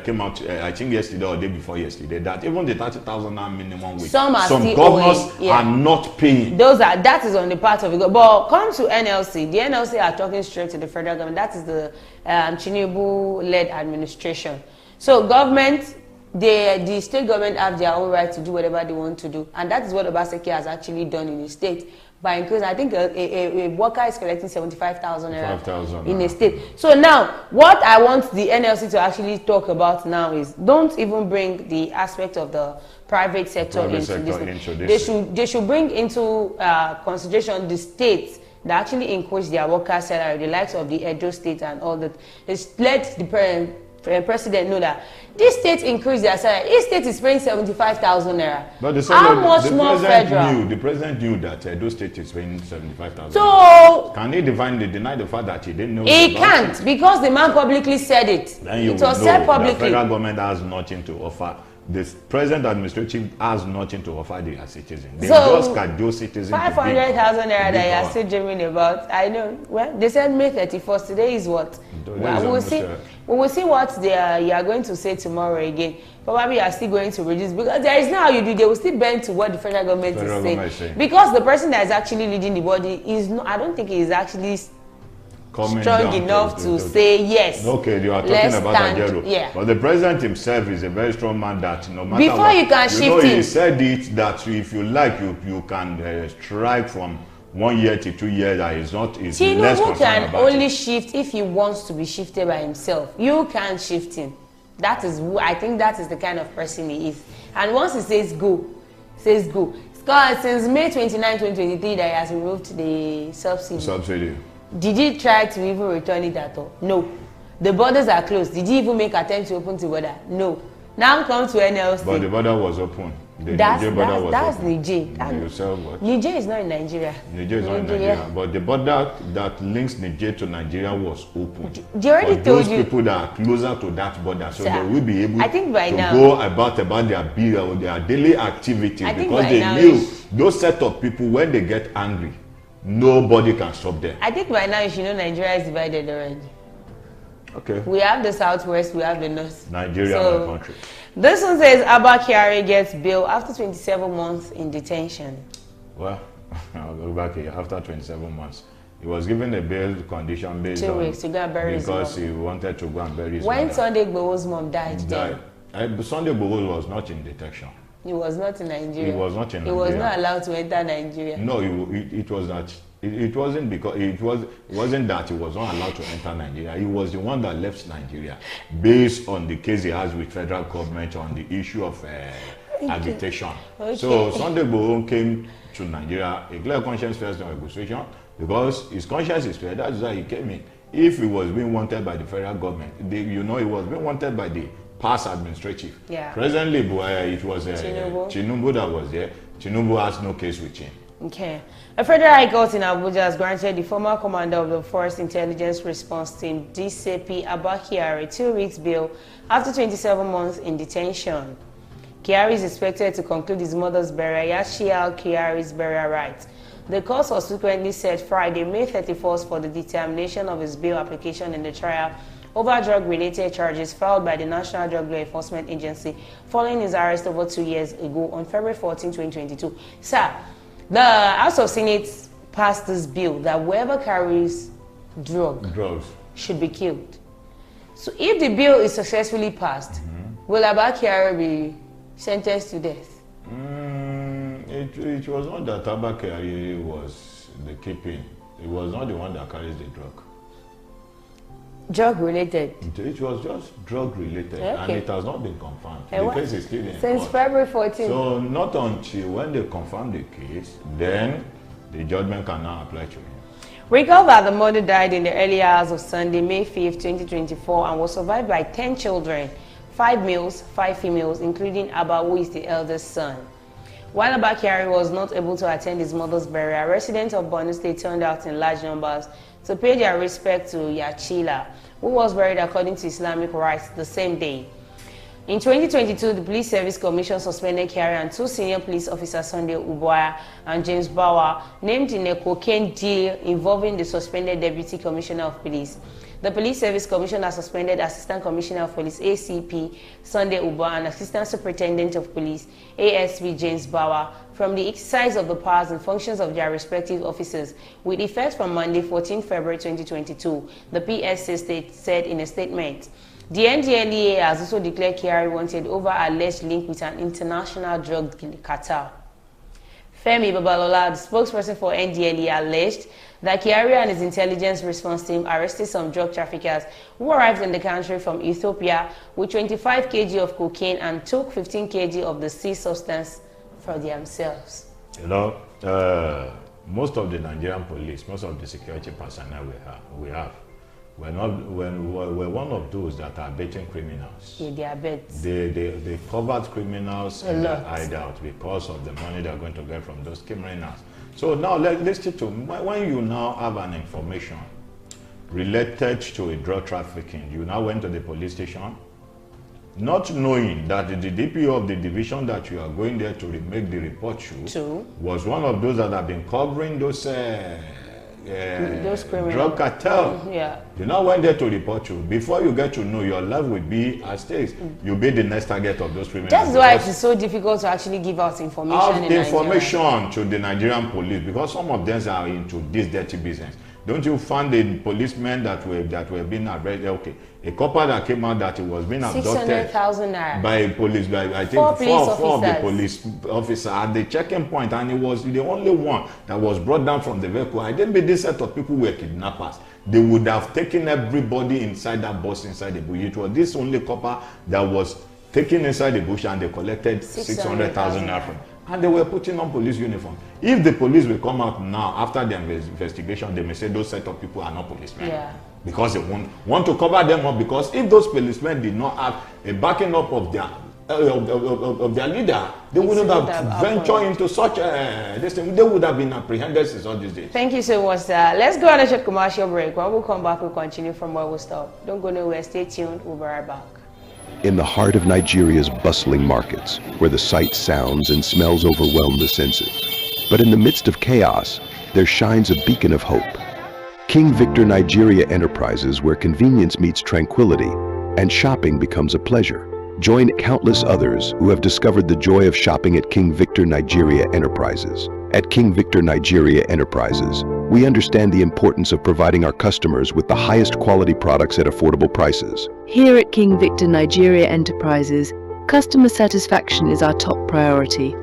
came out, I think yesterday or day before yesterday, that even the 30,000 minimum wage, some governors are not paying. That is on the part of it. But come to NLC. The NLC are talking straight to the federal government. That is the Tinubu-led administration. So government, the state government have their own right to do whatever they want to do, and that is what Obaseki has actually done in the state. By increasing, I think a worker is collecting 75,000 in a state. So now, what I want the NLC to actually talk about now is don't even bring the aspect of the private sector into this. They should bring into consideration the states that actually increase their workers' salary, the likes of the Edo State and all that. Let the president know that this state increased their salary. Each state is paying 75,000 naira. But how much more federal? The president knew that Edo State is paying 75,000. So can he deny the fact that he didn't know? He can't because the man publicly said it. Then it was said publicly. The federal government has nothing to offer. The present administration has nothing to offer their citizens. They just got those citizens. 500,000 naira that you are still dreaming about. I know. Well, they said May 31st. Today is what? Well, we will see what you are going to say tomorrow again. Probably you are still going to reduce because there is no how you do. They will still bend to what the federal government is saying. Because the person that is actually leading the body is not. I don't think he is actually strong enough to say yes. Okay, you are talking about Ajero. Yeah. But the president himself is a very strong man that no matter before what, you can shift he him. said it that if you like, you can strike from 1 year to 2 years. That is not is less Tinubu concerned can about only it. shift if he wants to be shifted by himself. You can't shift him. That is who I think that is the kind of person he is. And once he says go, says go. Because since May 29, 2023, that he has removed the subsidy. Did he try to even return it at all? No. The borders are closed. Did he even make attempt to open the border? No. Now come to NLC. But the border was open. That's Niger. Niger is not in Nigeria. Niger is not in Nigeria. But the border that links Niger to Nigeria was open. They already told those you. People that are closer to that border, so Sir, they will be able to go about their daily activities, because they knew those set of people, when they get angry, nobody can stop them. I think by now you should know Nigeria is divided already. Okay. We have the southwest, we have the north. Nigeria, my country. This one says Abba Kyari gets bail after 27 months in detention. Well, I'll go back here. After 27 months, he was given a bail condition based 2 on weeks to go and bury his mom. because he wanted to go and bury his when mother. Sunday Igboho's mom died. Sunday Igboho was not in detection. He was not in Nigeria. He was not in Nigeria. He was not allowed to enter Nigeria. No, it was not. It wasn't because it wasn't that he was not allowed to enter Nigeria. He was the one that left Nigeria based on the case he has with federal government on the issue of agitation. Okay. So Sunday Igboho came to Nigeria, a clear conscience first negotiation, because his conscience is clear. That's why he came in. If he was being wanted by the federal government, he was being wanted by the past administrative. Yeah. Presently, it was Tinubu that was there. Tinubu has no case with him. Okay. A federal high court in Abuja has granted the former commander of the Forest Intelligence Response Team, DCP Abba Kyari, 2 weeks bail after 27 months in detention. Kyari is expected to conclude his mother's burial, Yashial Kyari's burial rites. The court subsequently set Friday, May 31st for the determination of his bail application in the trial over drug-related charges filed by the National Drug Law Enforcement Agency following his arrest over 2 years ago on February 14, 2022. Sir, the House of Senate passed this bill that whoever carries drugs should be killed. So if the bill is successfully passed, will Abba Kyari be sentenced to death? It was not that Abba Kyari was the keeping. It was not the one that carries the drug. Drug related? It was just drug related, okay. And it has not been confirmed. The case is still in since court. February 14th. So not until when they confirm the case, then the judgment can now apply to him. Recall that the mother died in the early hours of Sunday, May 5th, 2024, and was survived by 10 children, 5 males, 5 females, including Abba, who is the eldest son. While Abba Kyari was not able to attend his mother's burial, residents of Borno State turned out in large numbers to pay their respect to Yachila, who was buried according to Islamic rites the same day. In 2022, the Police Service Commission suspended Kyari and 2 senior police officers, Sunday Uboya and James Bauer, named in a cocaine deal involving the suspended Deputy Commissioner of Police. The Police Service Commission has suspended Assistant Commissioner of Police ACP Sunday Uboya and Assistant Superintendent of Police ASP James Bauer from the exercise of the powers and functions of their respective offices with effect from Monday, 14 February 2022, the PSC said in a statement. The NDLEA has also declared Kyari wanted over alleged link with an international drug cartel. Femi Babalola, the spokesperson for NDLEA, alleged that Kyari and his intelligence response team arrested some drug traffickers who arrived in the country from Ethiopia with 25 kg of cocaine and took 15 kg of the seized substance for themselves. You know, most of the Nigerian police, most of the security personnel we have, we're one of those that are betting criminals. Yeah, they are bets. They covered criminals in their hideout because of the money they're going to get from those criminals. So now let's take to when you now have an information related to a drug trafficking, you now went to the police station, not knowing that the DPO of the division that you are going there to make the report to was one of those that have been covering those drug cartel. Yeah. You now went there to report you. Before you get to know, your life will be at stake. You'll be the next target of those criminals. That's why it is so difficult to actually give out information to the Nigerian police, because some of them are into this dirty business. Don't you find the policemen that were being arrested? Okay, a couple that came out that he was being abducted 600,000 naira by a police, by I think four of the police officer at the checking point, and he was the only one that was brought down from the vehicle. I didn't be this set of people were kidnappers. They would have taken everybody inside that bus, inside the bush. It was this only couple that was taken inside the bush, and they collected 600,000 naira. And they were putting on police uniform. If the police will come out now after the investigation, they may say those set of people are not policemen. Yeah. Because they want to cover them up. Because if those policemen did not have a backing up of their leader, they wouldn't have ventured into such this thing. They would have been apprehended since all these days. Thank you so much, sir. Let's go on a short commercial break. When we come back, we'll continue from where we stop. Don't go nowhere. Stay tuned. We'll be right back. In the heart of Nigeria's bustling markets, where the sights, sounds, and smells overwhelm the senses. But in the midst of chaos, there shines a beacon of hope. King Victor Nigeria Enterprises, where convenience meets tranquility and shopping becomes a pleasure. Join countless others who have discovered the joy of shopping at King Victor Nigeria Enterprises. At King Victor Nigeria Enterprises, we understand the importance of providing our customers with the highest quality products at affordable prices. Here at King Victor Nigeria Enterprises, customer satisfaction is our top priority.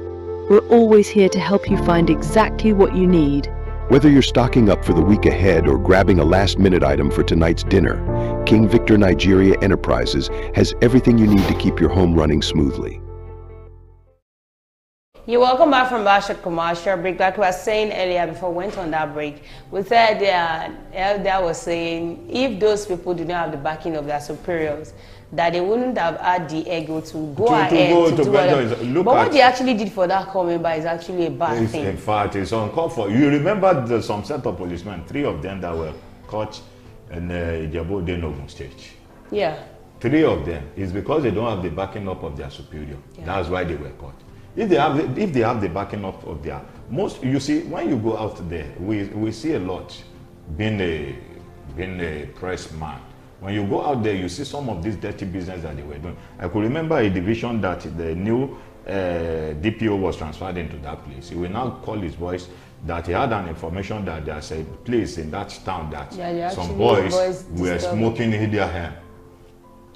We're always here to help you find exactly what you need. Whether you're stocking up for the week ahead or grabbing a last-minute item for tonight's dinner, King Victor Nigeria Enterprises has everything you need to keep your home running smoothly. You're welcome back from that short commercial break. Like we were saying earlier before we went on that break, we said Elder was saying if those people do not have the backing of their superiors, that they wouldn't have had the ego to go ahead to do whatever. But what they actually did for that core member is actually a bad thing. In fact, it's uncalled for. You remember some set of policemen, 3 of them that were caught in Ijebu Ogun State. Yeah. 3 of them is because they don't have the backing up of their superior. Yeah. That's why they were caught. If they have the backing up of their you see, when you go out there, we see a lot being a press man. When you go out there, you see some of this dirty business that they were doing. I could remember a division that the new DPO was transferred into that place. He will now call his boys that he had an information that there's a place in that town that some boys were smoking in their hair.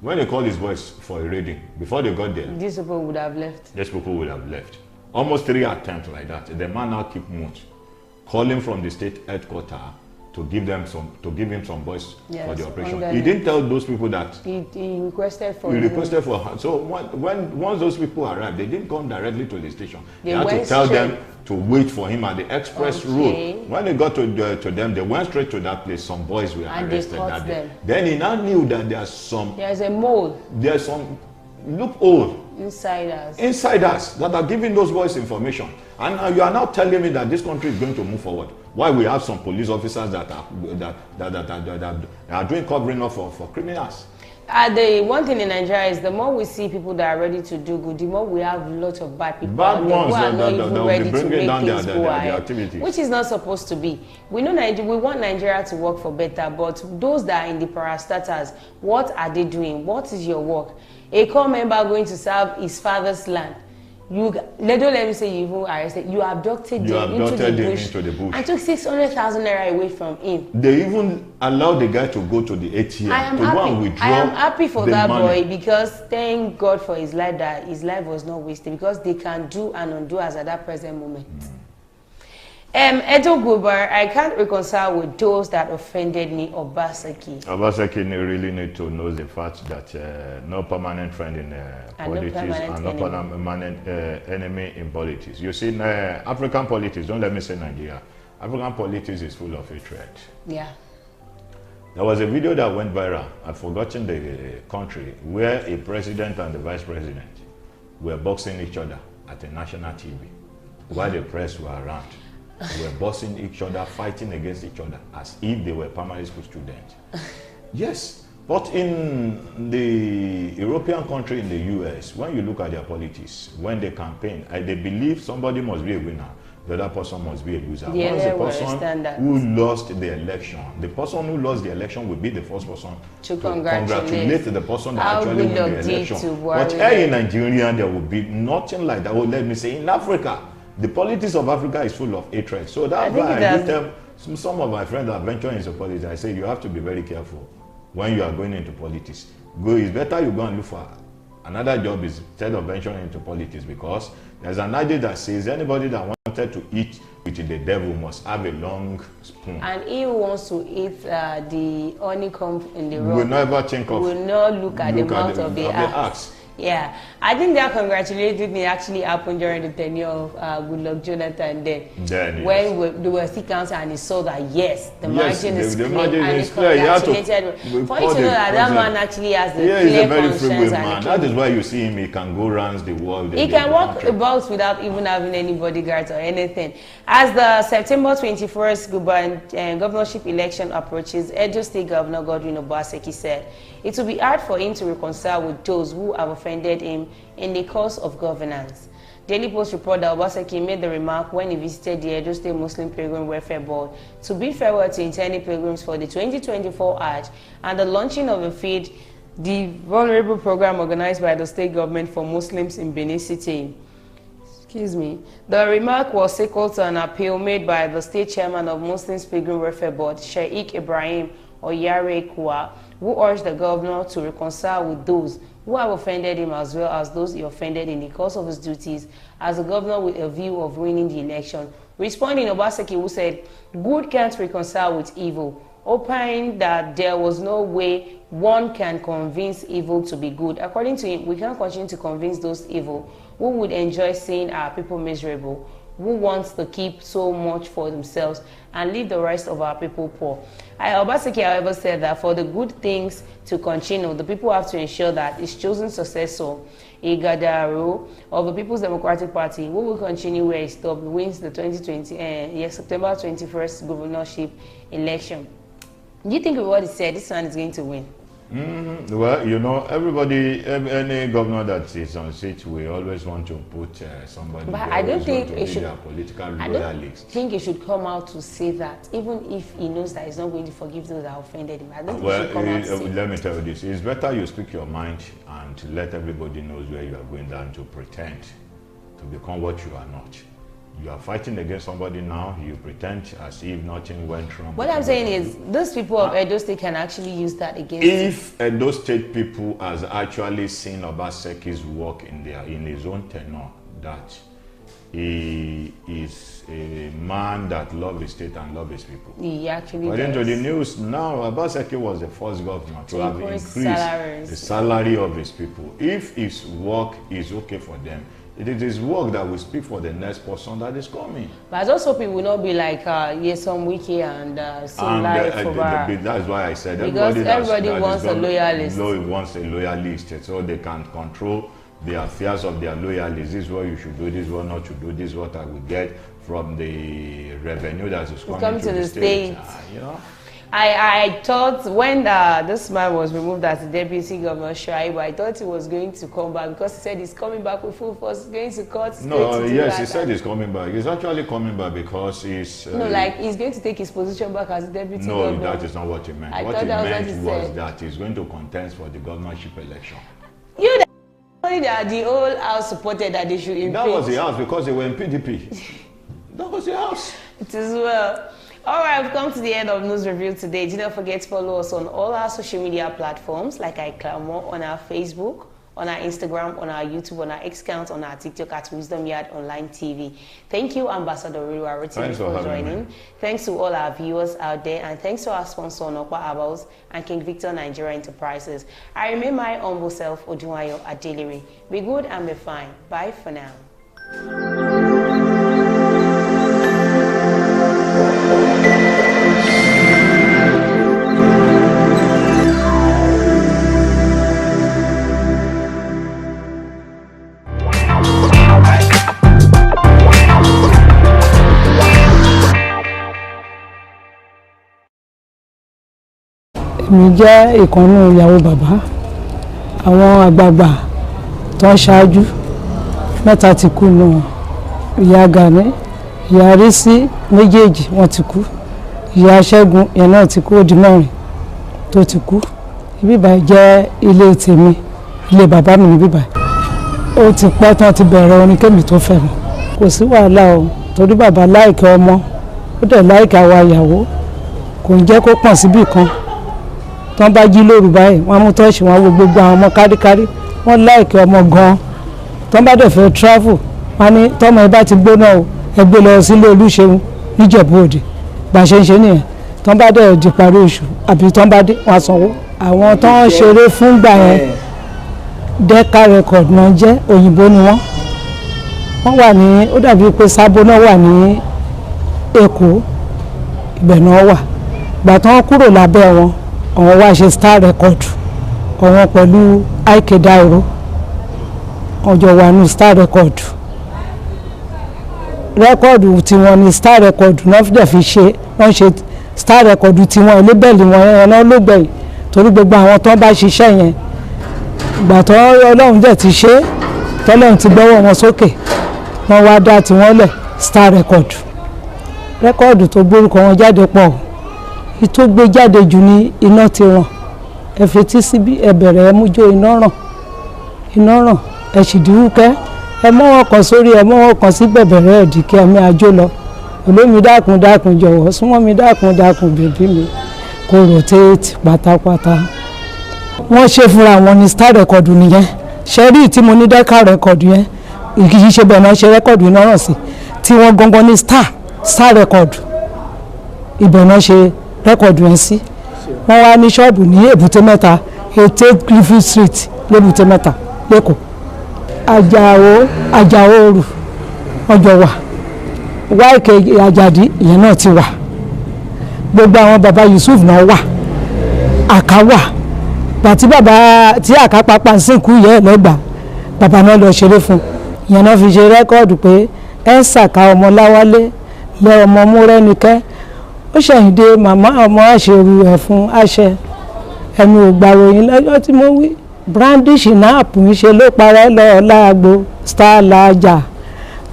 When they called his boys for a raiding, before they got there, these people would have left. These people would have left. Almost 3 attempts like that. The man now keep mute, calling from the state headquarters to give him some boys for the operation. He didn't tell those people that he requested for. He requested for. So once those people arrived, they didn't come directly to the station. They had to tell them to wait for him at the express road. When they got to them, they went straight to that place. Some boys were arrested that day. Then he now knew that there's a mole. There's some loophole. Insiders that are giving those boys information. And you are now telling me that this country is going to move forward. Why we have some police officers that are doing covering up for criminals. The one thing in Nigeria is the more we see people that are ready to do good, the more we have lots of bad people who are not even ready to make things go ahead, which is not supposed to be. We know we want Nigeria to work for better, but those that are in the parastatals, what are they doing? What is your work? A core member going to serve his father's land. Don't let me say you even arrested. You abducted him into the bush and took 600,000 naira away from him. They even allowed the guy to go to the ATM go and withdraw. I am happy for that boy because thank God for his life that his life was not wasted, because they can do and undo as at that present moment. Edo Gubar, I can't reconcile with those that offended me. Obaseki really need to know the fact that no permanent friend in politics and no permanent enemy in politics. You see, African politics, don't let me say Nigeria, African politics is full of hatred. Yeah. There was a video that went viral, I've forgotten the country, where a president and the vice president were boxing each other at a national TV while the press were around. Were bossing each other, fighting against each other as if they were primary school students. Yes, but in the European country, in the US, when you look at their politics, when they campaign, they believe somebody must be a winner, the other person must be a loser. Once the person who lost the election, the person who lost the election will be the first person to congratulate the person that actually won the election. But here in Nigeria, there will be nothing like that. Well, let me say, in Africa, the politics of Africa is full of hatred. So that's why I tell some of my friends are venturing into politics. I say you have to be very careful when you are going into politics. It's better you go and look for another job instead of venturing into politics, because there's an idea that says anybody that wanted to eat with the devil must have a long spoon. And he who wants to eat the honeycomb in the rock will never think of, will not look at the mouth of the axe. Yeah, I think that congratulating me actually happened during the tenure of Goodluck Jonathan then when they were still counting and he saw that yes, the margin is clear, and he congratulated me. For you to know that man actually has the clear he's a very conscience free will man. and That is why you see him, he can go around the world. He can walk about without even having any bodyguards or anything. As the September 21st governorship election approaches, Edo State Governor Godwin Obaseki said it will be hard for him to reconcile with those who have offended him in the course of governance. Daily Post report that Obaseki made the remark when he visited the Edo State Muslim Pilgrim Welfare Board to bid farewell to intending pilgrims for the 2024 Hajj and the launching of a Feed the Vulnerable program organized by the state government for Muslims in Benin City. Excuse me. The remark was sequel to an appeal made by the state chairman of Muslims Pilgrim Welfare Board, Sheikh Ibrahim Oyare Kwa, who urged the governor to reconcile with those who have offended him as well as those he offended in the course of his duties as a governor with a view of winning the election. Responding, Obaseki, who said, good can't reconcile with evil, opining that there was no way one can convince evil to be good. According to him, we can't continue to convince those evil who would enjoy seeing our people miserable, who wants to keep so much for themselves and leave the rest of our people poor. Obaseki, however, said that for the good things to continue, the people have to ensure that his chosen successor, Igadaru of the People's Democratic Party, who will continue where he stopped, wins the September 21st governorship election. Do you think with what he said, this man is going to win? Well, you know, everybody, any governor that is on seat, we always want to put somebody. But I don't think it should. I don't think he should come out to say that, even if he knows that he's not going to forgive those that offended him. I don't think he should come out to say. Let me tell you this: it's better you speak your mind and let everybody knows where you are going than to pretend to become what you are not. You are fighting against somebody now, you pretend as if nothing went wrong. What I'm saying is, those people of Edo State can actually use that against if Edo State people has actually seen Obaseki's work in his own tenure, that he is a man that loves his state and loves his people. He actually According to the news now, Obaseki was the first governor to have increased the salary of his people. If his work is okay for them, it is his work that will speak for the next person that is coming. But I just hope it will not be like yes, some wiki and some life over. That's why I said everybody wants a loyalist. Wants a loyalist, so they can control the affairs of their loyalists. This is what you should do. This is what not to do. This is what I will get from the revenue that is coming to the state. You know. I thought when this man was removed as the deputy governor, Shaibu, I thought he was going to come back because he said he's coming back with full force, he's going to court. No, yes, he said he's coming back. He's actually coming back because he's... no, like he's going to take his position back as the deputy governor. No, that is not what he meant. What he meant was that he's going to contest for the governorship election. That the whole house supported that they should impeach. That was the house because they were in PDP. That was the house. It is well. All right, we've come to the end of News Review today. Do not forget to follow us on all our social media platforms like iClamo, on our Facebook, on our Instagram, on our YouTube, on our X account, on our TikTok at Wisdom Yard Online TV. Thank you, Ambassador Rotimi, for joining. Thanks to all our viewers out there, and thanks to our sponsor, Nokwa Abels and King Victor Nigeria Enterprises. I remain my humble self, Odunayo Adeliri. Be good and be fine. Bye for now. Èmi jẹ́ ìkànnì ìyàwó bàbá àwọn àgbààgbà tó ń ṣáájú mẹ́ta ti kú nù wọn ìyá Gani ìyá Rísí méjèèjì wọ́n ti kú ìyá Ṣẹ́gun yẹn náà ti kú ó di mẹ́rin tó ti kú ibi báyìí jẹ́ ilé tèmi ilé bàbá mi níbí báyìí ó ti pẹ́ tán ti bẹ̀rẹ̀ orin kémi tó fẹ́ mọ́ kò sí wàhálà o torí bàbá láìkẹ́ ọmọ ó dẹ̀ láìka àwa ìyàwó kò ń jẹ́ kó pọ̀n síbì kan tán bá jí lóru báyìí wọ́n mú tọ́ọ̀ṣì wọn wo gbogbo àwọn ọmọ káríkárí wọ́n láìka ọmọ gan-an tán bá dẹ̀ fẹ́ travel wọ́n ní tọ́mọ ẹ bá ti gbóná o ẹ gbé lọ sílé Olúṣeun níjẹ̀bú Òde bá ṣe ń ṣe nìyẹn tán bá dẹ̀ di parí oṣù àbí tán bá dé wọ́n sanwó àwọn tán ṣeré fúngbà yẹn Decca record náà jẹ́ òyìnbó ni wọ́n wà ní ó dàbí pé Sábó náà wà ní Èkó ibẹ̀ náà wà gbà tán kúrò lábẹ́ wọn àwọn wá ṣe star record àwọn pẹ̀lú Ike Dairo ọjọ́ wà ní star record rẹ́kọ̀dù tiwọn ni star record náà dẹ̀ fi ṣe wọ́n ṣe star record tiwọn elébẹ̀lì wọn yẹn náà ló gbẹ̀yìn torí gbogbo àwọn tó bá ṣiṣẹ́ yẹn ìgbà tó Ọlọ́run dẹ̀ ti ṣe tọ́lọ́run ti gbọ́wọ́ wọn sókè wọ́n wá dá tiwọn lẹ̀ star record rẹ́kọ̀dù tó gbórúkọ wọn jáde pọ̀ ìtó gbé jáde jù ní Iná Ti Ràn ẹ fetí síbí ẹ bẹ̀rẹ̀ ẹ mújó iná ràn ẹ ṣìdíwúkẹ́ ẹ mọ́wọ́ kan sórí ẹ mọ́wọ́ kan sí bẹ̀bẹ̀rẹ̀ ẹ̀dìkẹ́ ẹ̀mí àjò lọ olómi dákun dákun jọ̀wọ́ súnmọ́ mi dákun dákun bèbí mi kò rotate pátápátá. wọ́n ṣe fúnra wọn ní star record nìyẹn ṣẹ́rí tí mo ní Decca record yẹn kì í ṣe bẹ́ẹ̀ náà ṣe record iná ràn sí tí wọ́n gangan ní star record ibẹ̀ náà ṣe record yẹn sí wọ́n wá ní ṣọ́ọ̀bù ní Èbúté Mẹ́ta 88 Griffith Street lébùté Mẹ́ta lẹ́kọ̀ọ́ Àjàó Òru ọjọ́ wà Wáìkè Àjàdí ìyẹn náà ti wà gbogbo àwọn baba Yusuf náà wà Àká wà gbàtí bàbá tí Àká pápá sìnkú yẹ lẹ́gbà bàbá náà lọ ṣeré fún ìyẹn náà fi ṣe rẹ́kọ́ọ̀dù pé ẹ ń ṣàkà ọmọ Láwálé lẹ ọmọ Múrẹ́nikẹ́ ó ṣẹ̀yìndé màmá ọmọ àṣẹrù ẹ̀ fún àṣẹ ẹnu ògbàròyìn lọ́jọ́ tí mo wí brandish náà ń ṣe ló parẹ́ lọ láàgbo star laja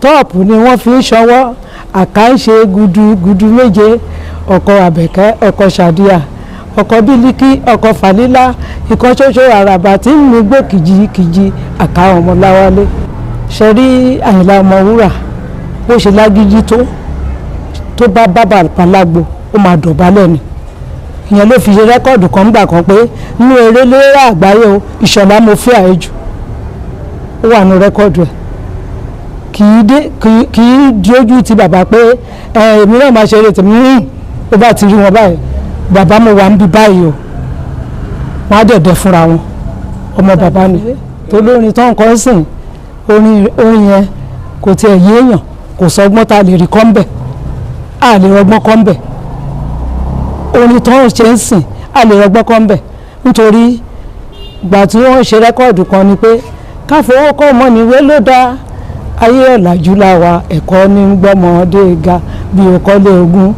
tọ́ọ̀pù ni wọ́n fi ń ṣọwọ́ Àká ń ṣe gudu méje ọkọ̀ Àbẹ̀kẹ́ ọkọ̀ Ṣàdíà ọkọ̀ Bílíkì ọkọ̀ Fàlílà ìkan ṣoṣo àràbà tí ń gbó kìjikìji Àká ọmọ Láwálé ṣe rí Àyìnlá Ọmọwúrà bó ṣe lágídí tó bá bàbà palágbo ó máa dọ̀bálẹ̀ ni ìyẹn ló fi ṣe rẹ́kọ̀dù kan gbà kan pé nínú eré lérà àgbáyé o Ìṣọ̀lá mo fẹ́ àìjù ó wà ní rẹ́kọ̀dù ẹ̀ kì í dójú ti bàbá pé èmi náà máa ṣe eré tèmi ó bá ti rí wọn báyìí bàbá mo wà ń bí báyìí o wọn á dẹ̀dẹ̀ fúnra wọn ọmọ bàbá ni tó lórin tó ń kọ́ sìn orin yẹn kò tiẹ̀ yéèyàn kò sọgbọ́n tá a lè rí kọ́ńbẹ̀ a lè rọgbọ́n kọ́ńbẹ̀ orin tó ń ṣe ń sìn a lè rọgbọ́n kọ́ńbẹ̀ nítorí ìgbà tí wọ́n ṣe rẹ́kọ̀dù kan ni pé káfowó kọ́ ọmọ níwé ló dá ayé ọ̀làjú làwà ẹ̀kọ́ ní gbọ́mọdé ga bí o kọ́lé ogún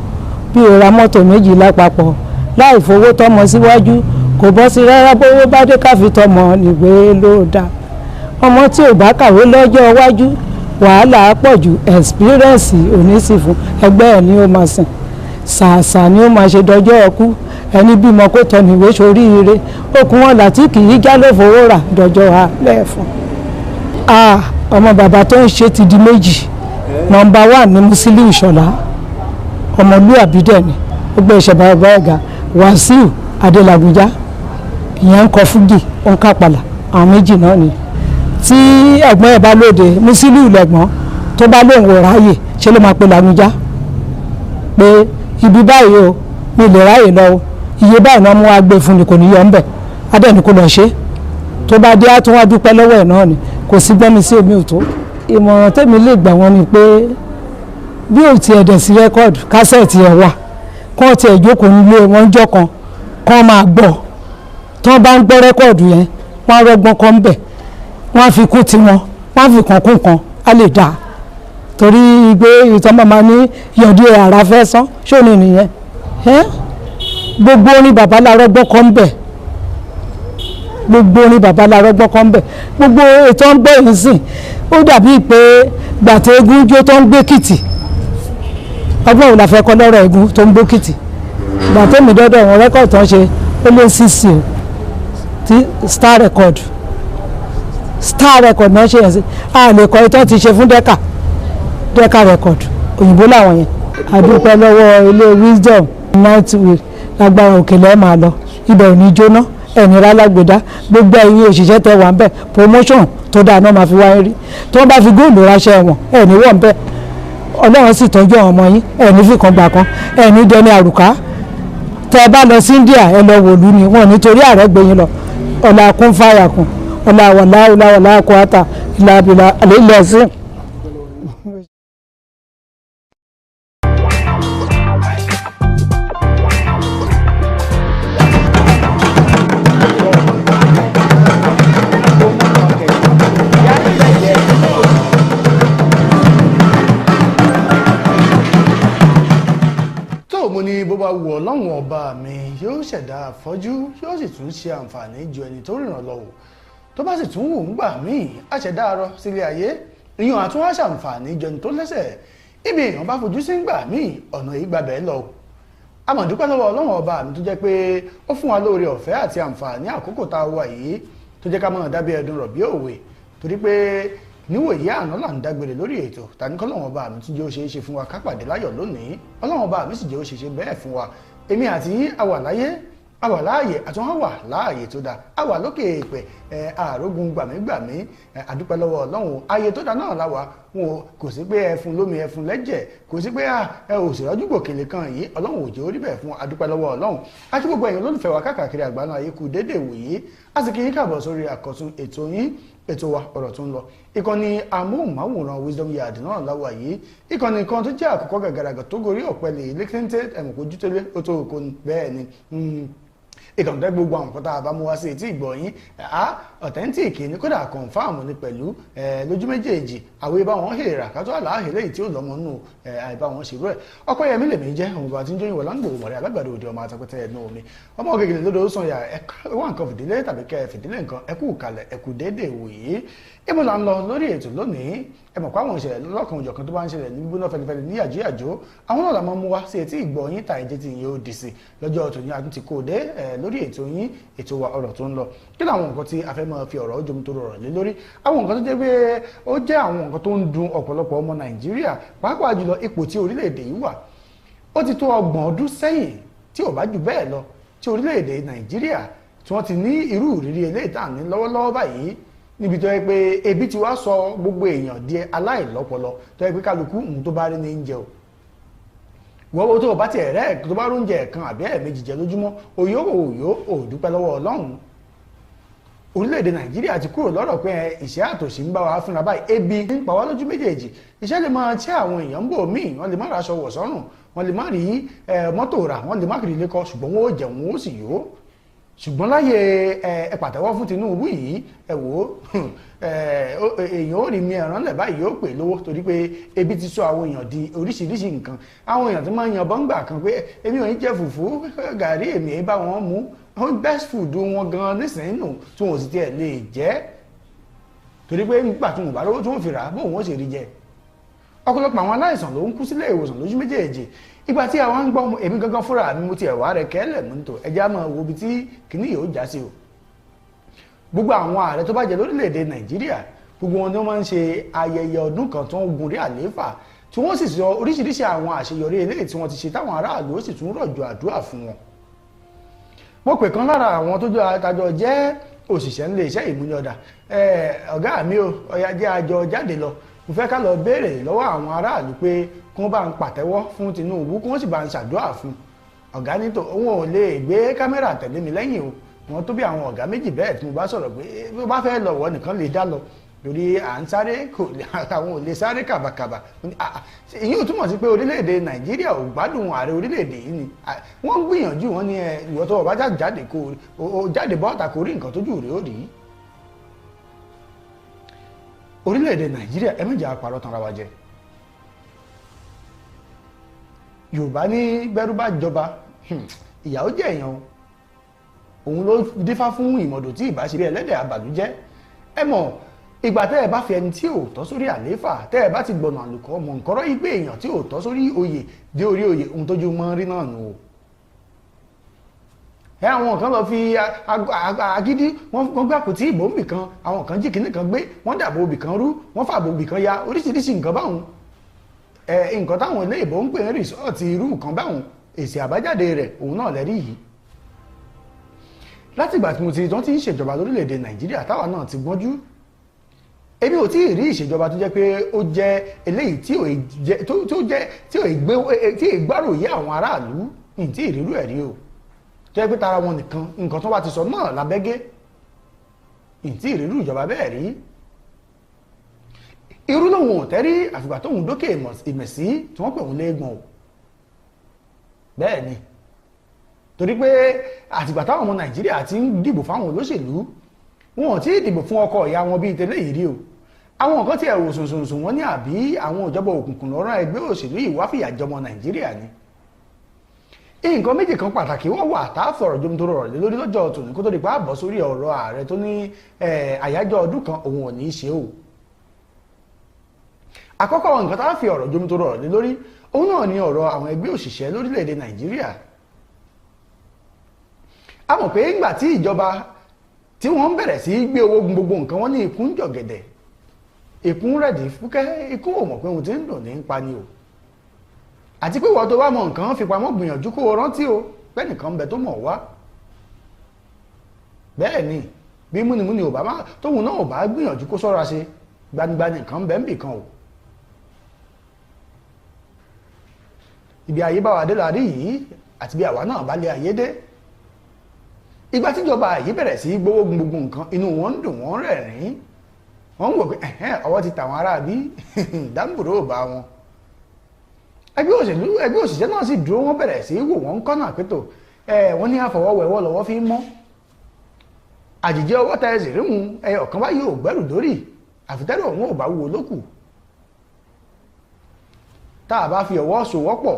bí o ra mọ́tò méjì lápapọ̀ láì fowó tọmọ síwájú kò bọ́ sí rárá bówó bá dé káfi tọmọ níwé ló dá ọmọ tí ò bá kàwé lọ́jọ́ iwájú wàhálà pọ̀ ju ẹ̀spírẹ́ǹsì onísì fún ẹgbẹ́ ẹ̀ ni ó máa sìn ṣàṣà ni ó máa ṣe dọjọ́ ọkú ẹni bímọ kó tọ níwé soríire okùn wọn láti kì í já ló fowó rà dọjọ́ alẹ́ fún. ọmọ bàbá tó ń ṣe ti di méjì nọ́mbà 1 ní Musiliu Ìṣọ̀lá ọmọlúàbí dẹ̀ ni ó gbé iṣẹ́ bàbá ẹ̀gá Wàsíù Adélàbújá ìyẹn ń kọ fújì ó ń kápálà àwọn méjì náà ni tí ẹ̀gbọ́n ẹ̀ bá lóde Musiliu lẹ́gbọ́n tó bá lóun ò ráyè ṣe ló máa pe Làbújá pé ibi báyìí o mi lè ráyè lọ o iye báyìí náà mú wa gbé fún ni kò ní yọ ń bẹ̀ adẹ́ni kò lọ ṣe tó bá dé á tún wá dúpẹ́ lọ́wọ́ ẹ̀ náà ni kò sí gbọ́n mi sí omi òtó ìmọ̀ràn tèmi lè gbà wọ́n ni pé bí ò tiẹ̀ dẹ̀ sí rẹ́kọ̀dù kásẹ̀tì ẹ̀ wà kán tiẹ̀ jókòó nílé wọn jọ́ kan kán máa gbọ́ tí wọ́n bá ń gbọ́ rẹ́kọ̀dù yẹn wọ́n á rọ́gbọ́n kan ń bẹ̀ wọ́n á fi kún tiwọn wọ́n á fi kàn kún kan á lè dáa torí gbé ìtàn màmá ní yọ̀dí ara fẹ́ sán ṣóni nìyẹn gbogbo orin bàbá làárọ̀ gbọ́ kan ń bẹ̀ gbogbo orin bàbá làárọ̀ gbọ́ kan ń bẹ̀ gbogbo ètò ń gbọ́ yìí sìn ó dàbí pé gbàtẹ́ eégún jó tó ń gbé kìtì ọgbọ́n òun la fẹ́ kọ́ lọ́rọ̀ eégún tó ń gbé kìtì gbàtẹ́ mi dọ́dọ̀ wọn rẹ́kọ̀dù tó ń ṣe ó lé sísì o ti star record náà ṣe yẹn sí a lè kọ́ ìtọ́ ti ṣe fún Decca record òyìnbó làwọn yẹn àdúpẹ́ lọ́wọ́ ilé wisdom nightway lágbára òkèlè ẹ̀ máa lọ ibẹ̀ ò ní jóná ẹ̀ní rálágbèdá gbogbo ẹ̀yin òṣìṣẹ́ tẹ wà ń bẹ̀ promotion tó dáa náà máa fi wáyé rí tí wọ́n bá fi góòlù ránṣẹ́ wọn ẹ̀ní wọ̀ ń bẹ̀ ọlọ́run sì tọ́jú àwọn ọmọ yín ẹ̀ní fìkan gbà kan ẹ̀ní dẹni àrùká tẹ ẹ bá lọ sí India ẹ lọ wòlú ni wọn nítorí ààrẹ gbẹ̀yìn lọ ọ̀là kún fáyà kún ọ̀là wàlá kó ata ìlà àbìlà àlè ilẹ̀ sí. mo ní bó bá wù Ọlọ́run ọba mi yóò ṣẹ̀dá àfọ́jú yóò sì tún ṣe àǹfààní ju ẹni tó ríran lọ wò tó bá sì tún wù ń gbà míì àṣẹ̀dá arọ sílé ayé ìyàn àtún wá ṣàǹfààní ju ẹni tó lẹ́sẹ̀ ibi èèyàn bá fojú sí ń gbà míì ọ̀nà yìí gbàbẹ̀ lọ a mà dúpẹ́ lọ́wọ́ Ọlọ́run ọba mi tó jẹ́ pé ó fún wa lóore ọ̀fẹ́ àti àǹfààní àkókò tá a wà yìí tó jẹ́ ká máa dábí ẹdun rọ̀ bí òwe torí pé níwòye àná là ń dágbére lórí ètò tani kọ́lọ́wọ́n ọba mi tún jẹ́ ó ṣeé ṣe fún wa ká pàdé láyọ̀ lónìí Ọlọ́run ọba mi sì jẹ́ ó ṣe ṣe bẹ́ẹ̀ fún wa èmi àti àwà láyé àwà láàyè àti wọn wà láàyè tó dáa àwà lókè èèpẹ̀ àrógun gbàmígbàmí àdúpẹ́ lọ́wọ́ Ọlọ́run ayé tó dáa náà láwa wọn kò sí pé ẹfun lómi ẹfun lẹ́jẹ̀ kò sí pé ẹ ò sì rọ́jú gbòkèlè kan yìí Ọlọ́run ò jẹ́ orí bẹ́ẹ̀ fún àdúpẹ́ lọ́wọ́ Ọlọ́run àti gbogbo ẹ̀yin olólùfẹ́ wa káàkiri àgbáńlá ayé kú déédéé wòye a sì kí yín káàbọ̀ sórí àkọ́tún ètò yín ètò wa ọ̀rọ̀ tó ń lọ ìkànnì amóhùnmáwòrán Wisdom Yard náà láwa yìí ìkànnì kan tó jẹ́ àkọ́kọ́ gàgàràgà tó gorí ọ̀pẹ̀lẹ̀ lẹ́kẹ́ńtẹ́ ẹ̀mọ̀kójútólé ó tó kò bẹ́ẹ̀ ni ìkànnì tẹ́ gbogbo àwọn nǹkan tá a bá mú wá sí etí ìgbọ̀nyín authentic ní kódà confam ní pẹ̀lú lójú méjèèjì àwọn ibà wọn hèrà kátó àlàáhè lẹ́yìn tí ó lọ́mọ nù àìbá wọn ṣèrú ẹ̀ ọkọ yẹmí lèmi jẹ́ òun bá ti ń jóyìn wọ̀ láǹgbò mọ̀rẹ́ alágbàdo òde ọmọ àtàkùtẹ̀ ẹ̀nu omi ọmọ ògègèlè lódò ó sàn yà ẹ̀wọ̀n nǹkan fìdílé tàbí kẹ́ fìdílé nǹkan ẹkú kalẹ̀ ẹkú déédéé wòye ibo là ń lọ lórí ètò lónìí ẹ mọ̀ pé àwọn ìṣẹ̀lẹ̀ lọ́kàn òjọ̀kan tó bá ń ṣẹlẹ̀ ní gbígbóná fẹlifẹli ní yàjóyàjó àwọn náà la máa mú wá sí etí ìgbọ́ yín tà ẹ̀jẹ̀ tí yín ó dì sí lọ́jọ́ tòní a tún ti kó o dé lórí ètò yín ètò wa ọ̀rọ̀ tó ń lọ kí làwọn nǹkan tí a fẹ́ máa fi ọ̀rọ̀ ojú tó rọrọ̀ lé lórí àwọn nǹkan tó jẹ́ pé ó jẹ́ àwọn nǹkan tó ń dùn ọ̀pọ̀lọpọ̀ ọmọ Nàìjíríà pàápàá jùlọ ipò tí orílẹ̀-èdè yìí wà ó ti tó 30 ọdún sẹ́yìn tí ò bá jù bẹ́ẹ̀ lọ tí orílẹ̀-èdè Nàìjíríà tí wọ́n ti ní irú ìrírí eléyìí tá à ní lọ́wọ́lọ́wọ́ báyìí níbi tó yẹ pé ebi ti wá sọ gbogbo èèyàn di aláìlọ́pọlọ tó yẹ pé kálukú ohun tó bá rí ní ń jẹ o wọ́n tó o bá tiẹ̀ rẹ́ tó bá róúnjẹ ẹ̀kan àbí ẹ̀ẹ̀mejì jẹ lójúmọ́ òyò ò dúpẹ́ lọ́wọ́ Ọlọ́run orílẹ̀-èdè Nàìjíríà ti kúrò lọ́rọ̀ pé ìṣẹ́ àtòṣì ń bá wa fúnra báyìí ebi ń pa wá lójú méjèèjì iṣẹ́ lè máa tí àwọn èèyàn ń bò míì wọ́n lè má raṣọ wọ̀ sọ́rùn wọ́n lè má rí mọ́tò rà wọ́n lè má kiri ilé kọ́ ṣùgbọ́n wọ́n ó jẹun ó sì yó ṣùgbọ́n láyé ẹ pàtẹ́wọ́ fún Tinubu yìí ẹ wò ó èèyàn ò rí mi ẹ̀ràn lẹ̀ báyìí yóò pè lówó torí pé ebi ti sọ àwọn èèyàn di oríṣiríṣi nǹkan àwọn èèyàn tó máa ń yan bọ́ngbà kan pé èmi ò ní jẹ fùfú gàrí èmi ẹ̀ bá wọn mú best food wọn gan nísìnyí nù tí wọn ò sì tiẹ̀ lè jẹ́ torí pé nígbà tí wọn bá lówó tí wọn fi rà á bóun ó sì rí jẹ ọ̀pọ̀lọpọ̀ àwọn aláìsàn ló ń kú sílé ìwòsàn lójú méjèèjì ìgbà tí àwọn ń gbọ́ èmi gangan fúnra mi mo ti ẹ̀wà rẹ̀ kẹ́lẹ̀ mú nítò ẹjẹ́ á máa wo ibi tí kìíní yóò já sí o gbogbo àwọn ààrẹ tó bá jẹ lórílẹ̀‐èdè Nàìjíríà gbogbo wọn ni wọ́n máa ń ṣe ayẹyẹ ọdún kan tó ń gun rí àlééfà tí wọ́n sì sọ oríṣiríṣi àwọn àṣeyọrí eléyìí tí wọ́n ti ṣe táwọn aráàlú ó sì tún rọ̀jò àdúrà fún wọn mo pè kan lára àwọn tó jọ àtàjọ jẹ́ òṣìṣẹ́ nílé iṣẹ́ ìmúyọ̀dà ọ̀gá mi ò ọ̀yà jẹ́ àjọ jáde lọ mo fẹ́ ká lọ béèrè lọ́wọ́ àwọn aráàlú pé kí wọ́n bá ń pàtẹ́wọ́ fún Tinubu kí wọ́n sì bá ń ṣàdúrà fún ọ̀gá nítò òun ò lè gbé kámẹ́rà tẹ̀lé mi lẹ́yìn o wọ́n tó bí àwọn ọ̀gá méjì bẹ́ẹ̀ tí mo bá sọ̀rọ̀ pé bí wọ́n bá fẹ́ lọ́wọ́ nìkan lè dá lọ lórí à ń sáré àwọn ò lè sáré kàbàkàbà èyí ò túmọ̀ sí pé orílẹ̀-èdè Nàìjíríà ò gbádùn ààrẹ orílẹ̀-èdè yìí ni wọ́n gbìyànjú wọn ní ìwọ tó bá jáde bọ́ọ̀tà kò rí nǹkan tójú rẹ̀ ó rí orílẹ̀-èdè Nàìjíríà ẹ méjì àpàrọ̀ tanra wa jẹ Yorùbá ní gbẹ́rú bá jọba ìyàwó jẹ́ èèyàn òun ló dífá fún ìmọ̀dò tí ìbá ṣe bí ẹlẹ́dẹ̀ àbàlújẹ́ ẹ mọ̀ ìgbà tẹ́ ẹ bá fi ẹni tí ò tọ́ sórí àlééfà tẹ́ ẹ bá ti gbọ̀nà àlùkò mọ̀ nkọ́rọ́ ìgbé èèyàn tí ò tọ́ sórí oyè dé orí oyè ohun tójú mọ́ rí náà nù o àwọn kan lọ fi agídí wọ́n gbà kò tí ìbò ń bì kan àwọn kan jí kìnnì kan gbé wọ́n dàbò bì kan rú wọ́n fàbò bì kan ya oríṣiríṣi nǹkan báwọn nǹkan táwọn eléyìnbó ń pè ní rìsọ́ọ̀tì irú nǹkan báwọn èsì àbájáde rẹ̀ òun náà lẹ́rí yìí láti ìgbà tí mo ti tán ti ń ṣèjọba lórílẹ̀‐èdè Nàìjíríà táwa náà ti gbọ́njú èmi ò tí ì rí ìṣèjọba tó jẹ́ pé ó jẹ́ eléyìí tí ò gbáròyé àwọn aráàlú ní tí ìrírú ẹ̀ rí o tó jẹ́ pé tara wọn nìkan nǹkan tó bá ti sọ náà lábẹ́gẹ́ ní tí ìrírú ìjọba bẹ́ẹ̀ rí irú lòun ò tẹ́rí àfìgbà tóun dókè ìmẹ̀sí tí wọ́n pè wọ́n léegbọn o bẹ́ẹ̀ ni torí pé àtìgbà táwọn ọmọ Nàìjíríà ti ń dìbò fáwọn olóṣèlú wọn ò tí ì dìbò fún ọkọ ìyá wọn bíi tẹ́lẹ̀ yìí rí o àwọn nǹkan tí ẹ̀wò sùnsùnsùn wọn ní àbí àwọn ìjọba òkùnkùn lọ́rọ̀ ẹgbẹ́ òṣèlú yìí wá fìyà jọmọ Nàìjíríà ni nǹkan méjì kan pàtàkì wọ́n wà tá a fọ̀rọ̀ jomitoro rọ̀ lé lórí lọ́jọ́ tòní kó tó di pa àbọ̀ sórí ọ̀rọ̀ ààrẹ tó ní àyájọ́ ọdún kan òun ò ní í ṣe o àkọ́kọ́ nǹkan tá a fi ọ̀rọ̀ jomitoro rọ̀ lé lórí òun náà ní ọ̀rọ̀ àwọn ẹgbẹ́ òṣìṣẹ́ lórílẹ̀‐èdè Nàìjíríà a mọ̀ pé ìgbà tí ìjọba tí wọ́n bẹ̀rẹ̀ sí gbé owó gbogbo nǹkan wọn ní ikún jọ̀gẹ̀dẹ̀ ikún rẹ̀dí fúkẹ́ ikú ò mọ̀ pé ohun tí ń dùn ní ń pa ni o àti pé ìwọ tó bá mọ nǹkan fi pamọ́ gbìyànjú kó o rántí o pẹ́nìkan ń bẹ tó mọ̀ wá bẹ́ẹ̀ ni bí múnimúni ò bá má tóun náà ò bá gbìyànjú kó sọ́ra ṣe gbanigbani nǹkan bẹ́ẹ̀ ń bì kan o ibi ayé bá wa dé la rí yìí àti bí àwa náà bá lé ayé dé ìgbà tíjọba yìí bẹ̀rẹ̀ sí gbówó gbogbo nǹkan inú wọn ń dùn wọ́n rẹ̀rín wọ́n ń wò pé ọwọ́ ti tàwọn ará bí dáńbòrò ò bá wọn ẹgbẹ́ òṣìṣẹ́ náà sì dúró wọ́n bẹ̀rẹ̀ sí wò wọ́n kọ́nà pétò wọ́n ní àfọwọ́wẹ́wọ́ lọ́wọ́ fi ń mọ́ àjèjì ọwọ́ tẹ ẹsẹ̀ ríhun ẹyọ kan bá yóò gbẹ́rù dórí àfitẹ́rù ọ̀hún ò bá wúwo lókù tá a bá fi ọwọ́ sowọ́pọ̀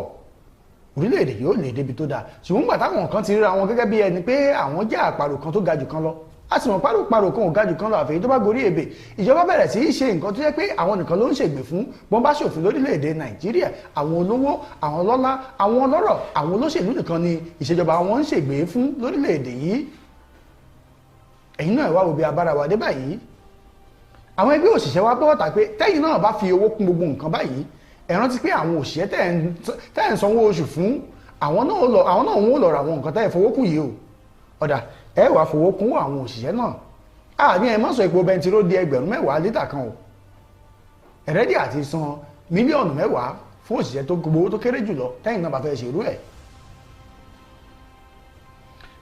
orílẹ̀-èdè yóò lè débi tó dáa ṣùgbọ́n gbà táwọn kan ti ríra wọn gẹ́gẹ́ bí ẹni pé àwọn jẹ́ àparò kan tó ga jù kan lọ a sì mọ̀ párò kan ò ga jù kan lọ àfẹ́yí tó bá gorí ebè ìjọba bẹ̀rẹ̀ sí í ṣe nǹkan tó jẹ́ pé àwọn nìkan ló ń ṣègbè fún bọ́n bá ṣòfin lórílẹ̀-èdè Nàìjíríà àwọn olówó àwọn ọlọ́lá àwọn ọlọ́rọ̀ àwọn olóṣèlú nìkan ni ìṣèjọba wọn ń ṣègbè fún lórílẹ̀-èdè yìí ẹ̀yin náà wá wo bí abára wa dé báyìí àwọn ẹgbẹ́ òṣìṣẹ́ wa bọ́ ọ̀tà pé tẹ́yìn náà bá fi owó kún gbogbo nǹkan báyìí ẹ rántí pé àwọn òṣìṣẹ́ tẹ́ ń sanwó oṣù fún àwọn náà wọ́n lọ ra àwọn nǹkan tẹ́ ẹ fowó kún yìí o ọ̀dà ẹ wàá fowó kún àwọn òṣìṣẹ́ náà àní ẹ má sọ epo bẹntiró di 10,000 lítà kan o ẹ̀rẹ́dì àti san mílíọ̀nù 10 fún òṣìṣẹ́ tó gbowó tó kéré jùlọ tẹ́yìn náà bá fẹ́ ṣerú ẹ̀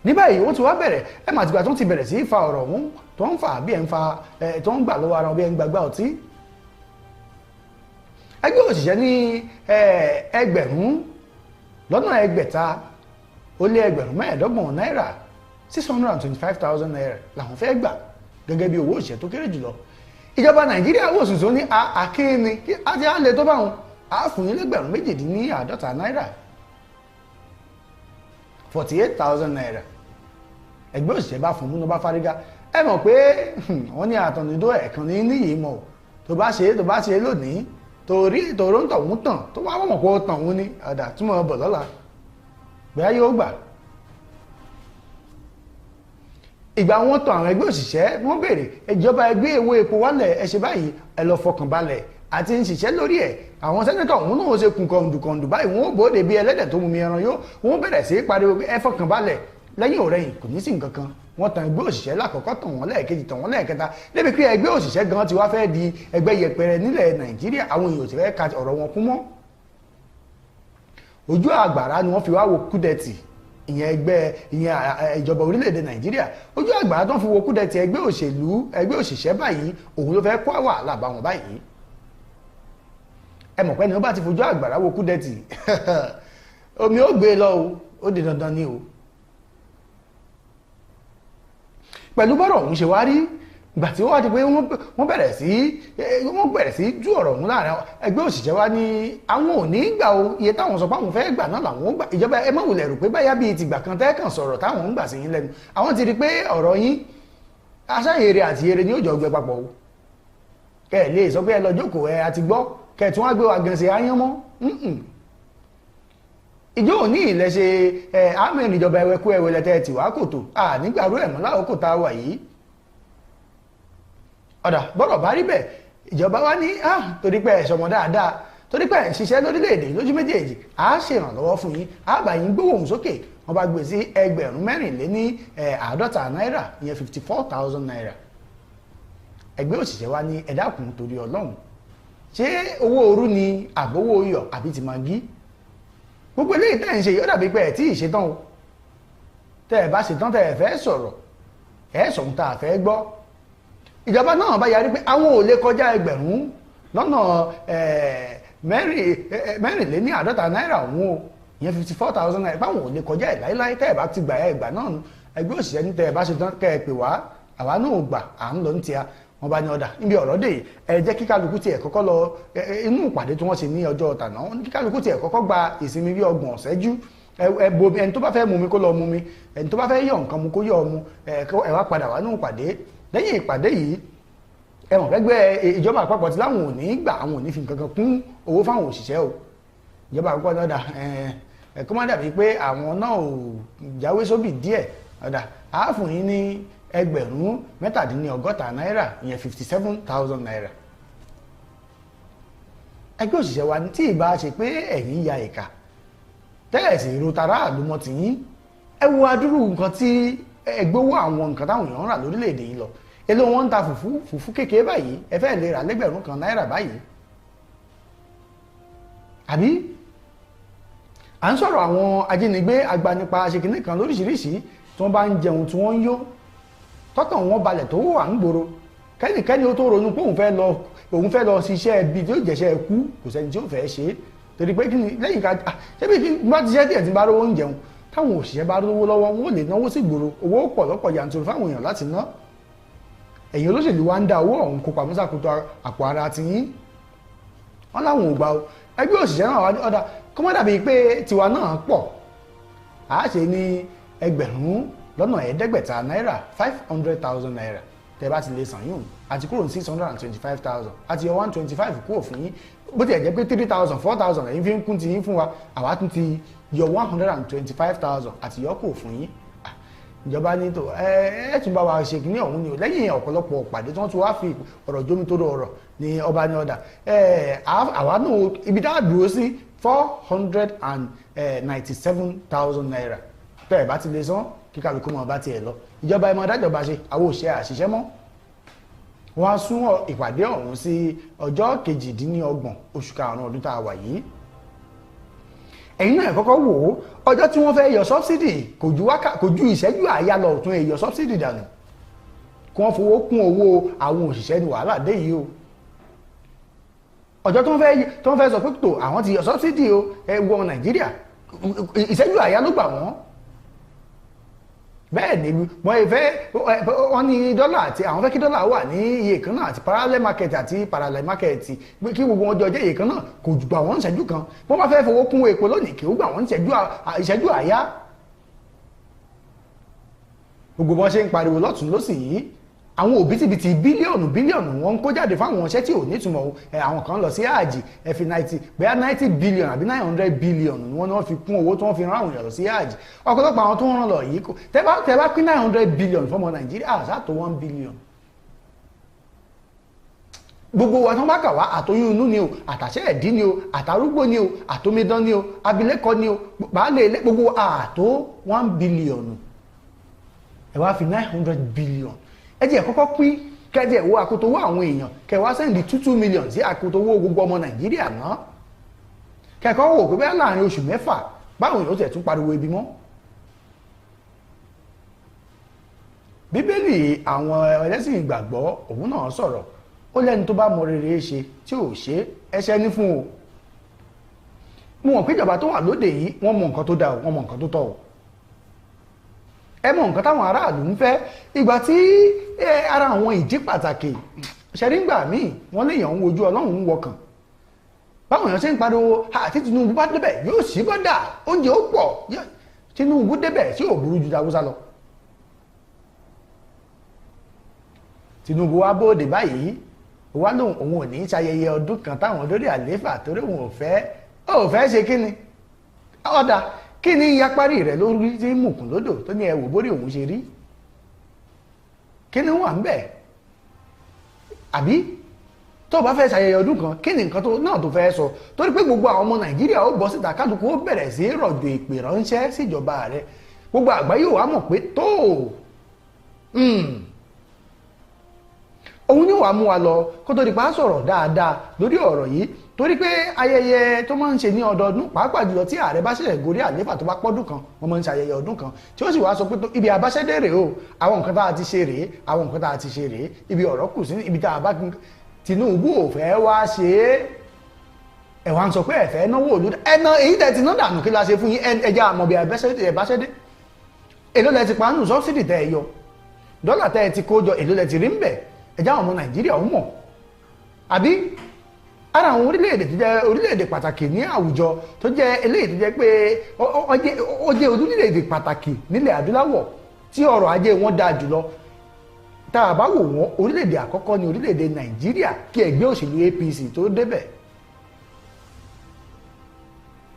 ní báyìí wọ́n ti wá bẹ̀rẹ̀ ẹ mà tìgbà tó ti bẹ̀rẹ̀ sí fa ọ̀rọ̀ ọ̀hún tó ń fà bí ẹ̀ ń fa tó ń gbà lọ́wọ́ ara wọn bí ẹ̀ ń gbàgbá ọtí ẹgbẹ́ òṣìṣẹ́ ní 1,625 náírà 625,000 naira làwọn fẹ́ gbà gẹ́gẹ́ bí owó òṣìṣẹ́ tó kéré jùlọ ìjọba Nàìjíríà wò sùn ní àkíní àti àlẹ́ tó bá wọn àáfùn yín lẹ́gbẹ̀rún 52 náírà 48,000 naira ẹgbẹ́ òṣìṣẹ́ bá fún múná bá fárígá ẹ mọ̀ pé wọ́n ní àtọ̀nìdó ẹ̀kan ní níyìí mọ̀ tó bá ṣe lónìí tòró ń tọ̀hún tàn tó wá mọ̀ pé ó tàn òun ní ọ̀dà túmọ̀ bọ̀ lọ́la bóyá yóò gbà ìgbà wọn tọ àwọn ẹgbẹ́ òṣìṣẹ́ wọ́n béèrè ìjọba ẹgbẹ́ owó epo wálẹ̀ ẹ ṣe báyìí ẹ lọ fọkàn balẹ̀ àti ń ṣiṣẹ́ lórí ẹ̀ àwọn sẹ́nẹ́tọ̀ òun náà ṣe kùn kọ̀ǹdùkọ̀ǹdù báyìí wọ́n ó bòde bí ẹlẹ́dẹ̀ tó mú mi ẹran yó wọ́n bẹ̀rẹ̀ sí pariwo ẹ fọkàn balẹ̀ lẹ́yìn ọ̀rẹ́yìn kò ní sí nǹkan kan wọ́n tan ẹgbẹ́ òṣìṣẹ́ lákọ̀ọ́kọ́ tàn wọ́n lẹ́ẹ̀kejì tàn wọ́n lẹ́ẹ̀kẹta débi pé ẹgbẹ́ òṣìṣẹ́ gan ti wá fẹ́ di ẹgbẹ́ yẹpẹrẹ nílẹ̀ Nàìjíríà àwọn èèyàn ti fẹ́ ka ọ̀rọ̀ wọn kún mọ́ ojú àgbàrá ni wọ́n fi wá wo kúdẹ̀tì ìyẹn ìjọba orílẹ̀-èdè Nàìjíríà ojú àgbàrá tó ń fi wo kúdẹ̀tì ẹgbẹ́ òṣìṣẹ́ báyìí òun ló fẹ́ kó wàhálà bá wọn báyìí ẹ mọ̀ pé ni wọ́n bá ti fojú àgbàrá wo kúdẹ̀tì omi ó gbé lọ o ó di dandan ni o pẹ̀lú bọ́rọ̀ ọ̀hún ṣe wá rí ìgbà tí ó wá di pé wọ́n bẹ̀rẹ̀ sí jú ọ̀rọ̀ ọ̀hún láàrin ẹgbẹ́ òṣìṣẹ́ wa ní àwọn ò ní gbà o iye táwọn sọ pé àwọn fẹ́ gbà náà làwọn ó gbà ìjọba ẹ má wulẹ̀ rò pé báyà bíi tìgbà kan tẹ́ẹ̀kàn sọ̀rọ̀ táwọn ń gbà sí yín lẹ́nu àwọn ti rí pé ọ̀rọ̀ yín aṣáyèrè àti èrè ni ó jọ gbẹ papọ̀ o kẹ ẹ lè sọ pé ẹ lọ jókòó ẹ àti gbọ́ kẹ tún wá gbé wa gan ṣe áyán mọ́ ìjọ òní ilẹ̀ ṣe àmì ìjọba ẹwẹ́kú ẹwẹ́lẹ́tẹ̀ tìwá kòtò nígbàrú ẹ̀mọ́ láòkò tá a wà yìí ọ̀dà bọ́rọ̀ bá rí bẹ́ẹ̀ ìjọba wa ní torí pé ẹ̀ṣọ́mọ dáadáa torí pé ẹ̀ ń ṣiṣẹ́ lórílẹ̀‐èdè lójú méjèèjì á ṣèrànlọ́wọ́ fún yín á bá yín gbóhùn sókè wọ́n bá gbé sí ẹgbẹ̀rún mẹ́rìnléní-àádọ́ta náírà ìyẹn 54,000 naira. ẹgbẹ́ òṣìṣẹ́ wa ní ẹ dákun torí Ọlọ́run ṣé owó òru ni àbówó iyọ̀ àbí ti magí gbogbo eléyìí tẹ́ ń ṣe yóò dàbí pé ẹ̀ tí ì ṣetán o tẹ́ ẹ bá ṣetán tẹ́ ẹ fẹ́ sọ̀rọ̀ ẹ sọ̀hún tá a fẹ́ gbọ́ ìjọba náà bá yarí pé àwọn ò lè kọjá ẹgbẹ̀rún lọ́nà mẹ́rìnléní-àádọ́ta náírà òun o ìyẹn 54,000 naira báwọn ò lè kọjá ẹ̀ láíláí tẹ́ ẹ bá ti gbà ẹ gbà náà ẹgbẹ́ òṣìṣẹ́ ní tẹ́ ẹ bá ṣetán kẹ́ ẹ pè wá àwa náà gbà à ń lọ ní tíya wọn bá ní ọ̀dà níbi ọ̀rọ̀ dé ẹ jẹ́ kí kálukú tiẹ̀ kọ́kọ́ lọ inú ìpàdé tí wọ́n ṣe ní ọjọ́ tàná kí kálukú tiẹ̀ kọ́kọ́ gba ìsinmi bí 30 ìṣẹ́jú ẹni tó bá fẹ́ mu mi kó lọ mu mi ẹni tó bá fẹ́ yọ nǹkan mu kó yọ mu ẹ wá padà wá nínú ìpàdé lẹ́yìn ìpàdé yìí ẹ̀wọ̀n fẹ́gbẹ́ ìjọba àpapọ̀ tí láwọn ò ní gbà àwọn ò ní fi nǹkan kan kún owó fáwọn òṣìṣẹ́ o ìjọba àpapọ̀ náà dà kó má dàbí pé àwọn náà ò jáwé sóbì díẹ̀ ọ̀dà àáfùn yín ní ẹgbẹ̀rún mẹ́tàdínlọ́gọ́ta náírà ìyẹn 57,000 naira. ẹgbẹ́ òṣìṣẹ́ wa tí ìbá ṣe pé ẹ̀yin ya ìka tẹ́ẹ̀sì ìró tara àlùmọ́ ti yín ẹ wo adúrú nǹkan tí ẹgbówó àwọn nǹkan táwọn èèyàn ń rà lórílẹ̀‐èdè yìí lọ èló wọn ń ta fùfú kékeré báyìí ẹ fẹ́ lè rà lẹ́gbẹ̀rún kan náírà báyìí àbí à ń sọ̀rọ̀ àwọn ajínigbé agbanipa aṣèkínní kan lóríṣiríṣi tí wọ́n bá ń jẹun tí wọ́n ń yó tọ́kàn wọn balẹ̀ tó wà ń gbòòrò kẹ́nikẹ́ni ó tó ronú pé òun fẹ́ lọ ṣiṣẹ́ ibi tí ó jẹ́ṣẹ́ ẹkú kò sẹ́ni tí ó fẹ́ ṣe é torí pé kí ni lẹ́yìn ká ṣébí kí bá ti ṣẹ́ díẹ̀ tí bá rówó ń jẹun táwọn òṣìṣẹ́ bá rówó lọ́wọ́ wọn ò lè náwó sí gbòòrò owó pọ̀ lọ́pọ̀ yanturu fáwọn èèyàn láti ná ẹ̀yin olóṣèlú wa ń dá owó ọ̀hún kó pamọ́ sàkótó àpò ara ti yín wọn láwọn ò gbà o ẹgbẹ́ òṣìṣẹ́ náà ọ̀dà kó má dàbí pé tiwa náà pọ̀ àá ṣe ní ẹgbẹ̀rún lọ́nà ẹ̀ẹ́dẹ́gbẹ̀ta náírà 500,000 naira tẹ́ bá ti lè san yún àti kúrò ní 625,000 àti yọ 125 kúrò fún yín bó ti ẹ̀ jẹ́ pé 3,000 4,000 ẹ̀yin fi ń kún ti yín fún wa àwa tún ti yọ 125,000 àti yọ kúrò fún yín ìjọba ní tó ẹ tún bá wa ṣe kínní ọ̀hún ni o lẹ́yìn ọ̀pọ̀lọpọ̀ pàdé tí wọ́n tún wá fi ọ̀rọ̀ jómi tó ọ̀rọ̀ ní ọba ní ọ̀dà àwa náà ibi tá a dúró sí 497,000 naira tẹ́ ẹ̀ bá ti lè san kí kálukú mọ̀ bá tiẹ̀ lọ ìjọba ẹ̀ mọ̀ dájọba ṣe àwọn òṣìṣẹ́ àṣìṣẹ́ mọ́ wọ́n á sún ìpàdé ọ̀hún sí ọjọ́ 28 oṣù karùn-ún ọdún tá a wà yìí ẹ̀yin náà kọ́kọ́ wò ó ọjọ́ tí wọ́n fẹ́ yọ sọ́bsidì kò ju ìṣẹ́jú àáyá lọ tún èyọ sọ́bsidì dànù kí wọ́n fowó kún owó àwọn òṣìṣẹ́ ní wàhálà dé yìí o ọjọ́ tí wọ́n fẹ́ sọ pé tó àwọn ti yọ sọ́bsidì o ẹ wọ Nàìjíríà ìṣẹ́jú àáyá ló gbà wọ́n bẹ́ẹ̀ ni wọ́n ní dọ́là àti àwọn fẹ́ kí dọ́là wà ní iye kan náà àti parallel market àti parallel market kí gbogbo ọjọ́ jẹ́ iye kan náà kò gbà wọ́n ìṣẹ́jú kan wọ́n bá fẹ́ fowó kún epo lónìí kí ó gbà wọ́n ìṣẹ́jú àáyá gbogbo wọn ṣe ń pariwo lọ́tún lọ́sì yìí àwọn òbítíbitì bílíọ̀nù wọn ń kó jáde fáwọn iṣẹ́ tí ò nítumọ̀ àwọn kan lọ sí àjì ẹ̀fì 90 bẹ́ẹ̀ 90 billion àbí 900 billion ni wọ́n fi kún owó tí wọ́n fi rán àwọn èèyàn lọ sí àjì ọ̀pọ̀lọpọ̀ àwọn tó ń rán lọ yìí tẹ́ bá pín 900 billion fọmọ Nàìjíríà àṣàtò 1 billion gbogbo wa tán bá kà wá àtọyún inú ni o àtàṣẹ ẹ̀dí ni o àtàrúgbó ni o àtòmídán ni o abilékọ ni o baálé ilé gbogbo àtó 1 billion ẹ wá fi 900 billion ẹ jẹ́ kọ́kọ́ pín kẹ́jẹ́ wo àkótó owó àwọn èèyàn kẹwàá sẹ́ndì 2 million sí àkótó owó gbogbo ọmọ Nàìjíríà náà kẹ́kọ̀ọ́ wò pé bẹ́ẹ̀ láàrin oṣù mẹ́fà báwọn èèyàn tẹ̀ tún pariwo ebi mọ́ Bíbélì àwọn ẹlẹ́sìn ìgbàgbọ́ òun náà sọ̀rọ̀ ó lẹ́ni tó bá mọ rere ṣe tí ò ṣe ẹ̀ṣẹ̀ ní fún o mo mọ̀ pé ìjọba tó wà lóde yìí wọ́n mọ nǹkan tó dáa wọ́n mọ nǹkan tó tọ́ o ẹ mọ nǹkan táwọn aráàlú ń fẹ́ ìgbà tí ara àwọn ìdí pàtàkì ṣẹ̀ríǹgbà míì wọ́n léèyàn ń wojú Ọlọ́run ń wọkàn báwọn èèyàn ṣe ń pariwo àti Tinubu bá débẹ̀ yóò sí bọ́dà oúnjẹ ó pọ̀ Tinubu débẹ̀ sí ò burú ju Haúsá lọ Tinubu wá bóde báyìí wá lóhùn òun ò ní ṣayẹyẹ ọdún kan táwọn lórí àlééfà torí òun ò fẹ́ ṣe kíni ọ̀dà kí ni yapari rẹ̀ lórí tí mùkùn lódò tó ní ẹwù bórí òun ṣe rí kí ni wà ń bẹ̀ àbí tó bá fẹ́ ṣàyẹyẹ ọdún kan kí ni nǹkan náà tó fẹ́ sọ torí pé gbogbo àwọn ọmọ Nàìjíríà ó bọ́ síta kálukú ó bẹ̀rẹ̀ sí rọ̀jò ìpè ránṣẹ́ síjọba rẹ̀ gbogbo àgbáyé wàá mọ̀ pé tó òun ni wàá mú wa lọ kó tó di pa sọ̀rọ̀ dáadáa lórí ọ̀rọ̀ yìí torí pé ayẹyẹ tó máa ń ṣe ní ọdọọdún pàápàá jùlọ tí ààrẹ bá ṣẹlẹ̀ gorí àléfà tó bá pọ́dún kan wọ́n máa ń ṣe ayẹyẹ ọdún kan tí ó sì wá sọ pé ibi àbáṣẹ́dé rèé o àwọn nǹkan tá a ti ṣe rèé àwọn nǹkan tá a ti ṣe rèé ibi ọ̀rọ̀ kù sí ibi tá a bá Tinubu ò fẹ́ wá ṣe é ẹ̀ wá ń sọ pé ẹ̀fẹ́ náwó olùdá ẹ̀nà èyí tẹ̀ ti ná dànù kí la ṣe fún yín ẹja àmọ́ bí àbáṣẹ́dé èló lẹ ti pàánù sọ́bsìdì tẹ́ ẹ yọ dọ́là tẹ́ ẹ ti kó jọ èló lẹ ti rí ń bẹ̀ ẹjá àwọn ọmọ Nàìjíríà ó mọ̀ àbí ara àwọn orílẹ̀-èdè tó jẹ́ orílẹ̀-èdè pàtàkì ní àwùjọ tó jẹ́ eléyìí tó jẹ́ pé ó jẹ́ orílẹ̀-èdè pàtàkì nílẹ̀ adúláwọ̀ tí ọrọ̀ ajé wọn dáa jùlọ tá a bá wò wọ́n orílẹ̀-èdè àkọ́kọ́ ní orílẹ̀-èdè Nàìjíríà kí ẹgbẹ́ òṣèlú APC tó débẹ̀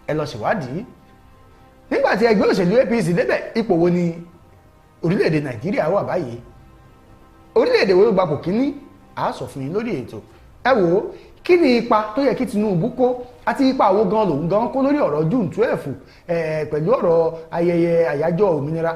ẹ lọ ṣèwádìí nígbà tí ẹgbẹ́ òṣèlú APC débẹ̀ ipò wo ni orílẹ̀-èdè Nàìjíríà wà báyìí orílẹ̀-èdè wo ló gbapò kíní a sọ fún yín lórí ètò ẹ wò ó kí ni ipa tó yẹ kí Tinubu kó àti ipa wo gan lòun gan kó lórí ọ̀rọ̀ June 12 pẹ̀lú ọ̀rọ̀ ayẹyẹ àyájọ́ òmìnira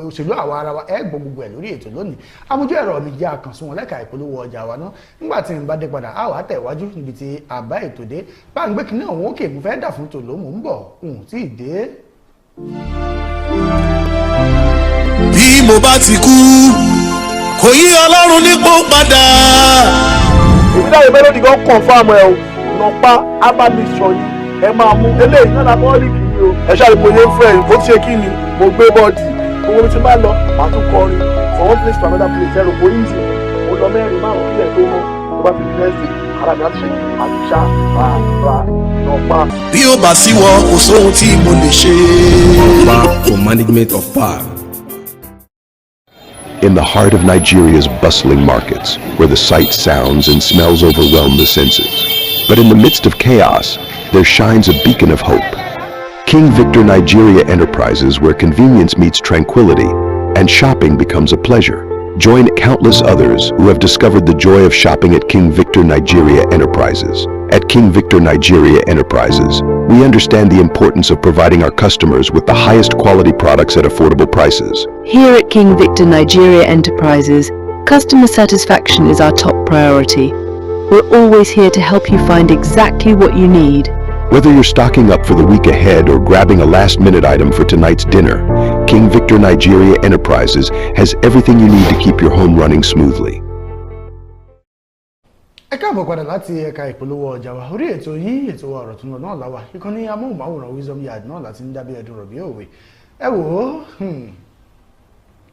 òṣèlú àwa ara wa gbọ́ gbogbo ẹ̀ lórí ètò lónìí amójú ẹ̀rọ mi jẹ́ àkànṣe wọn lẹ́ka ìpolówó ọjà wa náà nígbà tí n bá dé padà a wà tẹ̀wájú níbi tí àbá ètò dé bá ń gbé kinní ọ̀hún òkè mo fẹ́ dà fún tòló mò ń bọ̀ òun tí ì dé. bí mo bá ti kú kò yí Ọlọ́run nípò padà. ìdáyé mélòdì kan confam ẹ o nọpa abamisọ yìí ẹ máa mú eléyìí náà lábọ́ rí kìíní o ẹ ṣàlùkò yẹn fún ẹ ó ti ṣe kí ni mo gbé bọ́ọ̀dì owó mi ti máa lọ màá tún kọrin from one place to another place ẹrù kò easy mo lọ mẹ́rin márùn-ún kílẹ̀ tó mọ́ tó bá fi di next day ara mi á ti ṣe àtúnṣá bá nọpa. bí ó bá sí wọ kò sóhun tí mo lè ṣe. Nọpa for management of power. In the heart of Nigeria's bustling markets, where the sights, sounds, and smells overwhelm the senses. But in the midst of chaos, there shines a beacon of hope. King Victor Nigeria Enterprises, where convenience meets tranquility and shopping becomes a pleasure. Join countless others who have discovered the joy of shopping at King Victor Nigeria Enterprises. At King Victor Nigeria Enterprises, we understand the importance of providing our customers with the highest quality products at affordable prices. Here at King Victor Nigeria Enterprises, customer satisfaction is our top priority. We're always here to help you find exactly what you need. Whether you're stocking up for the week ahead or grabbing a last-minute item for tonight's dinner, King Victor Nigeria Enterprises has everything you need to keep your home running smoothly. ẹ káàbọ̀ padà láti ẹ̀ka ìpolówó ọjà wa orí ètò yìí ètò ọ̀rọ̀ tó ń lọ náà láwà ìkànnì amóhùnmáwòrán Wisdom Yard náà láti ń dábí ẹdùn rọ̀bì òwe ẹ wò ó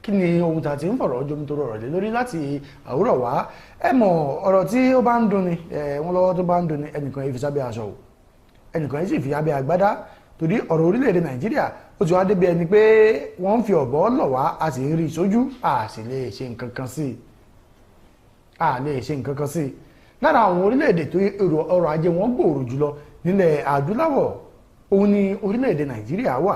kí ni ohun tá a ti ń fọ̀rọ̀ ọjọ́ mi tó rọrọ̀ lé lórí láti àwúrọ̀ wá ẹ mọ̀ ọ̀rọ̀ tí ó bá ń dunni wọn lọ́wọ́ tó bá ń dunni ẹnìkan yìí fi sábẹ́ aṣọ o ẹnìkan yìí sì fi abẹ́ agbádá torí ọ̀rọ̀ orílẹ̀-èdè Nàìjíríà ó ti wá débi ẹni pé wọ́n ń fi ọ̀bọ lọ̀ wá a sì ń rí sójú a sì lè ṣe nǹkan kan sí i lára àwọn orílẹ̀-èdè tó èrò ọrọ̀ ajé wọn gbòòrò jùlọ nílẹ̀ adúláwọ̀ òun ni orílẹ̀-èdè Nàìjíríà wà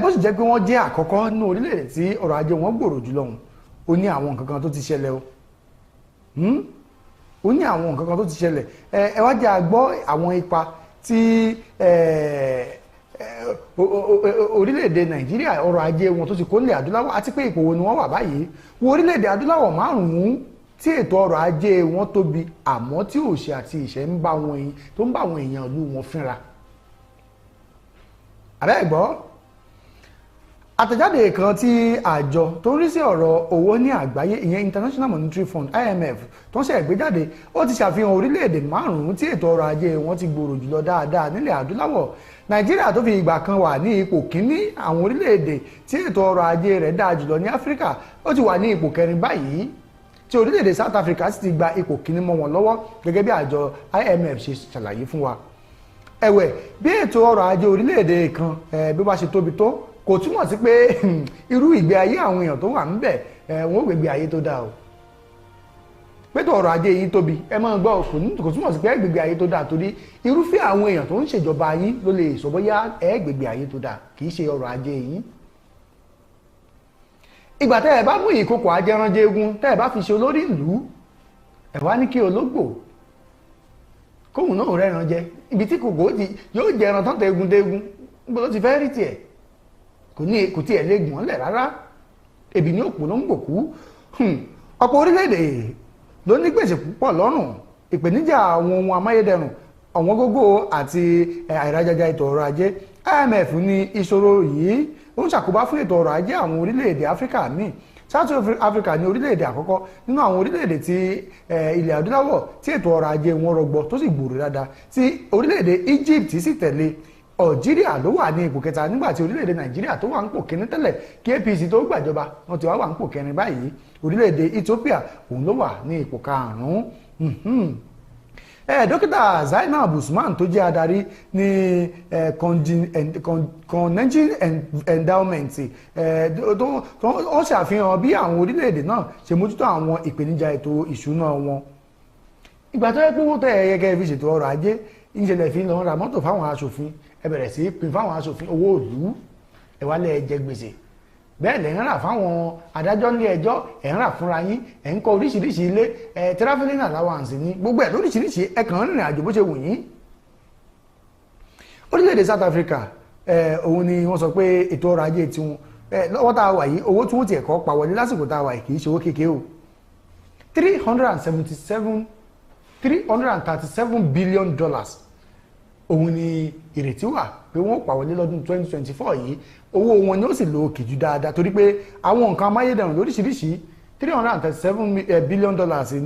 bó sì jẹ́ pé wọ́n jẹ́ àkọ́kọ́ ní orílẹ̀-èdè tí ọrọ̀ ajé wọn gbòòrò jùlọ ó ní àwọn nǹkan kan tó ti ṣẹlẹ̀ ẹ wá jẹ́ àgbọ́ àwọn ipa tí orílẹ̀-èdè Nàìjíríà ọrọ̀ ajé wọn tó ti kó nílẹ̀ adúláwọ̀ àti pé ipò wo ni wọ́n wà báyìí wo orílẹ̀-èdè adúláwọ̀ márùn-ún tí ètò ọrọ̀ ajé wọn tóbi àmọ́ tí òṣì àti ìṣẹ́ ń bá àwọn èèyàn ìlú wọn fínra àbẹ́ẹ̀gbọ́ àtẹ̀jáde kan tí àjọ tó ń rí sí ọ̀rọ̀ owó ní àgbáyé ìyẹn International Monetary Fund IMF tó ń ṣe ìgbéjáde ó ti ṣàfihàn orílẹ̀-èdè márùn-ún tí ètò ọrọ̀ ajé wọn ti gbòòrò jùlọ dáadáa nílẹ̀ adúláwọ̀ Nàìjíríà tó fi ìgbà kan wà ní ipò kíní àwọn orílẹ̀-èdè tí ètò ọrọ̀ ajé rẹ̀ dáa jùlọ ní Áfíríkà ó ti wà ní ipò kẹrin báyìí tí orílẹ̀-èdè South Africa sì ti gba ipò kíní mọ́ wọn lọ́wọ́ gẹ́gẹ́ bí àjọ IMF ṣe ṣàlàyé fún wa ẹ̀wẹ̀ bí ètò ọrọ̀ ajé orílẹ̀-èdè kan bí wọ́n ṣe tóbi tó kò túmọ̀ sí pé irú ìgbé ayé àwọn èèyàn tó wà níbẹ̀ wọn ò gbégbé ayé tó dáa o pétò ọrọ̀ ajé yín tóbi ẹ máa gbọ́ kò túmọ̀ sí pé ẹ gbégbé ayé tó dáa torí irúfẹ́ àwọn èèyàn tó ń ṣèjọba yín ló lè sọ bóyá ẹ gbégbé ayé tó dáa kì í ṣe ọrọ̀ ajé yín ìgbà tẹ́ ẹ bá mú ìkòkò ajẹranjẹgun tẹ́ ẹ bá fi ṣe olórí ìlú ẹ wá ní kí ológbò kóhùn náà rẹ́ran jẹ ibi tí kòkó yóò jẹ ẹran tán tẹ́gun níbo ló ti fẹ́ rí tiẹ̀ kò tiẹ̀ lè gbọ́n lẹ̀ rárá ebi ní òpó ló ń gbòkú ọ̀pọ̀ orílẹ̀-èdè ló ní gbèsè púpọ̀ lọ́rùn ìpèníjà àwọn ohun amáyédẹrùn ọ̀wọ́n gógó àti àìrájájá ètò ọrọ̀ ajé IMF ní ìṣòro yìí ó ń ṣàkóbá fún ètò ọrọ̀ ajé àwọn orílẹ̀-èdè Áfíríkà míì South Africa ní orílẹ̀-èdè àkọ́kọ́ nínú àwọn orílẹ̀-èdè tí ilẹ̀ adúláwọ̀ tí ètò ọrọ̀ ajé wọn rọgbọ tó sì gbòòrò dáadáa tí orílẹ̀-èdè Egypt sì tẹ̀lé Algeria ló wà ní ipò kẹta nígbà tí orílẹ̀-èdè Nàìjíríà tó wà ń pò kíní tẹ́lẹ̀ kí APC tó gbàjọba wọn ti wà ń pò kẹrin báyìí orílẹ̀-èdè Ethiopia òun ló wà ní ipò karùn-ún. Dókítà Zainab Usman tó jẹ́ adarí ní Contingent Endowment ó ṣàfihàn bí àwọn orílẹ̀-èdè náà ṣe mójútó àwọn ìpèníjà ètò ìṣúná wọn. Ìgbà tó yẹ pé wọ́n tẹ̀ ẹ̀yẹ kẹ́ fi ṣètò ọrọ̀ ajé ìṣẹ̀lẹ̀ fi lọ ra mọ́tò fáwọn aṣòfin ẹ bẹ̀rẹ̀ sí pín fáwọn aṣòfin owó ìlú ẹ wá lẹ́ jẹ gbèsè bẹ́ẹ̀ lẹ́ ń rà fáwọn adájọ́ nílé ẹjọ́ ẹ̀ ń rà fúnra yín ẹ̀ ń kọ́ oríṣiríṣi ilé travelling allowance ní gbogbo ẹ̀ lóríṣiríṣi ẹ̀ kàn ń rìnrìn àjò bó ṣe wù yín. orílẹ̀-èdè South Africa òun ni wọ́n sọ pé ètò ọrọ̀ ajé tiwọn lọ́wọ́ tá a wà yìí owó tí wọ́n ti ẹ̀kọ́ pa wọlé lásìkò tá a wà yìí kì í ṣe owó kékeré o $337 billion òun ni ìrètí wà pé wọ́n pa wọlé lọ́dún 2024 yìí owó wọn ni ó sì lo òkè jù dáadáa torí pé àwọn nǹkan amáyédẹrùn lóríṣiríṣi $337 billion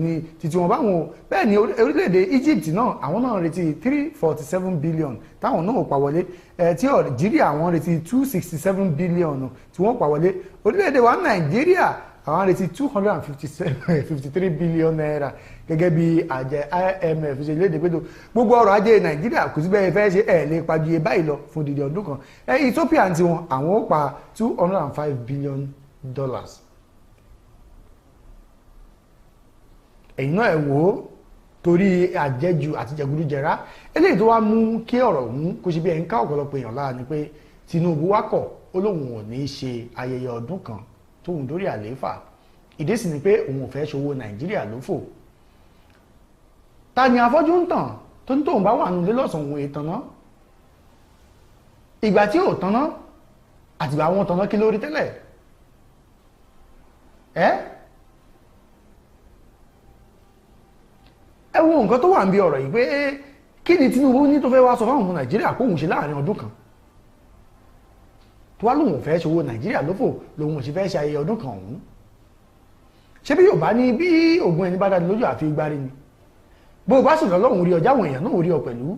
ní títí wọn báwọn bẹ́ẹ̀ ni orílẹ̀-èdè Egypt náà àwọn náà retí $347 billion táwọn náà pa wọlé tí Algeria àwọn retí $267 billion tí wọ́n pa wọlé orílẹ̀-èdè wa Nàìjíríà àwọn retí $253 billion gẹ́gẹ́ bí àjẹ IMF ṣe léde pé gbogbo ọrọ̀ ajé Nàìjíríà kò sí bẹ́ẹ̀ fẹ́ ṣe ẹ̀ lè pàjù iye báyìí lọ fún dídí ọdún kan Ethiopia ti wọn àwọn ó pa $205 billion. ẹ̀yin náà ẹ̀ wò ó torí àjẹjù àti jẹgúdújẹrá eléyìí tó wá mú kí ọ̀rọ̀ ọ̀hún kó ṣe bí ẹ̀ ń ká ọ̀pọ̀lọpọ̀ èèyàn lára ni pé Tinubu wá kọ̀ ó lóun ò ní ṣe ayẹyẹ ọdún kan tóun dórí àlééfà ìdí sì ni pé òun ò fẹ́ ṣòwò Nàìjíríà lófò ta ni afọ́jú ń tàn tó ní tóun bá wà nílé lọ́sàn-án òun ètàná ìgbà tí ò tanná àtìgbà àwọn tanná kí lórí tẹ́lẹ̀ ẹ wo nǹkan tó wà ń bí ọ̀rọ̀ yìí pé kí ni Tinubu ní tó fẹ́ wá sọ fáwọn ọmọ Nàìjíríà kóun ṣe láàrin ọdún kan tó wá lóun ò fẹ́ ṣòwò Nàìjíríà lófò lòun ò sì fẹ́ ṣe ayẹyẹ ọdún kan ọ̀hún ṣé bí Yorùbá ní bí ògùn ẹni bá dáni lójú àfi igbárí ni bó o bá sì lọ́lọ́run rí ọjà àwọn èèyàn náà rí ọ pẹ̀lú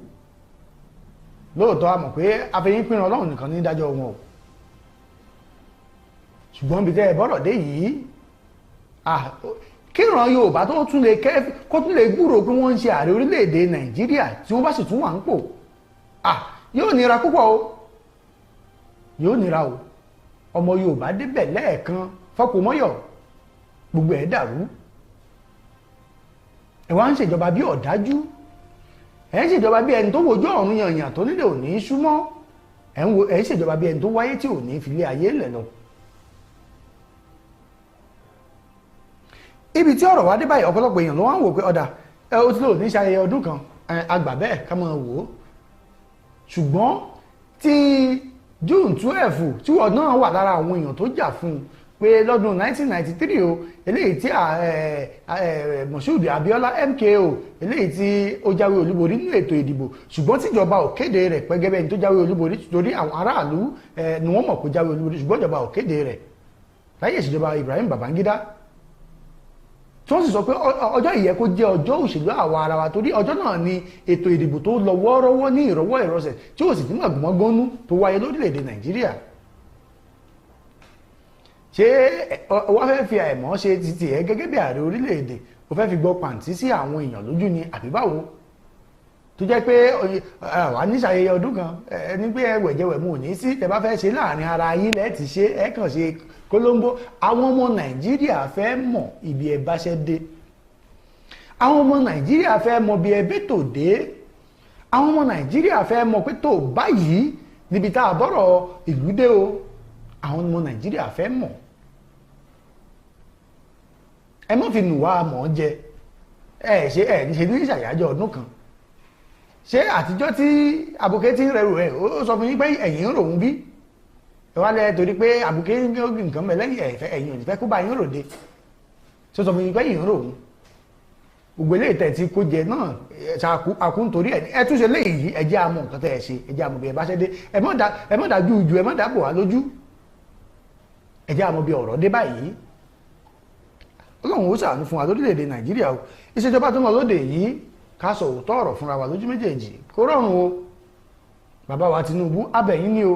lóòótọ́ a mọ̀ pé afẹ́yín pínrin Ọlọ́run nìkan ní dájọ́ wọn o ṣùgbọ́n bí tẹ́ ẹ bọ́rọ̀ dé yìí kíran Yorùbá tó tún lè gbúrò pé wọ́n ń ṣe ààrẹ orílẹ̀-èdè Nàìjíríà tí wọ́n bá sì tún wà ń pò yóò nira púpọ̀ o yóò nira o ọmọ Yorùbá débẹ̀ lẹ́ẹ̀kan fọkùnmọ́yọ̀ gbogbo ẹ̀ dàrú ẹ wá ń ṣèjọba bí ọ̀dájú ẹ ń ṣèjọba bí ẹni tó wojú ọ̀run yànyàn tó nílé òní súnmọ́ ẹ ń ṣèjọba bí ẹni tó wáyé tí ò ní filé ayé lẹ̀ lọ. ibi tí ọ̀rọ̀ wá dé báyìí ọ̀pọ̀lọpọ̀ èèyàn ló wá ń wò pé ọ̀dà ó ti lò ní ṣayẹyẹ ọdún kan àgbà bẹ́ẹ̀ ká máa wò ó ṣùgbọ́n tí June 12 tí wọ́n náà wà lára àwọn èèyàn tó jà fún un pé lọ́dún 1993 o eléyìí tí Moshood Abiola MKO eléyìí tí ó jáwé olúborí nínú ètò ìdìbò ṣùgbọ́n tíjọba ò kéde rẹ̀ pé gẹ́gẹ́ bí ẹni tó jáwé olúborí torí àwọn aráàlú ni wọ́n mọ̀ pé jáwé olúborí ṣùgbọ́n ìjọba ò kéde rẹ̀ láyé ìṣèjọba Ibrahim Babangida tí wọ́n sì sọ pé ọjọ́ ìyẹ kó jẹ́ ọjọ́ òṣèlú àwa ara wa torí ọjọ́ náà ni ètò ìdìbò tó lọ wọ́ọ́rọ́wọ́ ní ìrọwọ́ ìrọsẹ̀ tí ó sì ti mọ̀gbọ́ngbọ́nú tó wáyé lórílẹ̀‐èdè Nàìjíríà ṣé wọ́n fẹ́ fi àìmọ́ ṣe títì ẹ̀ gẹ́gẹ́ bí ààrẹ orílẹ̀‐èdè ó fẹ́ fi gbọ́ pàǹtí sí àwọn èèyàn lójú ni àbí báwo tó jẹ́ pé wà ní ṣàyẹyẹ ọdún kan ẹni pé ẹwẹ̀jẹwẹ̀ mú ní sí tẹ́ bá fẹ́ ṣe láàrin ara yín lẹ́ẹ̀ ti ṣe ẹ̀ kàn ṣe kólóńbó àwọn ọmọ Nàìjíríà fẹ́ mọ̀ ibi ẹ bá ṣẹ́ dé àwọn ọmọ Nàìjíríà fẹ́ mọ̀ bí ẹbí tó dé àwọn ọmọ Nàìjíríà fẹ́ mọ̀ pé tó báyìí níbi tá a bọ́rọ̀ ìlú dé o àwọn ọmọ Nàìjíríà fẹ́ mọ̀ ẹ má fi nù wá mọ̀ ọ́ jẹ ṣe ní ìṣàyájọ́ ọdún kan ṣé àtijọ́ tí àbùké tí ń rẹrù ẹ̀ ó sọ fún yín pé ẹ̀yìn ń ròun bí ẹ wá lẹ torí pé àbùké nǹkan mẹ́ lẹ́yìn ẹ̀yìn ò ní fẹ́ kó bá yín ròde tó sọ fún yín pé ẹ̀yìn ń ròun gbogbo eléyìí tẹ̀ tí kó jẹ náà àkún torí ẹ túnṣe léyìí ẹ jẹ́ àmọ́ nǹkan tẹ́ ẹ ṣe ẹ jẹ́ àmọ́ bí ẹ bá ṣẹ́ dé ẹ mọ́ dájú ju ẹ mọ́ dábò wá lójú ẹ jẹ́ àmọ́ bí ọ̀rọ̀ dé báyìí Ọlọ́run ó ṣàánú fún wa lórílẹ̀‐èdè Nàìjíríà o ìṣèjọba tó ń lọ lóde yìí ká sọ òótọ́ ọ̀rọ̀ fúnra wa lójú méjèèjì kó rọrùn o bàbá wa Tinubu abẹ̀yìn ni o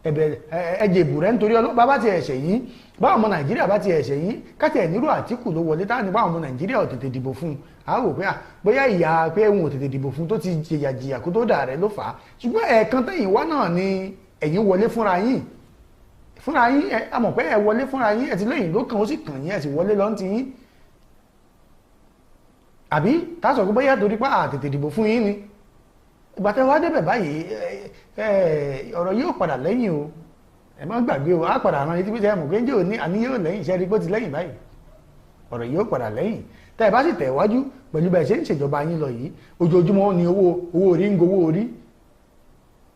ẹ̀jẹ̀ ìbùrẹ́ nítorí bàbá ti ẹ̀ṣẹ̀ yìí báwọn ọmọ Nàìjíríà bá ti ẹ̀ṣẹ̀ yìí káti ẹ̀ nírò Àtíkù ló wọlé táwọn ní báwọn ọmọ Nàìjíríà ò tètè dìbò fún un àwò pé bóyá ìyá pé òun ò tètè dìbò fún tó ti jìyà kó tó dà rẹ̀ ló fà á ṣùgbọ́n ẹ̀ẹ̀kan tẹ̀yìn wá náà ni ẹ̀yin wọlé fúnra yín ẹ mọ̀ pé ẹ wọlé fúnra yín ẹ ti lẹ́yìn ló kàn ó sì kàn yín ẹ sì wọlé lọ́n ti yín àbí tásọ̀ pé bóyá torí pé àtètè dìbò fún yín ni ìgbà tẹ́ wá débẹ̀ báyìí ọ̀rọ̀ yóò padà lẹ́yìn o ẹ má gbàgbé o á padà ran etí pé ẹ mọ̀ pé jẹ́ òní àní yóò lẹ́yìn iṣẹ́ rí pé ó ti lẹ́yìn báyìí ọ̀rọ̀ yóò padà lẹ́yìn tẹ́ ẹ bá sì tẹ̀ wájú pẹ̀lú bẹ́ẹ̀ ṣe ń ṣèjọba yín lọ yìí ojoojúmọ́ ni owó orí ń gbowó orí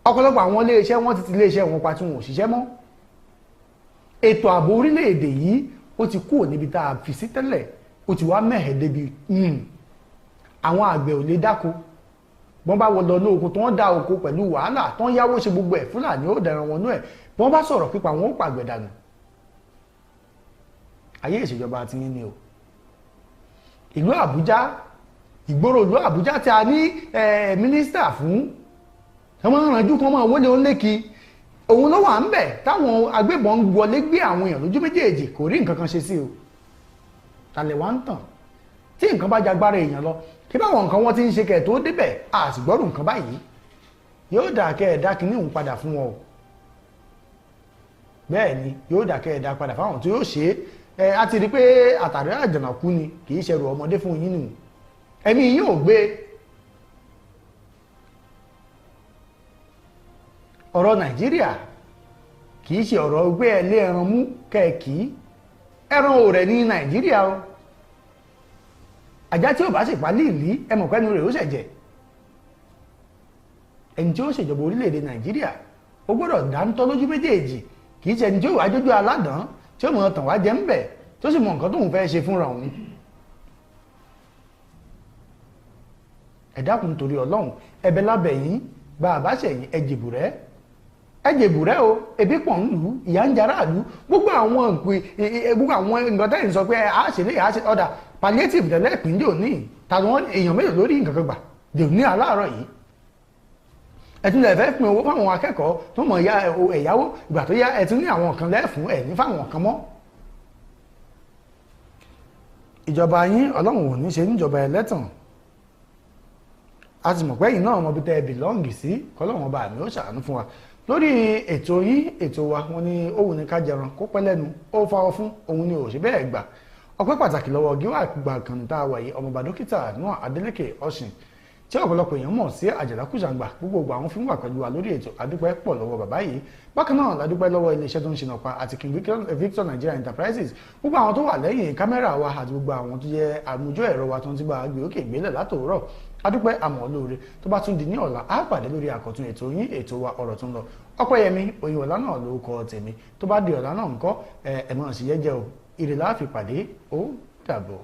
ọ̀pọ̀lọpọ̀ àwọn iléeṣẹ́ wọn ti ti iléeṣẹ́ wọn pa tí wọn ò ṣiṣẹ́ mọ́ ètò ààbò orílẹ̀-èdè yìí ó ti kúrò níbi tá a fi sí tẹ́lẹ̀ ó ti wá mẹ́hẹ̀ débi àwọn àgbẹ̀ ò lè dáko wọ́n bá wọlọ ní oko tó wọ́n dá oko pẹ̀lú wàhálà tó ń yáwó ṣe gbogbo ẹ̀ Fúlàní ó dẹran wọnú ẹ̀ wọ́n bá sọ̀rọ̀ pípa wọn ó pàgbẹ̀ dànù ayé ìṣèjọba ti yín ni o ìlú Àbújá ìgboro ìlú Àbújá tí a ní mínísítà fún ọmọ ìrànjú kan máa wọlé oníléki òun ló wà ń bẹ̀ táwọn agbébọn ń wọlé gbé àwọn èèyàn lójú méjèèjì kò rí nǹkan kan ṣe sí o tàlẹ̀ wá ń tàn tí nǹkan bá jagbára èèyàn lọ kí báwọn nǹkan wọn ti ń ṣe kẹ̀ tó débẹ̀ a sì gbọ́rù nǹkan báyìí yóò dà kẹ́ ẹ̀dá kínní òun padà fún wọn o bẹ́ẹ̀ ni yóò dà kẹ́ ẹ̀dá padà fáwọn tí yóò ṣe é a ti rí pé àtàrí àjànàkú ni kì í ṣẹrù ọmọdé fún yín nù ẹ̀mí yín ò gbé ọ̀rọ̀ Nàìjíríà kì í ṣe ọ̀rọ̀ gbé ẹlé ẹran mú kẹ́ẹ̀kì ẹran ò rẹ̀ ní Nàìjíríà o àjá tí ò bá sì pa líìlí ẹmọ̀ pẹ́nu rẹ̀ ó ṣẹ̀jẹ̀ ẹni tí ó ṣèjọba orílẹ̀-èdè Nàìjíríà ó gbọ́dọ̀ dáńtọ́ lójú méjèèjì kì í ṣe ẹni tí ó wà jójú aládàn tí ó mọ̀ tàn wá jẹ́ ń bẹ̀ tó sì mọ nǹkan tóun fẹ́ ṣe fúnra òun ẹ dákun torí Ọlọ́run ẹ̀bẹ̀ lábẹ́ yín bá a bá ṣẹ̀yìn ẹjẹ̀bùrẹ́ o ebi pọ̀ ń lù ú ìyá ń jara lù ú gbogbo àwọn nǹkan tẹ́yìn sọ pé a ṣe lè ṣe ọ̀dà palliative tẹ̀lé ìpínlẹ̀ òní tàwọn èèyàn mélòó lórí nǹkan kan gbà dè ní aláàárọ̀ yìí ẹtún lè fẹ́ pín owó fáwọn akẹ́kọ̀ọ́ tó mọ̀ ẹ̀yáwó ìgbà tó yá ẹtún ní àwọn kan lẹ́fún ẹ̀ ní fáwọn kan mọ́ ìjọba yín Ọlọ́run ò ní ṣe níjọba ẹlẹ́tàn a ti mọ̀ pé yìí náà ọmọbi tẹ́ ẹ bìlọ́ǹgì sí kọ́lọ́wọ́n bá mi ó ṣàánú fún wa lórí ètò yín ètò wa wọn ni ó wù ní ká jẹran kó pẹ́ lẹ́nu ó fáwọ́ fún òun ni ò ṣe bẹ́ẹ̀ gbà ọpẹ́ pàtàkì lọ́wọ́ gíwá àgbà kan tá a wà yìí ọmọọba dókítà Noah Adeleke Ọ̀sìn tí ọ̀pọ̀lọpọ̀ èèyàn mọ̀ sí àjàlákùsàǹgbà gbogbo àwọn fún wà pẹ̀lú wa lórí ètò adúpẹ́ pọ̀ lọ́wọ́ bàbá yìí bákan náà ládúpẹ́ lọ́wọ́ iléeṣẹ́ tó ń ṣe nàpa àti King Victor Nigeria Enterprises gbogbo àwọn tó wà lẹ́yìn kámẹ́rà wa àti gbogbo àwọn tó jẹ́ àmójú ẹ̀rọ wa tó ń ti bá gbé òkè gbélẹ̀ látòórọ̀ adúpẹ́ àmọ́ lóore tó bá tún di ní ọ̀la á pàdé lórí àkọ́tún ètò yín ètò wa ọ̀rọ̀ tó ń lọ Ọpẹ́yẹmí Oyinwọlá náà ló kọ tèmi tó bá di ọ̀la náà ńkọ́ ẹ̀mọ́ sí yẹ́jẹ́ o ìrèlá fi pàdé ó dàbọ̀.